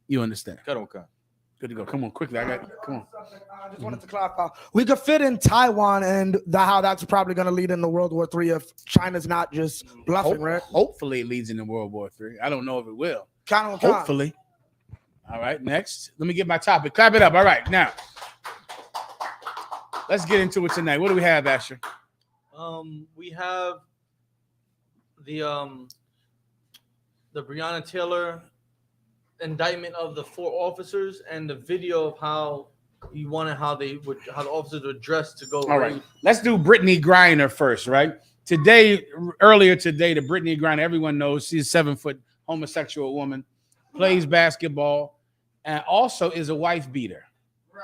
You understand? Good to go. Come on, quickly. Come on. I just wanted to clarify. We could fit in Taiwan and how that's probably going to lead into World War III if China's not just bluffing, right? Hopefully it leads into World War III. I don't know if it will. Hopefully. All right, next. Let me get my topic. Clap it up. All right, now. Let's get into it tonight. What do we have, Asher? We have the Breonna Taylor indictment of the 4 officers and the video of how the officers were dressed to go. All right, let's do Brittany Griner first, right? Earlier today, the Brittany Griner, everyone knows she's a 7-foot homosexual woman, plays basketball, and also is a wife beater. Right.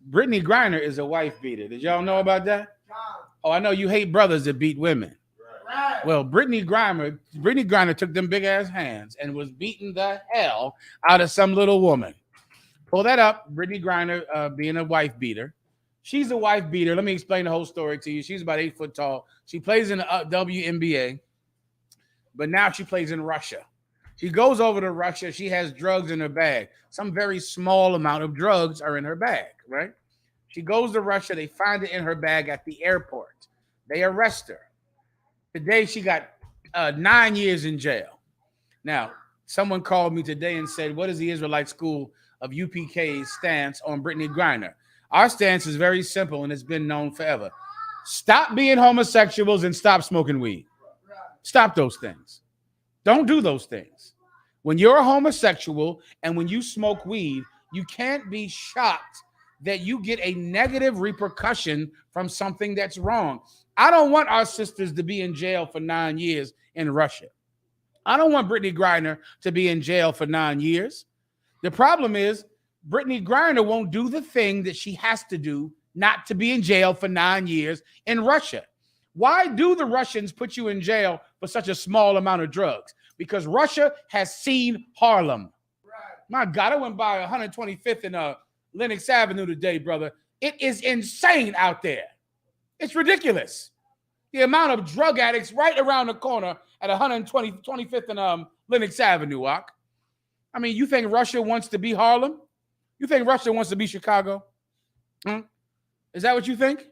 Brittany Griner is a wife beater. Did y'all know about that? Oh, I know you hate brothers that beat women. Right. Well, Brittany Griner took them big ass hands and was beating the hell out of some little woman. Pull that up. Brittany Griner being a wife beater. She's a wife beater. Let me explain the whole story to you. She's about 8 foot tall. She plays in the WNBA, but now she plays in Russia. She goes over to Russia. She has drugs in her bag. Some very small amount of drugs are in her bag, right? She goes to Russia. They find it in her bag at the airport. They arrest her. Today, she got 9 years in jail. Now, someone called me today and said, what is the Israelite School of UPK's stance on Brittany Griner? Our stance is very simple, and it's been known forever. Stop being homosexuals and stop smoking weed. Stop those things. Don't do those things. When you're a homosexual and when you smoke weed, you can't be shocked that you get a negative repercussion from something that's wrong. I don't want our sisters to be in jail for 9 years in Russia. I don't want Brittany Griner to be in jail for 9 years. The problem is Brittany Griner won't do the thing that she has to do not to be in jail for 9 years in Russia. Why do the Russians put you in jail for such a small amount of drugs? Because Russia has seen Harlem. My God, I went by 125th and Lenox Avenue today, brother. It is insane out there. It's ridiculous. The amount of drug addicts right around the corner at 125th and Lenox Avenue, Ak. I mean, you think Russia wants to be Harlem? You think Russia wants to be Chicago? Is that what you think?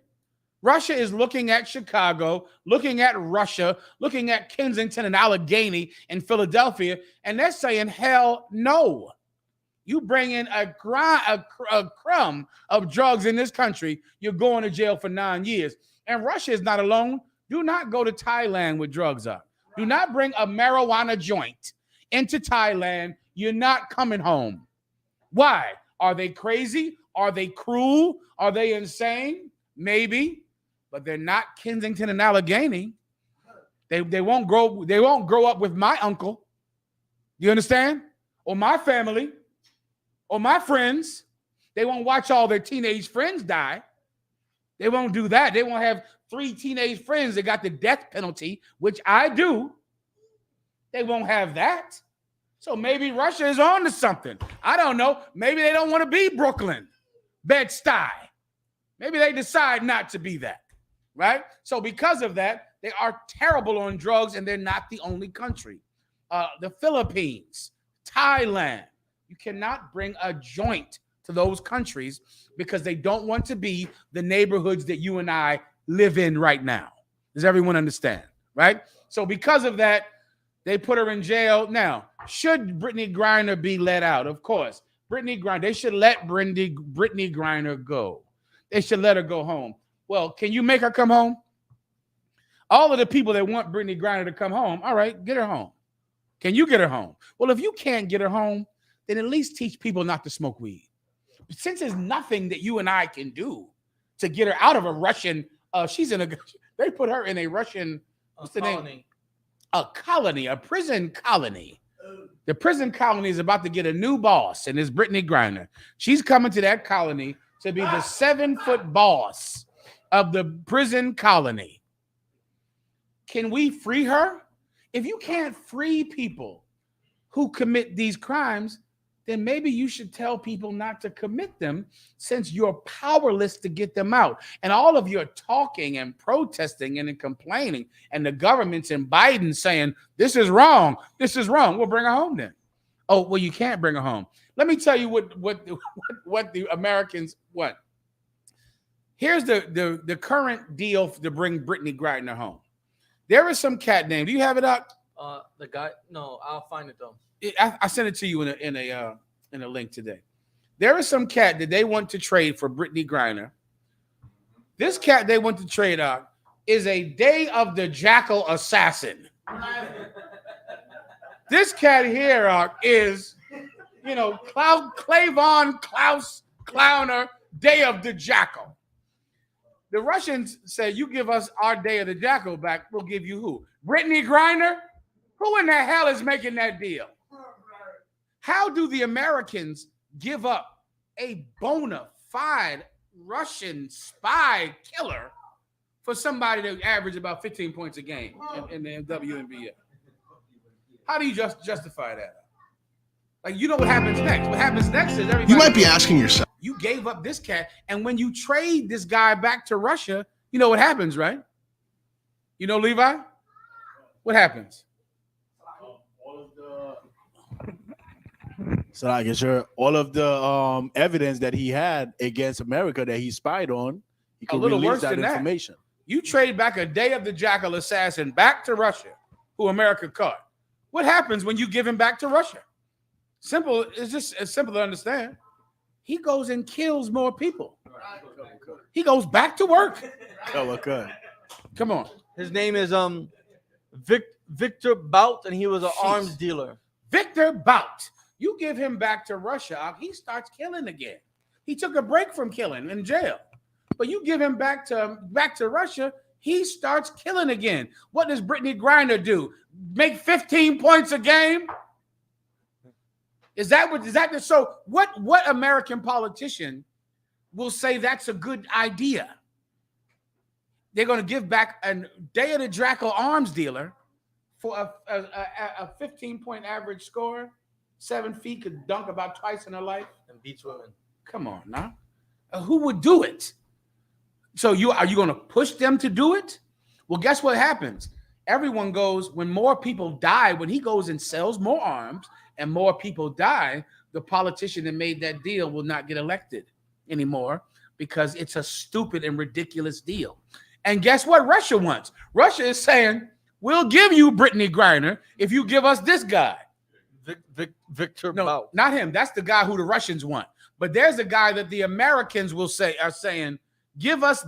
Russia is looking at Chicago, looking at Russia, looking at Kensington and Allegheny in Philadelphia, and they're saying, hell no. You bring in a crumb of drugs in this country, you're going to jail for 9 years. And Russia is not alone. Do not go to Thailand with drugs up. Do not bring a marijuana joint into Thailand. You're not coming home. Why? Are they crazy? Are they cruel? Are they insane? Maybe. But they're not Kensington and Allegheny. They won't grow up with my uncle. You understand? Or my family. Or my friends. They won't watch all their teenage friends die. They won't do that. They won't have 3 teenage friends that got the death penalty, which I do. They won't have that. So maybe Russia is on to something. I don't know. Maybe they don't want to be Brooklyn, Bed-Stuy. Maybe they decide not to be that, right? So because of that, they are terrible on drugs, and they're not the only country. The Philippines, Thailand, you cannot bring a joint to those countries because they don't want to be the neighborhoods that you and I live in right now. Does everyone understand, right? So because of that, they put her in jail. Now, should Brittany Griner be let out? Of course. They should let Brittany Griner go. They should let her go home. Well, can you make her come home? All of the people that want Brittany Griner to come home, all right, get her home. Can you get her home? Well, if you can't get her home, then at least teach people not to smoke weed. But since there's nothing that you and I can do to get her out of a Russian, they put her in a Russian, what's the name? A colony, a prison colony. The prison colony is about to get a new boss, and it's Brittany Griner. She's coming to that colony to be the 7-foot boss of the prison colony. Can we free her? If you can't free people who commit these crimes, then maybe you should tell people not to commit them since you're powerless to get them out. And all of your talking and protesting and complaining, and the government's in Biden saying, this is wrong, we'll bring her home then. Oh, well, you can't bring her home. Let me tell you what the Americans want. Here's the current deal to bring Brittany Griner home. There is some cat named, do you have it up? The guy, no, I'll find it though. I sent it to you in a link today. There is some cat that they want to trade for Brittany Griner. This cat they want to trade out is a Day of the Jackal assassin. This cat here is, Clavon Klaus Clowner, Day of the Jackal. The Russians say, you give us our Day of the Jackal back, we'll give you who? Brittany Griner? Who in the hell is making that deal? How do the Americans give up a bona fide Russian spy killer for somebody that averaged about 15 points a game in the WNBA? How do you justify that? Like, you know what happens next? What happens next is everybody. You might be asking yourself. You gave up this cat, and when you trade this guy back to Russia, you know what happens, right? You know, Levi? What happens? So I guess all of the evidence that he had against America that he spied on, he could release that information. You trade back a Day of the Jackal assassin back to Russia, who America caught. What happens when you give him back to Russia? Simple. It's just as simple to understand. He goes and kills more people. He goes back to work. Come on. His name is Victor Bout, and he was an arms dealer. Victor Bout. You give him back to Russia, he starts killing again. He took a break from killing in jail. But you give him back to Russia, he starts killing again. What does Brittany Griner do? Make 15 points a game? So what American politician will say that's a good idea? they're going to give back a Day of the Jackal arms dealer for a 15-point average score, 7 feet, could dunk about twice in her life. And beats women. Come on now. Who would do it? So are you going to push them to do it? Well, guess what happens? Everyone goes, when more people die, when he goes and sells more arms and more people die, the politician that made that deal will not get elected anymore because it's a stupid and ridiculous deal. And guess what Russia wants? Russia is saying, we'll give you Brittany Griner if you give us this guy. Victor No, Bout. not him. That's the guy who the Russians want. But there's a guy that the Americans are saying, give us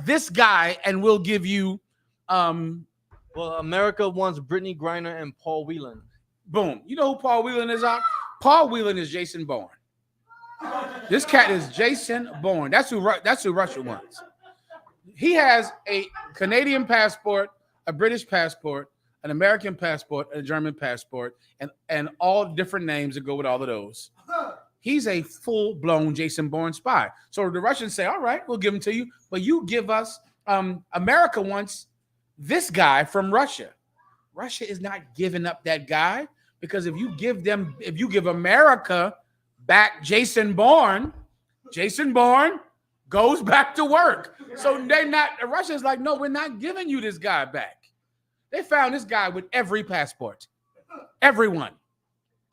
this guy and we'll give you Well, America wants Brittany Griner and Paul Whelan. Boom. You know who Paul Whelan is? Paul Whelan is Jason Bourne. This cat is Jason Bourne. That's who Russia wants. He has a Canadian passport, a British passport, an American passport, a German passport, and all different names that go with all of those. He's a full-blown Jason Bourne spy. So the Russians say, all right, we'll give him to you, but you give us, America wants this guy from Russia. Russia is not giving up that guy because if you give America back Jason Bourne goes back to work. So Russia's like, no, we're not giving you this guy back. They found this guy with every passport. Everyone.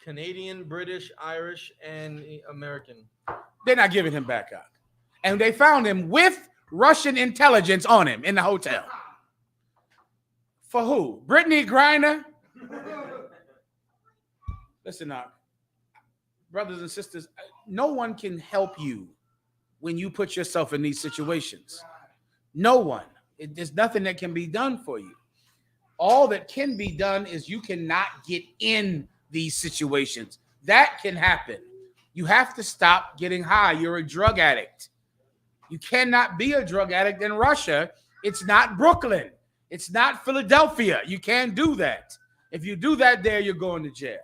Canadian, British, Irish, and American. They're not giving him back up. And they found him with Russian intelligence on him in the hotel. For who? Brittany Griner? Listen up. Brothers and sisters, no one can help you when you put yourself in these situations. No one. There's nothing that can be done for you. All that can be done is you cannot get in these situations. That can happen. You have to stop getting high. You're a drug addict. You cannot be a drug addict in Russia. It's not Brooklyn. It's not Philadelphia. You can't do that. If you do that there, you're going to jail.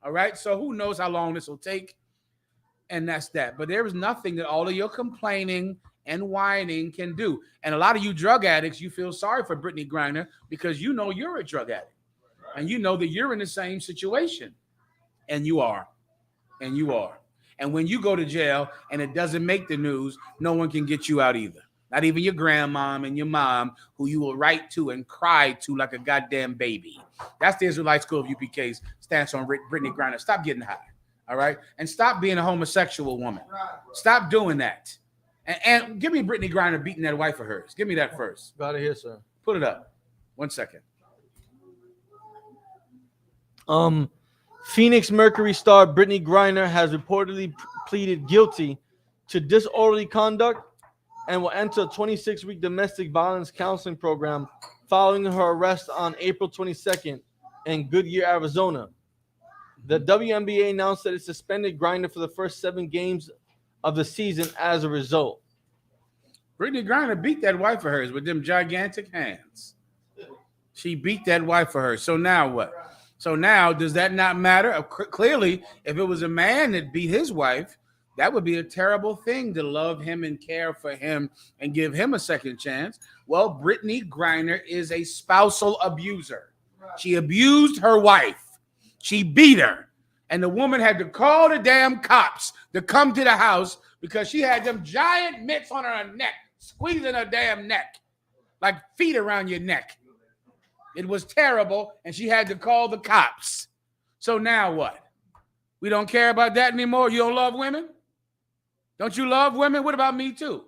All right? So who knows how long this will take? And that's that. But there is nothing that all of your complaining and whining can do. And a lot of you drug addicts, you feel sorry for Brittany Griner because you know you're a drug addict. And you know that you're in the same situation. And you are. And you are. And when you go to jail and it doesn't make the news, no one can get you out either. Not even your grandmom and your mom, who you will write to and cry to like a goddamn baby. That's the Israelite School of UPK's stance on Brittany Griner. Stop getting high. All right? And stop being a homosexual woman. Stop doing that. And give me Brittany Griner beating that wife of hers. Give me that first. Got it here, sir. Put it up. 1 second. Phoenix Mercury star Brittany Griner has reportedly pleaded guilty to disorderly conduct and will enter a 26-week domestic violence counseling program following her arrest on April 22nd in Goodyear, Arizona. The WNBA announced that it suspended Griner for the first 7 games of the season as a result. Brittany Griner beat that wife of hers with them gigantic hands. She beat that wife of hers. So now what? So now, does that not matter? Clearly, if it was a man that beat his wife, that would be a terrible thing to love him and care for him and give him a second chance. Well, Brittany Griner is a spousal abuser. She abused her wife. She beat her. And the woman had to call the damn cops to come to the house because she had them giant mitts on her neck, squeezing her damn neck, like feet around your neck. It was terrible, and she had to call the cops. So now what? We don't care about that anymore? You don't love women? Don't you love women? What about me too?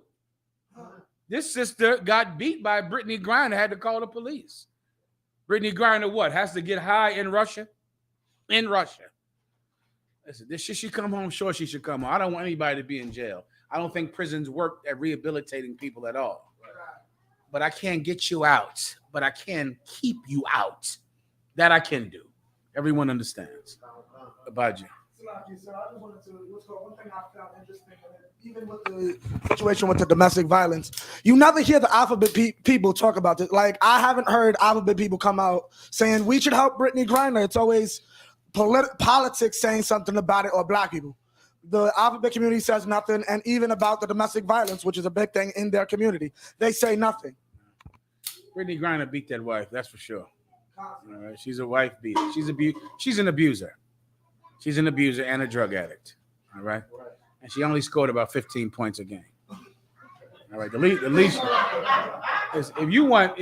This sister got beat by Brittany Griner, had to call the police. Brittany Griner what? Has to get high in Russia? In Russia. Listen, should she come home? Sure, she should come home. I don't want anybody to be in jail. I don't think prisons work at rehabilitating people at all. But I can't get you out. But I can keep you out. That I can do. Everyone understands. About you. I just wanted to, one thing I found interesting, even with the situation with the domestic violence, you never hear the alphabet people talk about this. Like, I haven't heard alphabet people come out saying we should help Brittany Griner. It's always politics saying something about it, or black people. The alphabet community says nothing, and even about the domestic violence, which is a big thing in their community, they say nothing. Brittany Griner beat that wife, that's for sure. All right, she's a wife beater. She's an abuser. She's an abuser and a drug addict. All right, and she only scored about 15 points a game. All right, the least is if you want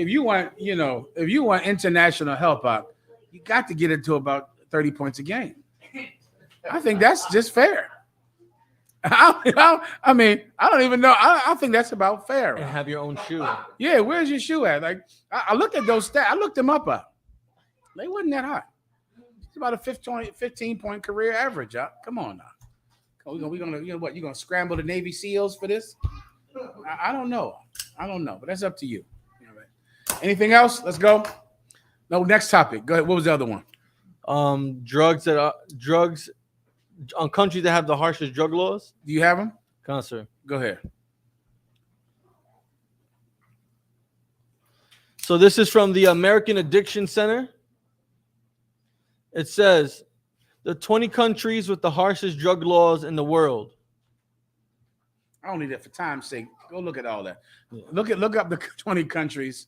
international help out, you got to get it to about 30 points a game. I think that's just fair. I mean, I don't even know. I think that's about fair. And have your own shoe. Yeah, where's your shoe at? Like, I looked at those stats. I looked them up. They wasn't that high. It's about a 15-point career average. Come on now. We gonna you gonna scramble the Navy SEALs for this? I don't know. But that's up to you. All right. Anything else? Let's go. No, next topic. Go ahead. What was the other one? Drugs on countries that have the harshest drug laws. Do you have them? Come on, sir. Go ahead. So this is from the American Addiction Center. It says the 20 countries with the harshest drug laws in the world. I don't need that for time's sake. Go look at all that. Look up the 20 countries.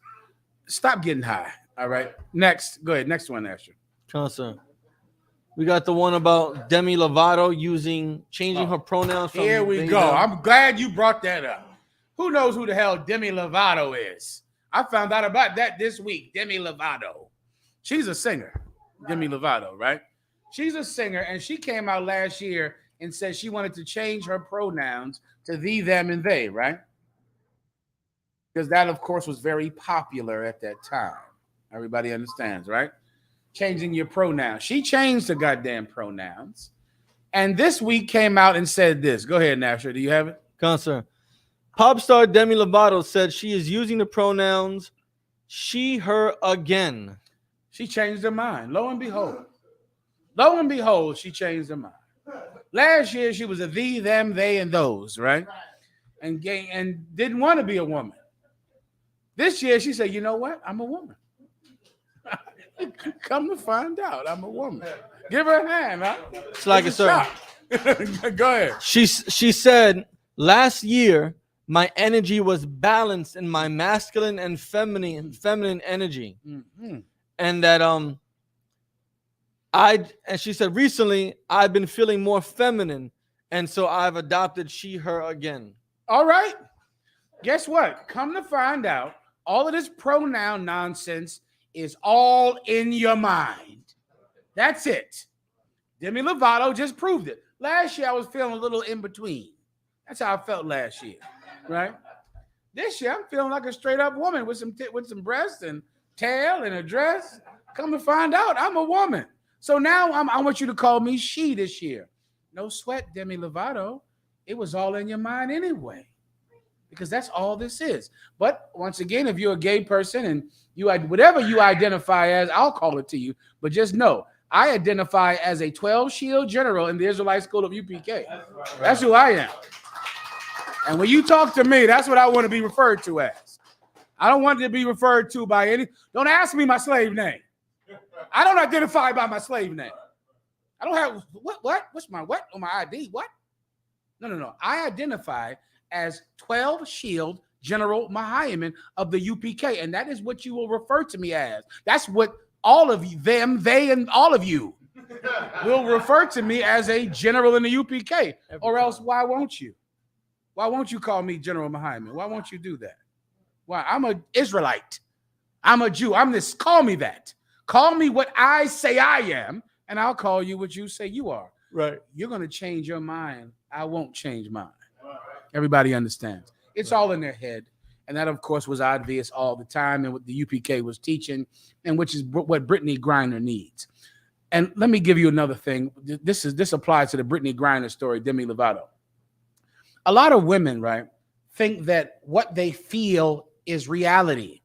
Stop getting high. All right. Next. Go ahead. Next one, Asher. Come on, sir. We got the one about Demi Lovato changing her pronouns. From Here we go. I'm glad you brought that up. Who knows who the hell Demi Lovato is? I found out about that this week. Demi Lovato. She's a singer. Demi Lovato, right? She's a singer, and she came out last year and said she wanted to change her pronouns to thee, them, and they, right? Because that, of course, was very popular at that time. Everybody understands, right? Changing your pronouns. She changed the goddamn pronouns. And this week came out and said this. Go ahead, Nasher. Do you have it? Come on, sir. Pop star Demi Lovato said she is using the pronouns she, her again. She changed her mind. Lo and behold, she changed her mind. Last year, she was a thee, them, they, and those, right? And didn't want to be a woman. This year, she said, you know what? I'm a woman. Come to find out, I'm a woman. Give her a hand, huh? It's like a sir. Go ahead. She said, last year, my energy was balanced in my masculine and feminine energy. Mm-hmm. And that she said recently I've been feeling more feminine, and so I've adopted she, her again. All right. Guess what? Come to find out, all of this pronoun nonsense is all in your mind. That's it. Demi Lovato just proved it. Last year I was feeling a little in between. That's how I felt last year, right? This year I'm feeling like a straight up woman with some breasts and tail and a dress. Come to find out, I'm a woman. So now I want you to call me she this year. No sweat, Demi Lovato. It was all in your mind anyway, because that's all this is. But once again, if you're a gay person and whatever you identify as, I'll call it to you. But just know, I identify as a 12 shield general in the Israelite School of UPK. That's who I am. And when you talk to me, that's what I want to be referred to as. I don't want to be referred to by any. Don't ask me my slave name. I don't identify by my slave name. I don't have what? What's my what on my ID? What? No. I identify as 12 Shield General MAHAYAMAN of the UPK, and that is what you will refer to me as. That's what all of you, them, they, and all of you will refer to me as a general in the UPK. Or else, why won't you? Why won't you call me General MAHAYAMAN? Why won't you do that? Why? I'm an Israelite. I'm a Jew. I'm this. Call me that. Call me what I say I am, and I'll call you what you say you are. Right. You're going to change your mind. I won't change mine. Everybody understands. It's all in their head. And that, of course, was obvious all the time, and what the UPK was teaching, and which is what Brittany Griner needs. And let me give you another thing. This applies to the Brittany Griner story, Demi Lovato. A lot of women, right, think that what they feel is reality,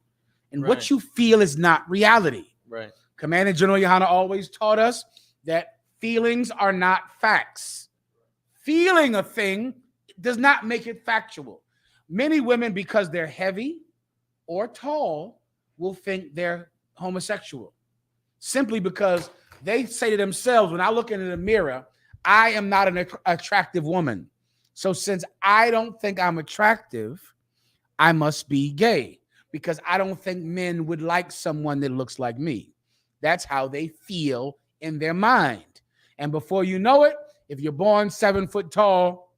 and what you feel is not reality. Right. Commander General Yohana always taught us that feelings are not facts. Feeling a thing does not make it factual. Many women, because they're heavy or tall, will think they're homosexual simply because they say to themselves, when I look into the mirror, I am not an attractive woman. So since I don't think I'm attractive, I must be gay. because I don't think men would like someone that looks like me. That's how they feel in their mind. And before you know it, if you're born 7 foot tall,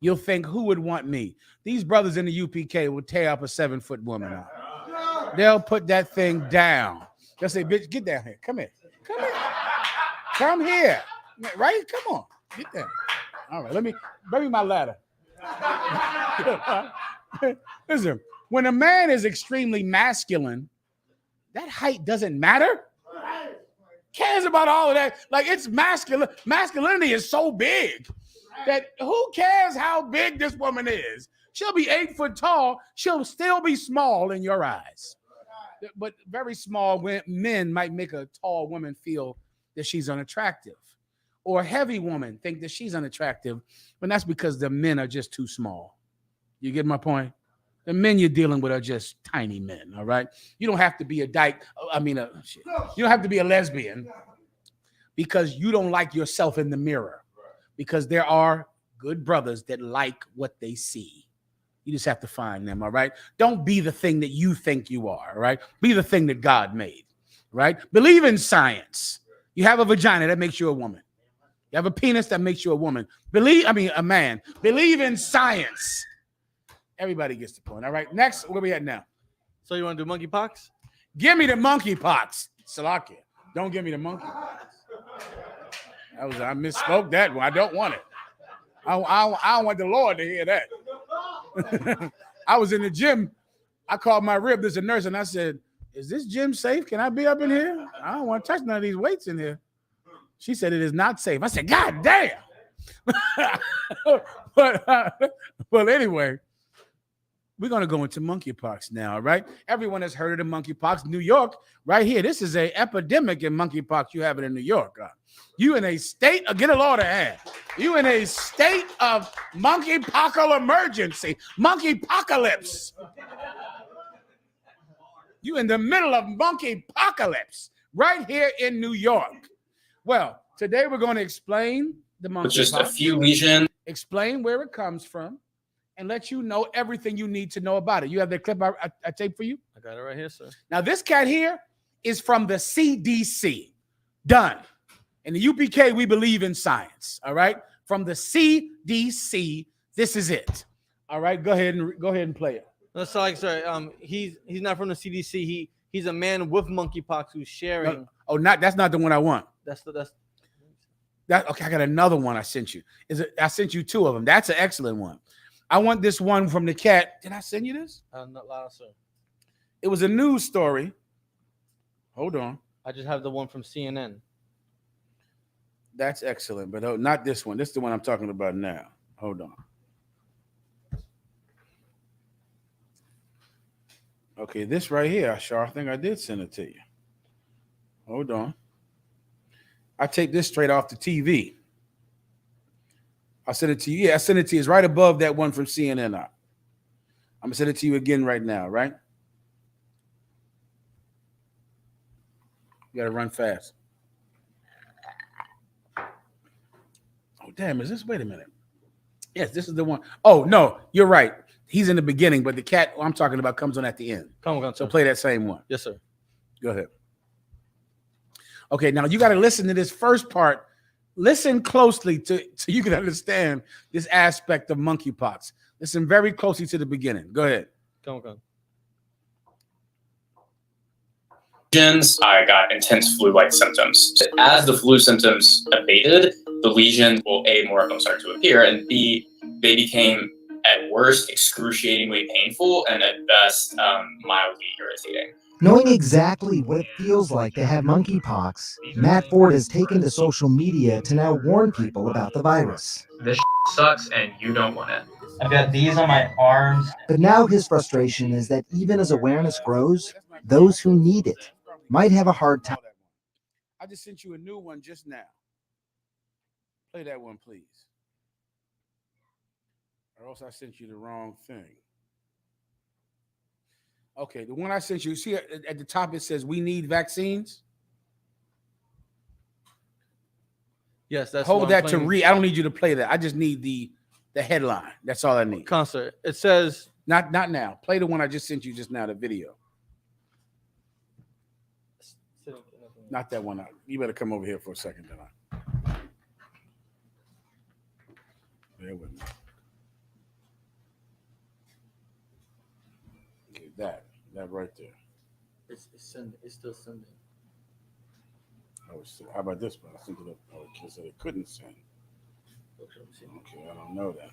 you'll think, who would want me? These brothers in the UPK will tear up a 7 foot woman out. They'll put that thing down. They'll say, bitch, get down here. Come here. Come here. Come here. Right? Come on. Get down. All right. Bring me my ladder. Listen, when a man is extremely masculine, that height doesn't matter. Cares about all of that. Like, it's masculine. Masculinity is so big that who cares how big this woman is? She'll be 8 foot tall. She'll still be small in your eyes. But very small men might make a tall woman feel that she's unattractive. Or a heavy woman think that she's unattractive, but that's because the men are just too small. You get my point? The men you're dealing with are just tiny men, all right? You don't have to be you don't have to be a lesbian because you don't like yourself in the mirror, because there are good brothers that like what they see. You just have to find them, all right? Don't be the thing that you think you are, all right? Be the thing that God made, right? Believe in science. You have a vagina, that makes you a woman. You have a penis, that makes you a woman. A man. Believe in science. Everybody gets the point. All right. Next, where we at now? So you want to do monkeypox? Give me the monkeypox. Salakia. Don't give me the monkeypox. I misspoke that one. I don't want it. I don't want the Lord to hear that. I was in the gym. I called my rib. There's a nurse, and I said, "Is this gym safe? Can I be up in here? I don't want to touch none of these weights in here." She said, "It is not safe." I said, "God damn." But anyway. We're going to go into monkeypox now, right? Everyone has heard of the monkeypox. New York, right here. This is an epidemic in monkeypox. You have it in New York. You in a state of, get a law to hand. You in a state of monkeypocal emergency. Monkeypocalypse. You in the middle of monkeypocalypse right here in New York. Well, today we're going to explain the monkeypox. Just a few lesions. Explain where it comes from, and let you know everything you need to know about it. You have the clip I taped for you? I got it right here, sir. Now, this cat here is from the CDC. Done. In the UPK, we believe in science, all right? From the CDC, this is it. All right, go ahead and play it. No, sorry. He's not from the CDC. He's a man with monkeypox who's sharing. That's not the one I want. That's okay, I got another one I sent you. I sent you 2 of them. That's an excellent one. I want this one from the cat. Did I send you this? Not loud, sir. It was a news story. Hold on. I just have the one from CNN. That's excellent, but not this one. This is the one I'm talking about now. Hold on. Okay, this right here, I think I did send it to you. Hold on. I take this straight off the TV. I sent it to you. Yeah, I sent it to you. It's right above that one from CNN. I'm going to send it to you again right now, right? You got to run fast. Oh, damn. Wait a minute. Yes, this is the one. Oh, no, you're right. He's in the beginning, but the cat I'm talking about comes on at the end. Come on, so play that same one. Yes, sir. Go ahead. Okay, now you got to listen to this first part. Listen closely so you can understand this aspect of monkeypox. Listen very closely to the beginning. Go ahead. Come on. I got intense flu-like symptoms. As the flu symptoms abated, the lesions will A, more of them start to appear, and B, they became at worst excruciatingly painful and at best mildly irritating. Knowing exactly what it feels like to have monkeypox, Matt Ford has taken to social media to now warn people about the virus. This sucks and you don't want it. I've got these on my arms. But now his frustration is that even as awareness grows, those who need it might have a hard time. I just sent you a new one just now. Play that one, please. Or else I sent you the wrong thing. Okay, the one I sent you, see at the top it says we need vaccines. Yes, that's hold that to read. I don't need you to play that. I just need the headline. That's all I need. Concert. It says Not now. Play the one I just sent you just now, the video. Not that one. You better come over here for a second, then. Bear with me. Okay, that right there. It's sending. It's still sending. How about this one? I think it said it couldn't send. Okay, I don't know that.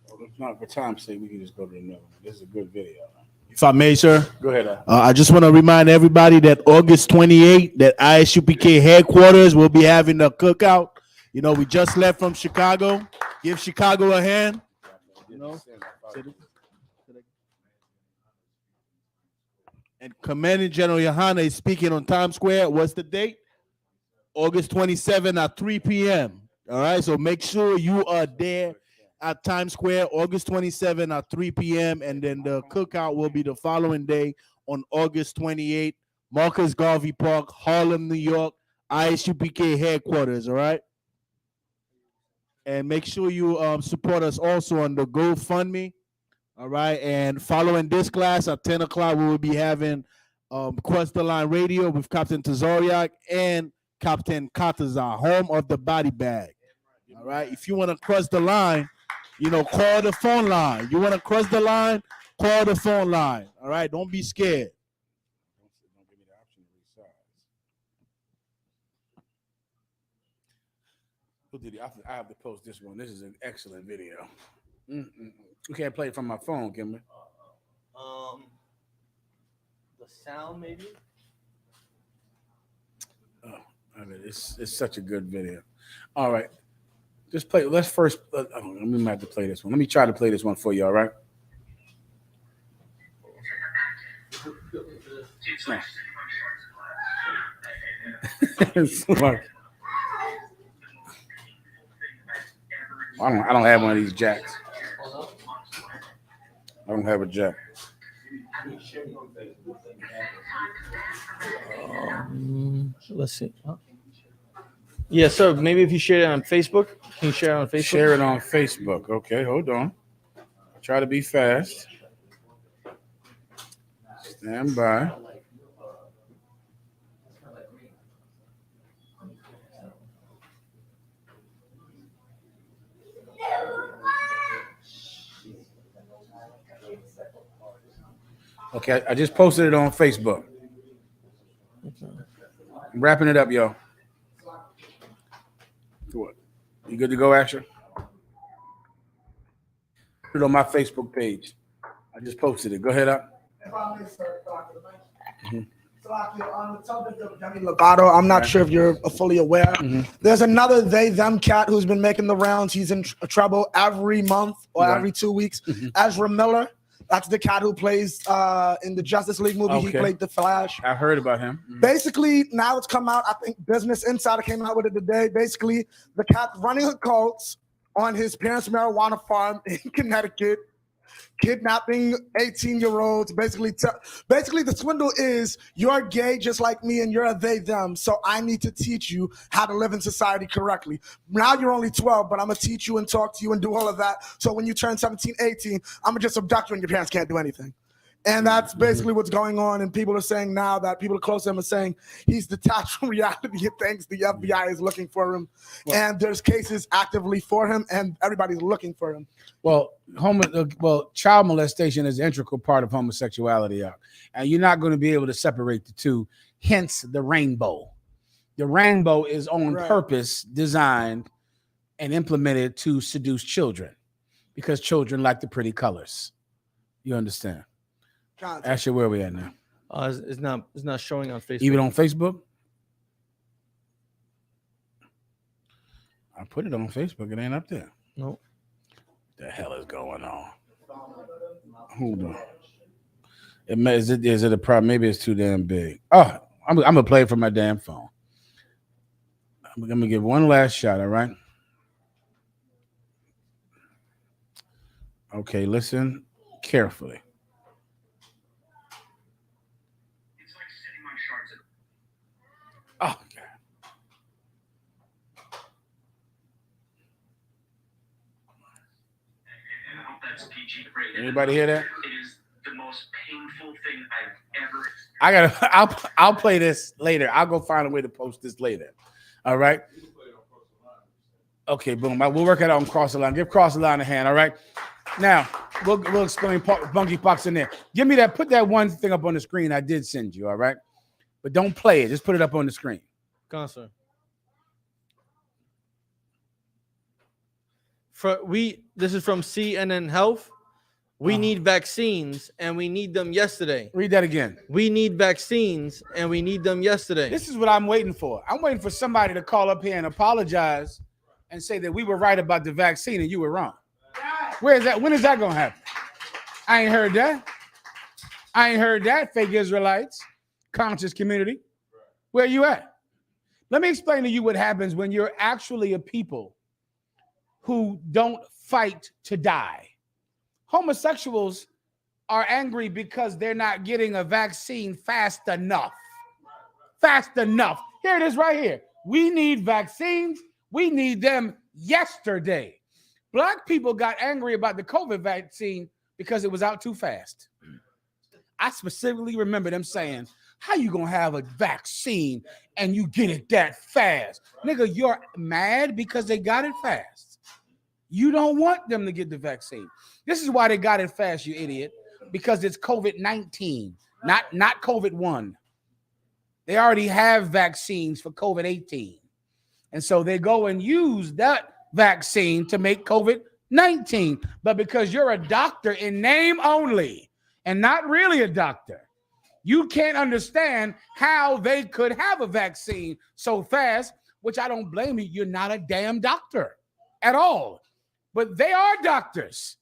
Well, if not, for time's sake, we can just go to another one. This is a good video. If I may, sir. Go ahead. I just want to remind everybody that August 28th, that ISUPK headquarters will be having a cookout. You know, we just left from Chicago. Give Chicago a hand. You know, and Commanding General Yohana is speaking on Times Square. What's the date? August 27 at 3 p.m. All right, so make sure you are there at Times Square, August 27 at 3 p.m. And then the cookout will be the following day on August 28th, Marcus Garvey Park, Harlem, New York, ISUPK headquarters. All right. And make sure you support us also on the GoFundMe. All right. And following this class at 10 o'clock, we will be having Cross the Line Radio with Captain Tazariak and Captain Katazar, home of the body bag. All right. If you want to cross the line, you know, call the phone line. You want to cross the line, call the phone line. All right. Don't be scared. I have to post this one. This is an excellent video. You can't play it from my phone, can we? The sound maybe. Oh, I mean, it's such a good video. All right, just play. Let's first. Let me have to play this one. Let me try to play this one for you. All right. I don't have one of these jacks. I don't have a jack. Let's see. Yeah, sir. Maybe if you share it on Facebook, can you share it on Facebook? Share it on Facebook. Okay, hold on. Try to be fast. Stand by. Okay, I just posted it on Facebook. I'm wrapping it up, yo. What? You good to go, Asher? Put it on my Facebook page. I just posted it. Go ahead up. If I may start talking on the subject of Demi Lovato, I'm not sure if you're fully aware. There's another them cat who's been making the rounds. He's in trouble every month or every 2 weeks. Ezra Miller. That's the cat who plays in the Justice League movie. Okay. He played the Flash. I heard about him. Basically, now it's come out. I think Business Insider came out with it today. Basically, the cat's running a cult on his parents' marijuana farm in Connecticut, kidnapping 18-year-olds. Basically, the swindle is you're gay just like me and you're a they, them. So I need to teach you how to live in society correctly. Now you're only 12, but I'm going to teach you and talk to you and do all of that. So when you turn 17, 18, I'm going to just abduct you and your parents can't do anything. And that's basically what's going on. And people are saying now that people close to him are saying he's detached from reality and thinks the FBI is looking for him. And there's cases actively for him and everybody's looking for him. Well, child molestation is an integral part of homosexuality, and you're not going to be able to separate the two. Hence, the rainbow. The rainbow is on purpose designed and implemented to seduce children, because children like the pretty colors. You understand? Ashley, where are we at now? It's not showing on Facebook. Even on Facebook? I put it on Facebook. It ain't up there. Nope. The hell is going on? Hold on. Is it a problem? Maybe it's too damn big. Oh, I'm gonna play it from my damn phone. I'm gonna give one last shot. All right. Okay, listen carefully. Oh, anybody hear that? I'll play this later. I'll go find a way to post this later. All right. Okay, boom. We'll work it out on Cross the Line. Give Cross the Line a hand. All right. Now we'll explain Monkeypox in there. Give me that. Put that one thing up on the screen I did send you. All right. But don't play it. Just put it up on the screen. Concert. This is from CNN Health. We need vaccines and we need them yesterday. Read that again. We need vaccines and we need them yesterday. This is what I'm waiting for. I'm waiting for somebody to call up here and apologize and say that we were right about the vaccine and you were wrong. Where is that? When is that going to happen? I ain't heard that. I ain't heard that, fake Israelites, conscious community. Where you at? Let me explain to you what happens when you're actually a people who don't fight to die. Homosexuals are angry because they're not getting a vaccine fast enough. Fast enough. Here it is right here. We need vaccines. We need them yesterday. Black people got angry about the COVID vaccine because it was out too fast. I specifically remember them saying, how you gonna have a vaccine and you get it that fast? Nigga, you're mad because they got it fast. You don't want them to get the vaccine. This is why they got it fast, you idiot, because it's COVID-19, not COVID-1. They already have vaccines for COVID-18. And so they go and use that vaccine to make COVID-19. But because you're a doctor in name only and not really a doctor, you can't understand how they could have a vaccine so fast, which I don't blame you. You're not a damn doctor at all. But they are doctors.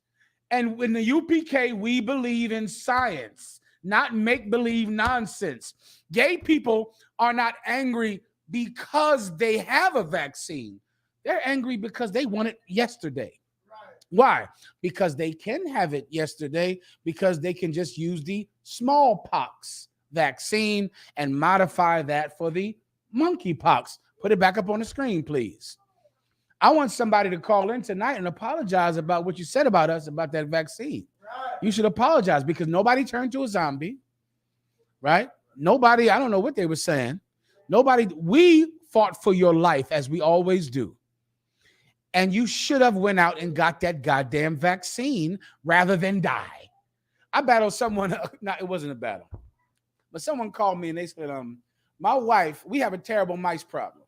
And in the UPK, we believe in science, not make-believe nonsense. Gay people are not angry because they have a vaccine. They're angry because they want it yesterday. Why? Because they can have it yesterday, because they can just use the smallpox vaccine and modify that for the monkeypox. Put it back up on the screen, please. I want somebody to call in tonight and apologize about what you said about us, about that vaccine. You should apologize because nobody turned to a zombie, right? Nobody, I don't know what they were saying. Nobody, we fought for your life as we always do. And you should have went out and got that goddamn vaccine rather than die. I battled someone, no, it wasn't a battle, but someone called me and they said, my wife, we have a terrible mice problem.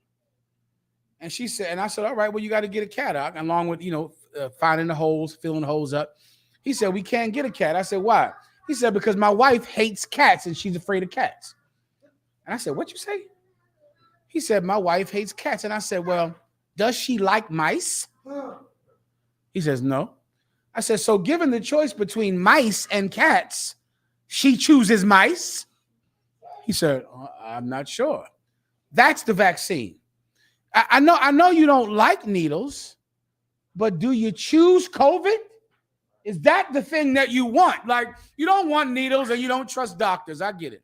And she said, and I said, all right, well, you got to get a cat out along with, finding the holes, filling the holes up. He said, we can't get a cat. I said, why? He said, because my wife hates cats and she's afraid of cats. And I said, what you say? He said, my wife hates cats. And I said, well, does she like mice? He says, no. I said, so given the choice between mice and cats, she chooses mice? He said, I'm not sure. That's the vaccine. I know you don't like needles, but do you choose COVID? Is that the thing that you want? Like, you don't want needles and you don't trust doctors. I get it.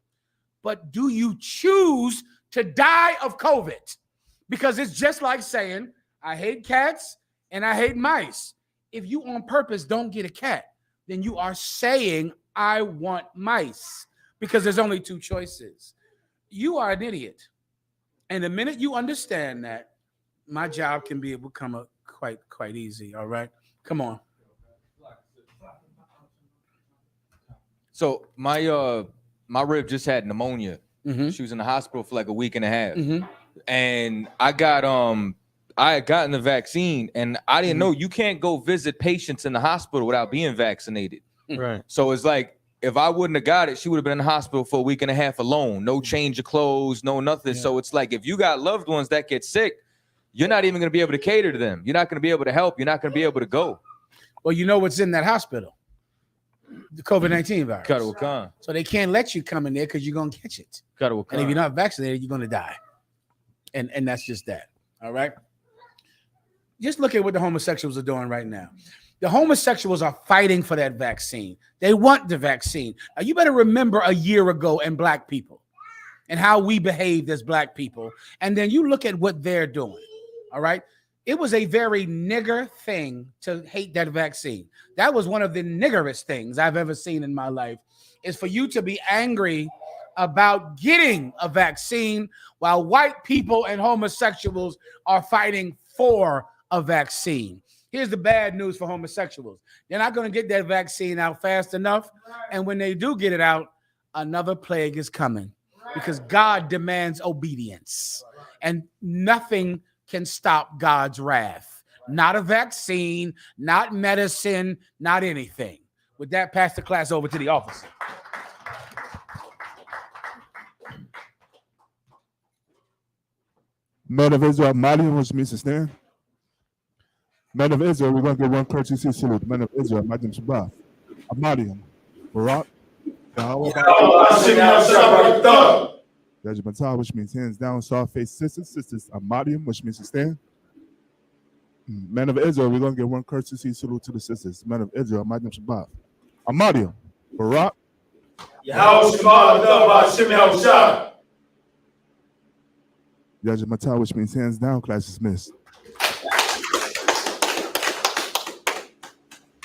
But do you choose to die of COVID? Because it's just like saying, I hate cats and I hate mice. If you on purpose don't get a cat, then you are saying, I want mice, because there's only two choices. You are an idiot. And the minute you understand that, my job can become quite easy. All right, come on. So my rib just had pneumonia. Mm-hmm. She was in the hospital for like a week and a half, and I had gotten the vaccine, and I didn't know you can't go visit patients in the hospital without being vaccinated. Right. So it's like, if I wouldn't have got it, she would have been in the hospital for a week and a half alone. No change of clothes, no nothing. Yeah. So it's like, if you got loved ones that get sick, you're not even going to be able to cater to them. You're not going to be able to help. You're not going to be able to go. Well, you know what's in that hospital? The COVID-19 virus. Khan. So they can't let you come in there because you're going to catch it. And if you're not vaccinated, you're going to die. And that's just that. All right? Just look at what the homosexuals are doing right now. The homosexuals are fighting for that vaccine. They want the vaccine. Now, you better remember a year ago and black people. and how we behaved as black people, and then you look at what they're doing, all right? It was a very nigger thing to hate that vaccine. That was one of the niggerest things I've ever seen in my life, is for you to be angry about getting a vaccine while white people and homosexuals are fighting for a vaccine. Here's the bad news for homosexuals. They're not going to get that vaccine out fast enough. And when they do get it out, another plague is coming, because God demands obedience, and nothing can stop God's wrath. Not a vaccine, not medicine, not anything. With that, pass the class over to the officer. Men of Israel, Malian, which means to stand. Men of Israel, we're going to get one courtesy salute. Men of Israel, Madam Shabbat. Amadium, Barak, Judgmental, which means hands down, soft face sisters. Sisters, Amadium, which means to stand. Men of Israel, we're going to get one courtesy salute to the sisters. Men of Israel, Madam Shabbat. Amadium, Barak. Judgmental, which means hands down, class dismissed.